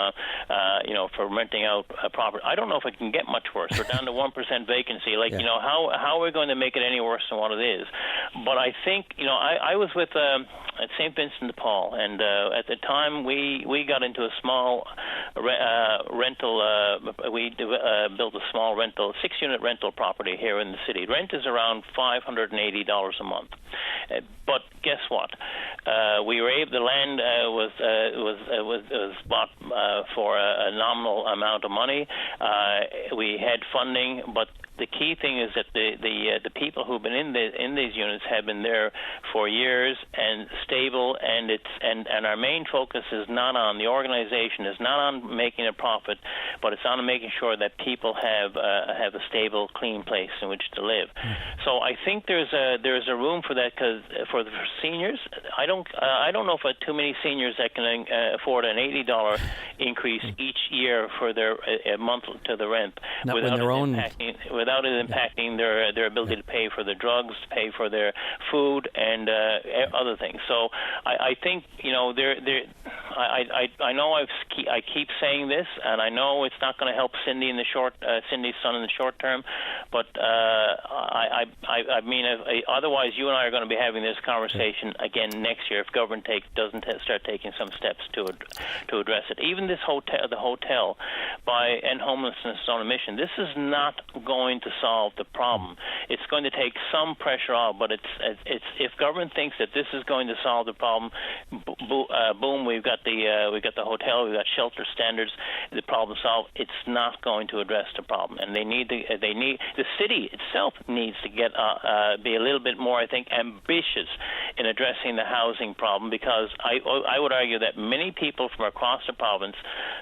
from renting out a property. I don't know if it can get much worse. We're down to 1% vacancy. How are we going to make it any worse than what it is? But I think, I was with at St. Vincent de Paul, and at the time we got into a small rental. We built a small rental, 6-unit rental property here in the city. Rent is around $580 a month. But guess what? We were able. The land was bought for a nominal amount of money. We had funding, but the key thing is that the people who've been in these units have been there for years and stable, and our main focus is not on the organization, is not on making a profit, but it's on making sure that people have a stable, clean place in which to live. So I think there's a room for that, because for the seniors, I don't know if too many seniors that can afford an $80 increase each year for their month to the rent without it impacting their ability to pay for their drugs, pay for their food, and other things. So I think I know I keep saying this, and I know it's not going to help Cindy's son in the short term, but I mean, otherwise you and I are going to be having this conversation again next year if government doesn't start taking some steps to address it. Even the hotel and homelessness on a mission. This is not going to solve the problem. It's going to take some pressure off, but it's if government thinks that this is going to solve the problem, boom, we've got the hotel, we've got shelter standards, the problem solved. It's not going to address the problem, and the city itself needs to get be a little bit more, I think, ambitious in addressing the housing problem, because I would argue that many people from across the province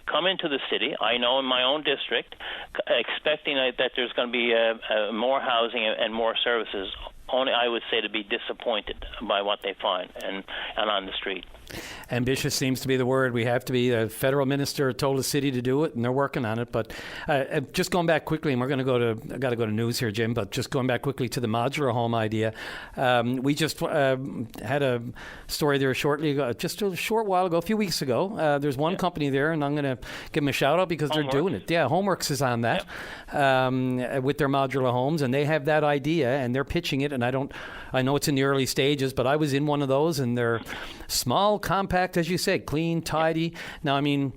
come into the city. I know in my own district, expecting that there's going to be more housing and more services. Only I would say to be disappointed by what they find and on the street. Ambitious seems to be the word. We have to be. The federal minister told the city to do it, and they're working on it. But just going back quickly, and we're going to I got to go to news here, Jim, but just going back quickly to the modular home idea. We just had a story there just a short while ago, a few weeks ago. There's one company there, and I'm going to give them a shout out because they're doing it. Yeah, Homeworks is on that with their modular homes, and they have that idea, and they're pitching it. And I know it's in the early stages, but I was in one of those, and they're small, compact, as you say, clean, tidy. Now, I mean,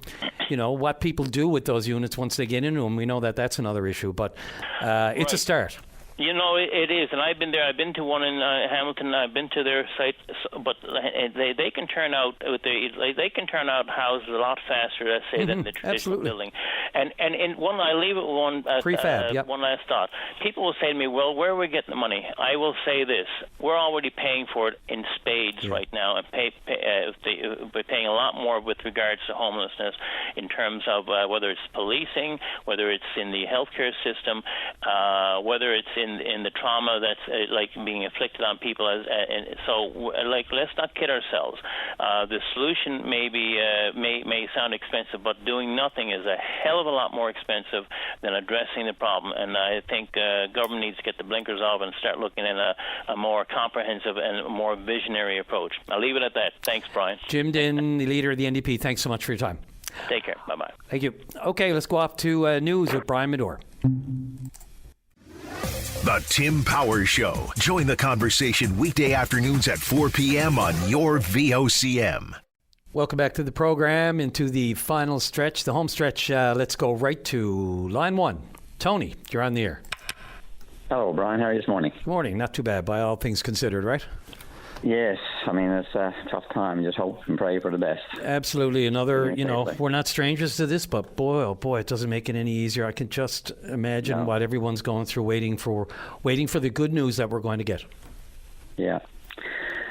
what people do with those units once they get into them, we know that that's another issue, but it's a start. It is, and I've been there. I've been to one in Hamilton. I've been to their site, but they can turn out houses a lot faster, let's say, than the traditional building. And I leave it one prefab. One last thought. People will say to me, "Well, where are we getting the money?" I will say this: we're already paying for it in spades right now, and we're paying a lot more with regards to homelessness in terms of whether it's policing, whether it's in the healthcare system, whether it's in the trauma that's like being inflicted on people, let's not kid ourselves. The solution may sound expensive, but doing nothing is a hell of a lot more expensive than addressing the problem. And I think government needs to get the blinkers off and start looking at a more comprehensive and a more visionary approach. I'll leave it at that. Thanks, Brian. Jim Dinn, the leader of the NDP. Thanks so much for your time. Take care. Bye-bye. Thank you. Okay, let's go off to news with Brian Medore. The Tim Powers Show. Join the conversation weekday afternoons at 4 p.m. on your VOCM. Welcome back to the program, into the final stretch, the home stretch. Let's go right to line one. Tony, you're on the air. Hello, Brian. How are you this morning? Good morning. Not too bad, by all things considered, right? Yes. I mean, it's a tough time. Just hope and pray for the best. Absolutely. Another, we're not strangers to this, but boy, oh boy, it doesn't make it any easier. I can just imagine what everyone's going through, waiting for the good news that we're going to get. Yeah.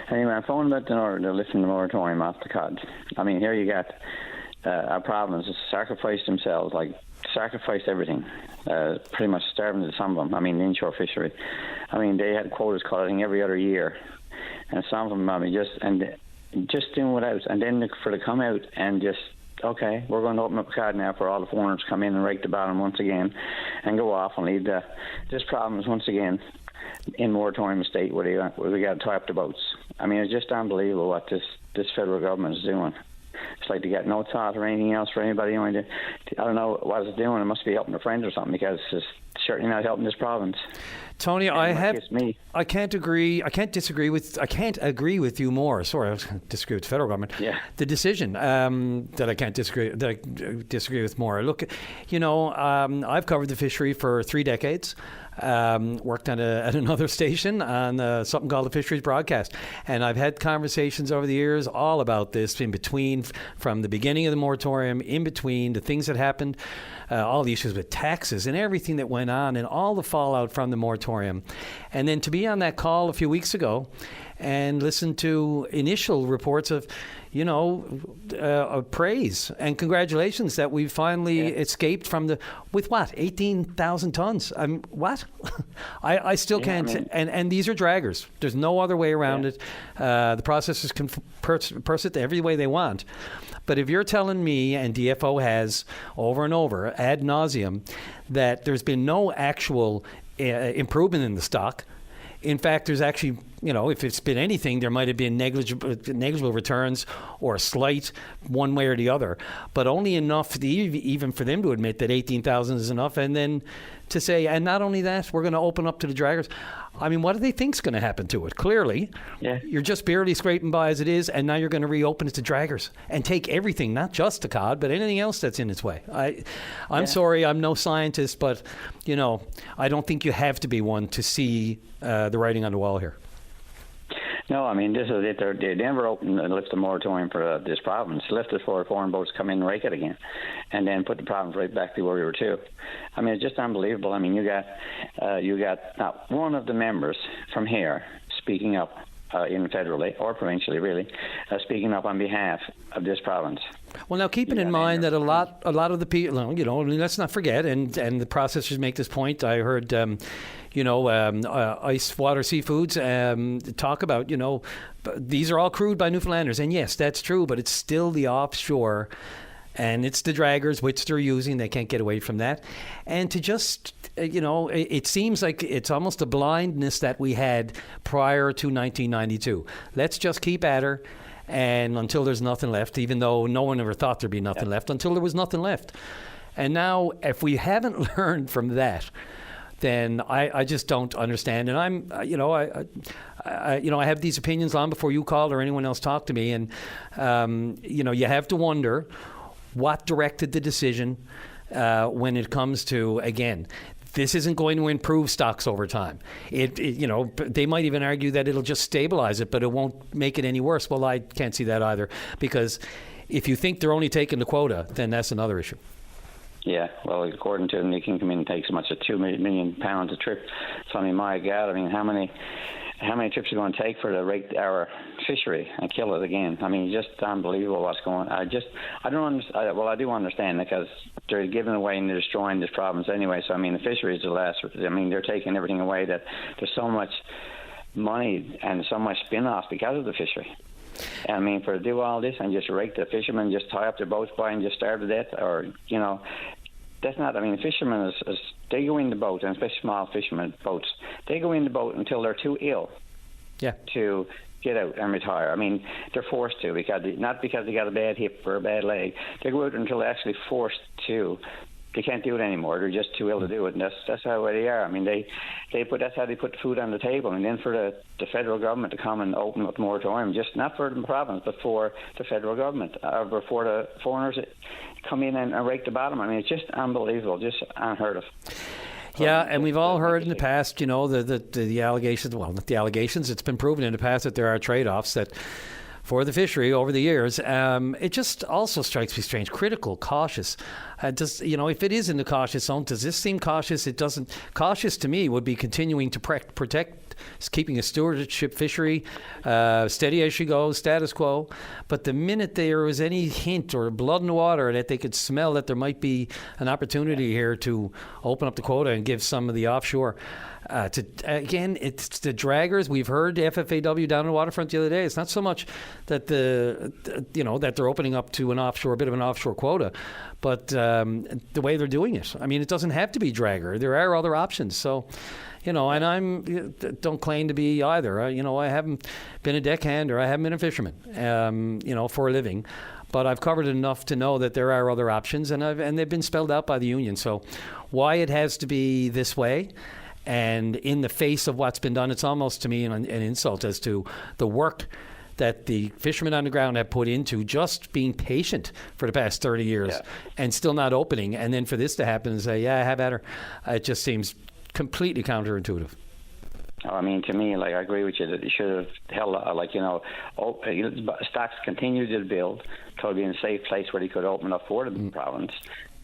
Anyway, I'm phoning about the lifting the moratorium off the cod. I mean, here you got our province sacrificed themselves, sacrificed everything, pretty much starving to some of them. I mean, the inshore fishery. I mean, they had quotas cut, I think, every other year. And some of them, just doing without, and then for to come out and just, okay, we're going to open up a card now for all the foreigners to come in and rake the bottom once again and go off and leave this problem is once again in moratorium state where we got to tie up the boats. I mean, it's just unbelievable what this federal government is doing. It's like they got no thought or anything else for anybody. I don't know what it's doing. It must be helping a friend or something, because it's certainly not helping this province. Tony, I can't agree with you more. Sorry, I was going to disagree with the federal government. Yeah. The decision that I disagree with more. Look, I've covered the fishery for 3 decades. Worked at another station on something called the Fisheries Broadcast, and I've had conversations over the years all about this in between, from the beginning of the moratorium, in between the things that happened, all the issues with taxes and everything that went on, and all the fallout from the moratorium. And then to be on that call a few weeks ago and listen to initial reports of, praise and congratulations that we finally escaped from with 18,000 tons. What? I still can't. And these are draggers. There's no other way around it. The processors can purse it every way they want. But if you're telling me, and DFO has over and over ad nauseum, that there's been no actual improvement in the stock. In fact, there's actually, if it's been anything, there might have been negligible returns or slight one way or the other, but only enough even for them to admit that 18,000 is enough, and then to say, and not only that, we're going to open up to the draggers. I mean, what do they think's going to happen to it? Clearly, you're just barely scraping by as it is, and now you're going to reopen it to draggers and take everything, not just the cod, but anything else that's in its way. I'm sorry, I'm no scientist, but, I don't think you have to be one to see the writing on the wall here. No, I mean, this is it. They never opened and lifted the moratorium for this province. Lifted for foreign boats come in and rake it again, and then put the province right back to where we were too. I mean, it's just unbelievable. I mean, you got not one of the members from here speaking up, even federally or provincially, really, speaking up on behalf of this province. Well, now keeping in mind that a lot of the people, let's not forget, and the processors make this point. I heard, ice water seafoods talk about, these are all crewed by Newfoundlanders, and yes, that's true, but it's still the offshore, and it's the draggers which they're using. They can't get away from that, and to just. It seems like it's almost a blindness that we had prior to 1992. Let's just keep at her, and until there's nothing left, even though no one ever thought there'd be nothing left, until there was nothing left. And now, if we haven't learned from that, then I just don't understand. And I'm, I have these opinions long before you called or anyone else talked to me, and you have to wonder what directed the decision when it comes to, again. This isn't going to improve stocks over time. They might even argue that it'll just stabilize it, but it won't make it any worse. Well, I can't see that either, because if you think they're only taking the quota, then that's another issue. Yeah, well, according to them, they can come in and take as much as £2 million a trip. So, I mean, my God, I mean, how many trips are going to take for to rake our fishery and kill it again? I mean, just unbelievable what's going on. I don't understand. Well, I do understand, because they're giving away and they're destroying this province anyway. So, I mean, the fishery is the last. I mean, they're taking everything away. That there's so much money and so much spin-off because of the fishery. I mean, for to do all this and just rake the fishermen, just tie up their boats by and just starve to death, or, that's not. I mean, fishermen they go in the boat, and especially small fishermen boats, they go in the boat until they're too ill to get out and retire. I mean, they're forced to, not because they got a bad hip or a bad leg. They go out until they're actually forced to. They can't do it anymore. They're just too ill to do it, and that's how they are. I mean, that's how they put the food on the table. And then for the federal government to come and open up the moratorium, just not for the province, but for the federal government, or for the foreigners that come in and rake the bottom. I mean, it's just unbelievable, just unheard of. Yeah, and we've all heard in the past, the allegations. Well, not the allegations. It's been proven in the past that there are trade-offs that. For the fishery over the years, it just also strikes me strange. Critical, cautious. If it is in the cautious zone, does this seem cautious? It doesn't. Cautious to me would be continuing to protect, keeping a stewardship fishery steady as she goes, status quo. But the minute there was any hint or blood in the water that they could smell that there might be an opportunity here to open up the quota and give some of the offshore. It's the draggers. We've heard the FFAW down on the waterfront the other day. It's not so much that that they're opening up to a bit of an offshore quota, but the way they're doing it. I mean, it doesn't have to be dragger. There are other options. So, and I don't claim to be either. I haven't been a deckhand or I haven't been a fisherman, for a living. But I've covered enough to know that there are other options, and they've been spelled out by the union. So, why it has to be this way? And in the face of what's been done, it's almost to me an insult as to the work that the fishermen on the ground have put into just being patient for the past 30 years and still not opening. And then for this to happen and say, have at her, it just seems completely counterintuitive. I mean, to me, I agree with you that they should have held, stocks continue to build to be in a safe place where they could open up for the province,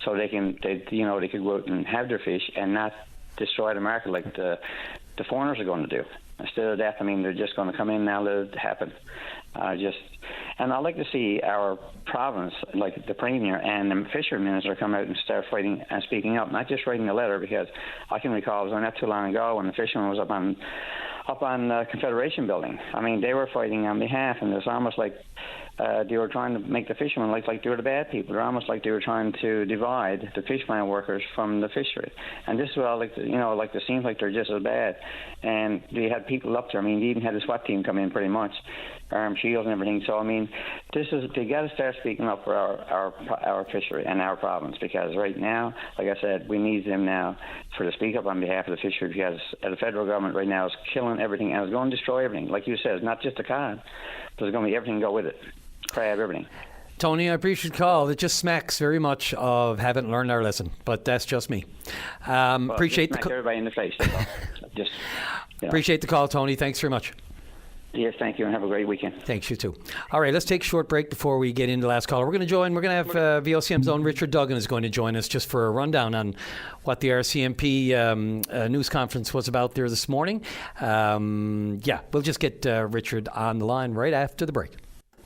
so they could go out and have their fish and not destroy the market like the foreigners are going to do. Instead of that, I mean, they're just going to come in now, let it happen. And I'd like to see our province, like the Premier and the Fishery Minister, come out and start fighting and speaking up, not just writing a letter, because I can recall it was not too long ago when the fisherman was up on up on Confederation Building. I mean, they were fighting on behalf, and it's almost like they were trying to make the fishermen like they were the bad people. They're almost like they were trying to divide the fish plant workers from the fishery. And this is all like, it seems like they're just as bad. And they had people up there. I mean, they even had the SWAT team come in pretty much, armed shields and everything. So I mean, they got to start speaking up for our fishery and our province, because right now, like I said, we need them now to speak up on behalf of the fishery, because the federal government right now is killing everything and is going to destroy everything. Like you said, it's not just the cod, but there's going to be everything to go with it. Crab, everything. Tony, I appreciate the call. It just smacks very much of haven't learned our lesson, but that's just me. Appreciate the everybody in the face. Appreciate the call, Tony. Thanks very much. Yes, thank you, and have a great weekend. Thanks, you too. All right, let's take a short break before we get into the last caller. We're going to have VOCM's own Richard Duggan is going to join us just for a rundown on what the RCMP news conference was about there this morning. We'll just get Richard on the line right after the break.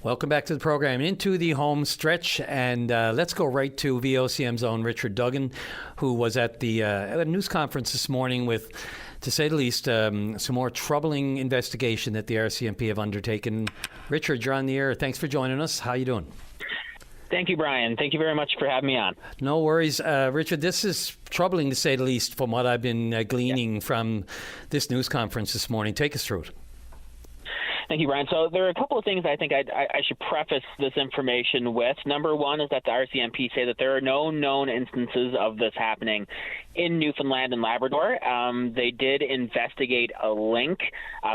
Welcome back to the program, into the home stretch, and let's go right to VOCM's own Richard Duggan, who was at the news conference this morning with, to say the least, some more troubling investigation that the RCMP have undertaken. Richard, you're on the air. Thanks for joining us. How you doing? Thank you, Brian. Thank you very much for having me on. No worries. Richard, this is troubling to say the least from what I've been gleaning from this news conference this morning. Take us through it. Thank you, Brian. So there are a couple of things I think I should preface this information with. Number one is that the RCMP say that there are no known instances of this happening in Newfoundland and Labrador. They did investigate a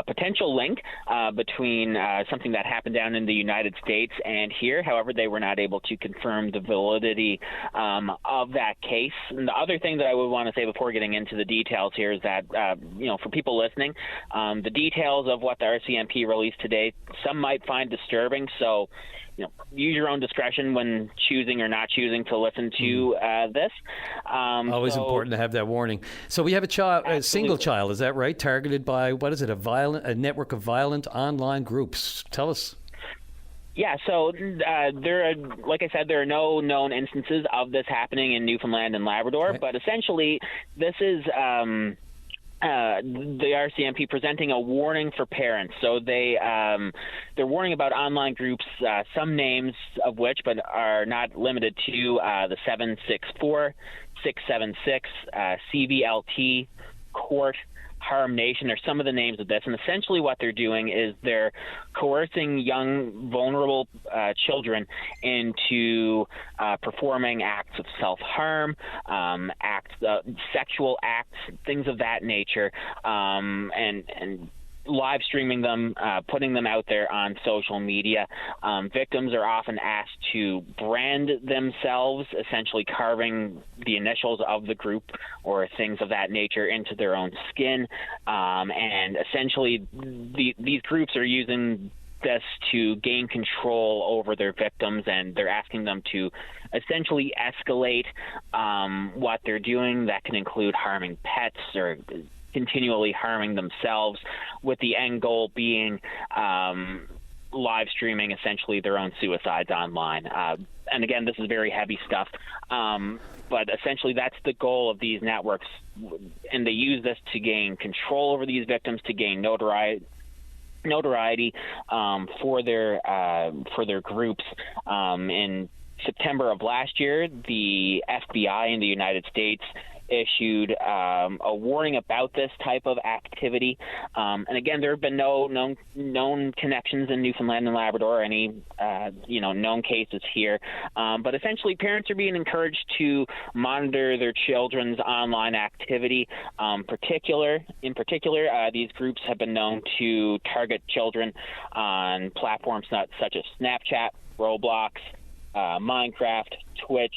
potential link between something that happened down in the United States and here. However, they were not able to confirm the validity of that case. And the other thing that I would want to say before getting into the details here is that, for people listening, the details of what the RCMP released today, some might find disturbing. So, use your own discretion when choosing or not choosing to listen to this. Always important to have that warning. So we have a single child, is that right? Targeted by, what is it, a network of violent online groups. Tell us. Yeah, so like I said, there are no known instances of this happening in Newfoundland and Labrador, okay. But essentially this is the RCMP presenting a warning for parents. So they're warning about online groups, some names of which, but are not limited to the 764, 676, CVLT, Court, Harm Nation are some of the names of this. And essentially what they're doing is they're coercing young, vulnerable children into performing acts of self-harm, sexual acts, things of that nature, and live streaming them, putting them out there on social media. Victims are often asked to brand themselves, essentially carving the initials of the group or things of that nature into their own skin. And essentially, these groups are using this to gain control over their victims, and they're asking them to essentially escalate what they're doing. That can include harming pets or continually harming themselves, with the end goal being live streaming essentially their own suicides online. And again, this is very heavy stuff, but essentially that's the goal of these networks, and they use this to gain control over these victims, to gain notoriety for their groups. In September of last year, the FBI in the United States issued a warning about this type of activity. And again, there have been no known connections in Newfoundland and Labrador, or any known cases here. But essentially, parents are being encouraged to monitor their children's online activity. In particular, these groups have been known to target children on platforms such as Snapchat, Roblox, Minecraft, Twitch,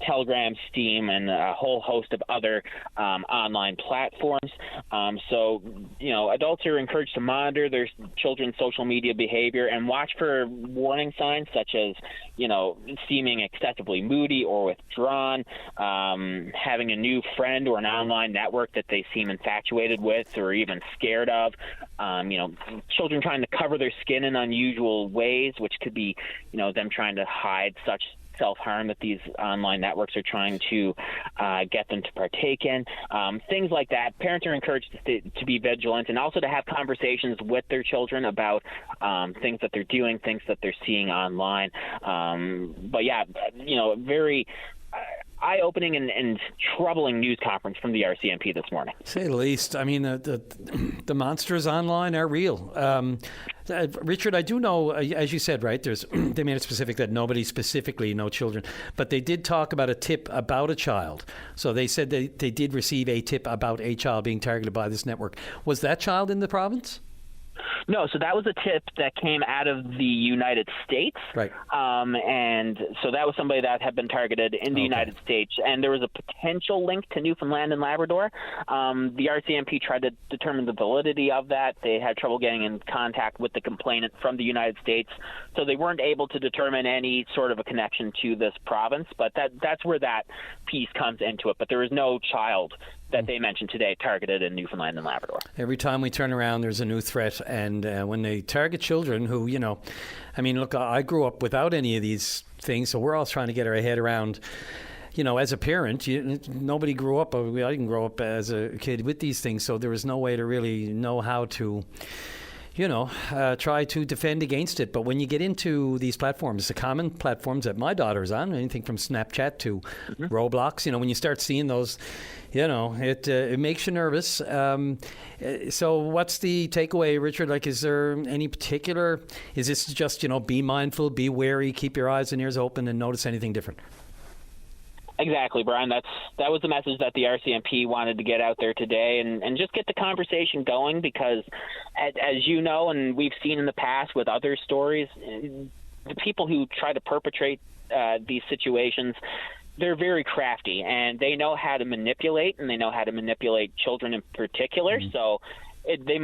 Telegram, Steam, and a whole host of other online platforms. So, adults are encouraged to monitor their children's social media behavior and watch for warning signs such as, seeming excessively moody or withdrawn, having a new friend or an online network that they seem infatuated with or even scared of, children trying to cover their skin in unusual ways, which could be, them trying to hide such self-harm that these online networks are trying to get them to partake in. Things like that. Parents are encouraged to be vigilant and also to have conversations with their children about things that they're doing, things that they're seeing online. But yeah, very eye-opening and troubling news conference from the RCMP this morning. Say the least. I mean, the monsters online are real. Richard, I do know, as you said, right, they made it specific that nobody specifically, no children, but they did talk about a tip about a child. So they said they did receive a tip about a child being targeted by this network. Was that child in the province? No, so that was a tip that came out of the United States. Right. And so that was somebody that had been targeted in the United States. And there was a potential link to Newfoundland and Labrador. The RCMP tried to determine the validity of that. They had trouble getting in contact with the complainant from the United States. So they weren't able to determine any sort of a connection to this province. But that's where that piece comes into it. But there is no child that they mentioned today targeted in Newfoundland and Labrador. Every time we turn around, there's a new threat. And when they target children who, I mean, look, I grew up without any of these things, so we're all trying to get our head around, as a parent, nobody grew up, I didn't grow up as a kid with these things, so there was no way to really know how to try to defend against it. But when you get into these platforms, the common platforms that my daughter's on, anything from Snapchat to Roblox, when you start seeing those, it makes you nervous. So what's the takeaway, Richard? Like, is there any particular, is this just, be mindful, be wary, keep your eyes and ears open and notice anything different? Exactly, Brian. That was the message that the RCMP wanted to get out there today and just get the conversation going because, as you know, and we've seen in the past with other stories, the people who try to perpetrate these situations, they're very crafty and they know how to manipulate, and they know how to manipulate children in particular. So it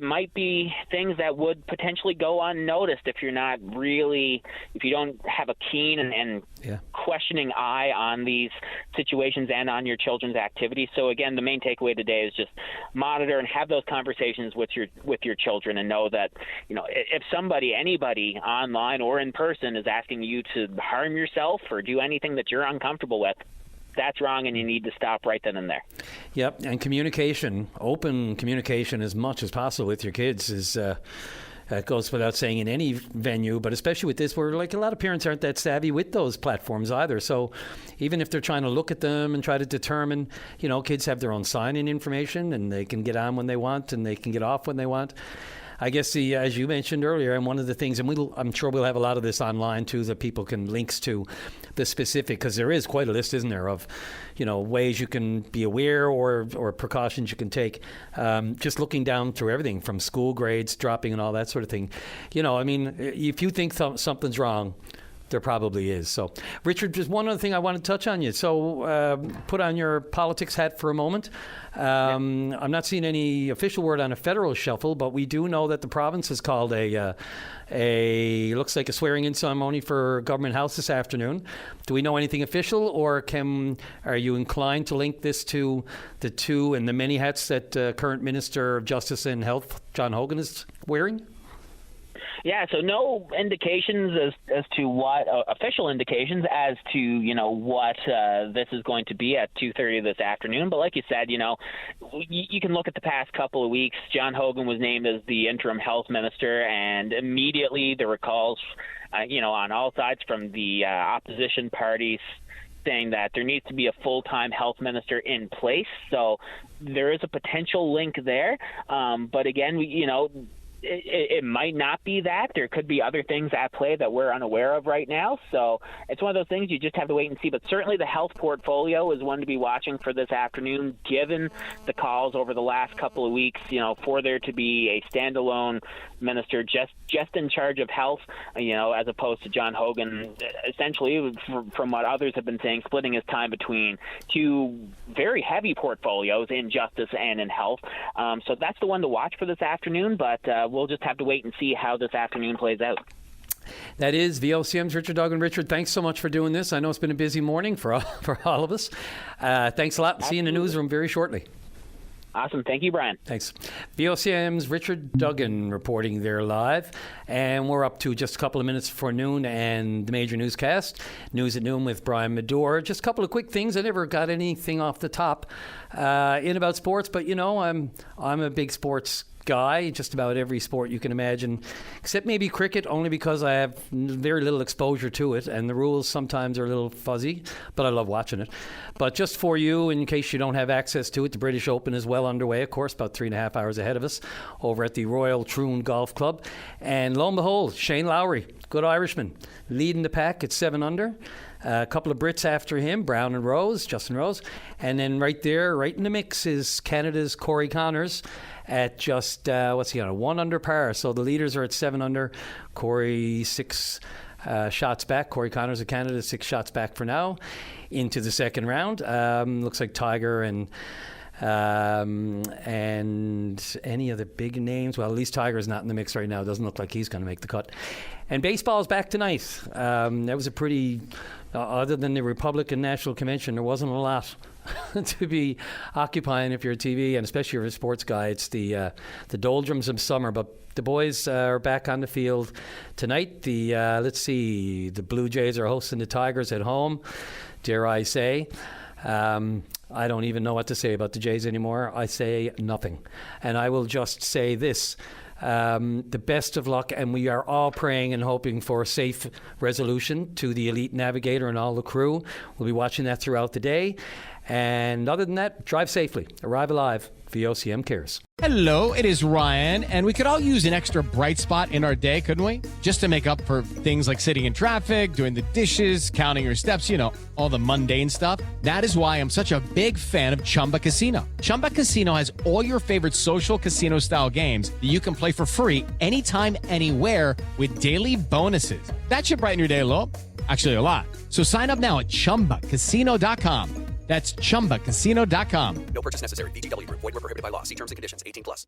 might be things that would potentially go unnoticed if you don't have a keen and questioning eye on these situations and on your children's activities. So again, the main takeaway today is just monitor and have those conversations with your children, and know that if anybody online or in person is asking you to harm yourself or do anything that you're uncomfortable with, that's wrong, and you need to stop right then and there. Yep, and communication, open communication as much as possible with your kids is goes without saying in any venue, but especially with this, where like a lot of parents aren't that savvy with those platforms either. So even if they're trying to look at them and try to determine, kids have their own sign-in information and they can get on when they want and they can get off when they want. I guess as you mentioned earlier, and one of the things, and I'm sure we'll have a lot of this online too, that people can links to the specific, because there is quite a list, isn't there, of ways you can be aware or precautions you can take. Just looking down through everything from school grades dropping and all that sort of thing. If you think something's wrong, there probably is. So, Richard, just one other thing I want to touch on you. So, put on your politics hat for a moment. I'm not seeing any official word on a federal shuffle, but we do know that the province has called looks like a swearing-in ceremony for Government House this afternoon. Do we know anything official, or are you inclined to link this to the two and the many hats that current Minister of Justice and Health, John Hogan, is wearing? Yeah, so no indications as to what official indications as to what this is going to be at 2:30 this afternoon. But like you said, you can look at the past couple of weeks. John Hogan was named as the interim health minister, and immediately there were calls, on all sides from the opposition parties, saying that there needs to be a full-time health minister in place. So there is a potential link there. But again, it might not be that. There could be other things at play that we're unaware of right now. So it's one of those things you just have to wait and see. But certainly the health portfolio is one to be watching for this afternoon, given the calls over the last couple of weeks, for there to be a standalone minister just in charge of health, as opposed to John Hogan, essentially, from what others have been saying, splitting his time between two very heavy portfolios in justice and in health. So that's the one to watch for this afternoon, but we'll just have to wait and see how this afternoon plays out. That is VOCM's Richard Duggan. Richard, thanks so much for doing this. I know it's been a busy morning for all of us. Thanks a lot. Absolutely. See you in the newsroom very shortly. Awesome. Thank you, Brian. Thanks. VOCM's Richard Duggan reporting there live. And we're up to just a couple of minutes before noon and the major newscast. News at Noon with Brian Medore. Just a couple of quick things. I never got anything off the top in about sports, but, I'm a big sports guy, just about every sport you can imagine, except maybe cricket, only because I have very little exposure to it, and the rules sometimes are a little fuzzy, but I love watching it. But just for you, in case you don't have access to it, the British Open is well underway, of course, about 3.5 hours ahead of us, over at the Royal Troon Golf Club. And lo and behold, Shane Lowry, good Irishman, leading the pack at 7 under. A couple of Brits after him, Brown and Rose, Justin Rose. And then right there, right in the mix, is Canada's Corey Connors at just, what's he on, 1 under par. So the leaders are at 7 under. Corey 6 shots back. Corey Connors of Canada 6 shots back for now into the second round. Looks like Tiger and any of the big names. Well, at least Tiger's not in the mix right now. It doesn't look like he's going to make the cut. And baseball is back tonight. That was a pretty, other than the Republican National Convention, there wasn't a lot to be occupying if you're a TV, and especially if you're a sports guy. It's the doldrums of summer, but the boys are back on the field tonight. Let's see, the Blue Jays are hosting the Tigers at home, dare I say. I don't even know what to say about the Jays anymore. I say nothing. And I will just say this. The best of luck, and we are all praying and hoping for a safe resolution to the Elite Navigator and all the crew. We'll be watching that throughout the day. And other than that, drive safely. Arrive alive. VOCM cares. Hello, it is Ryan, and we could all use an extra bright spot in our day, couldn't we? Just to make up for things like sitting in traffic, doing the dishes, counting your steps, all the mundane stuff. That is why I'm such a big fan of Chumba Casino. Chumba Casino has all your favorite social casino-style games that you can play for free anytime, anywhere with daily bonuses. That should brighten your day a little. Actually, a lot. So sign up now at ChumbaCasino.com. That's ChumbaCasino.com. No purchase necessary. VGW Group. Void where prohibited by law. See terms and conditions. 18+.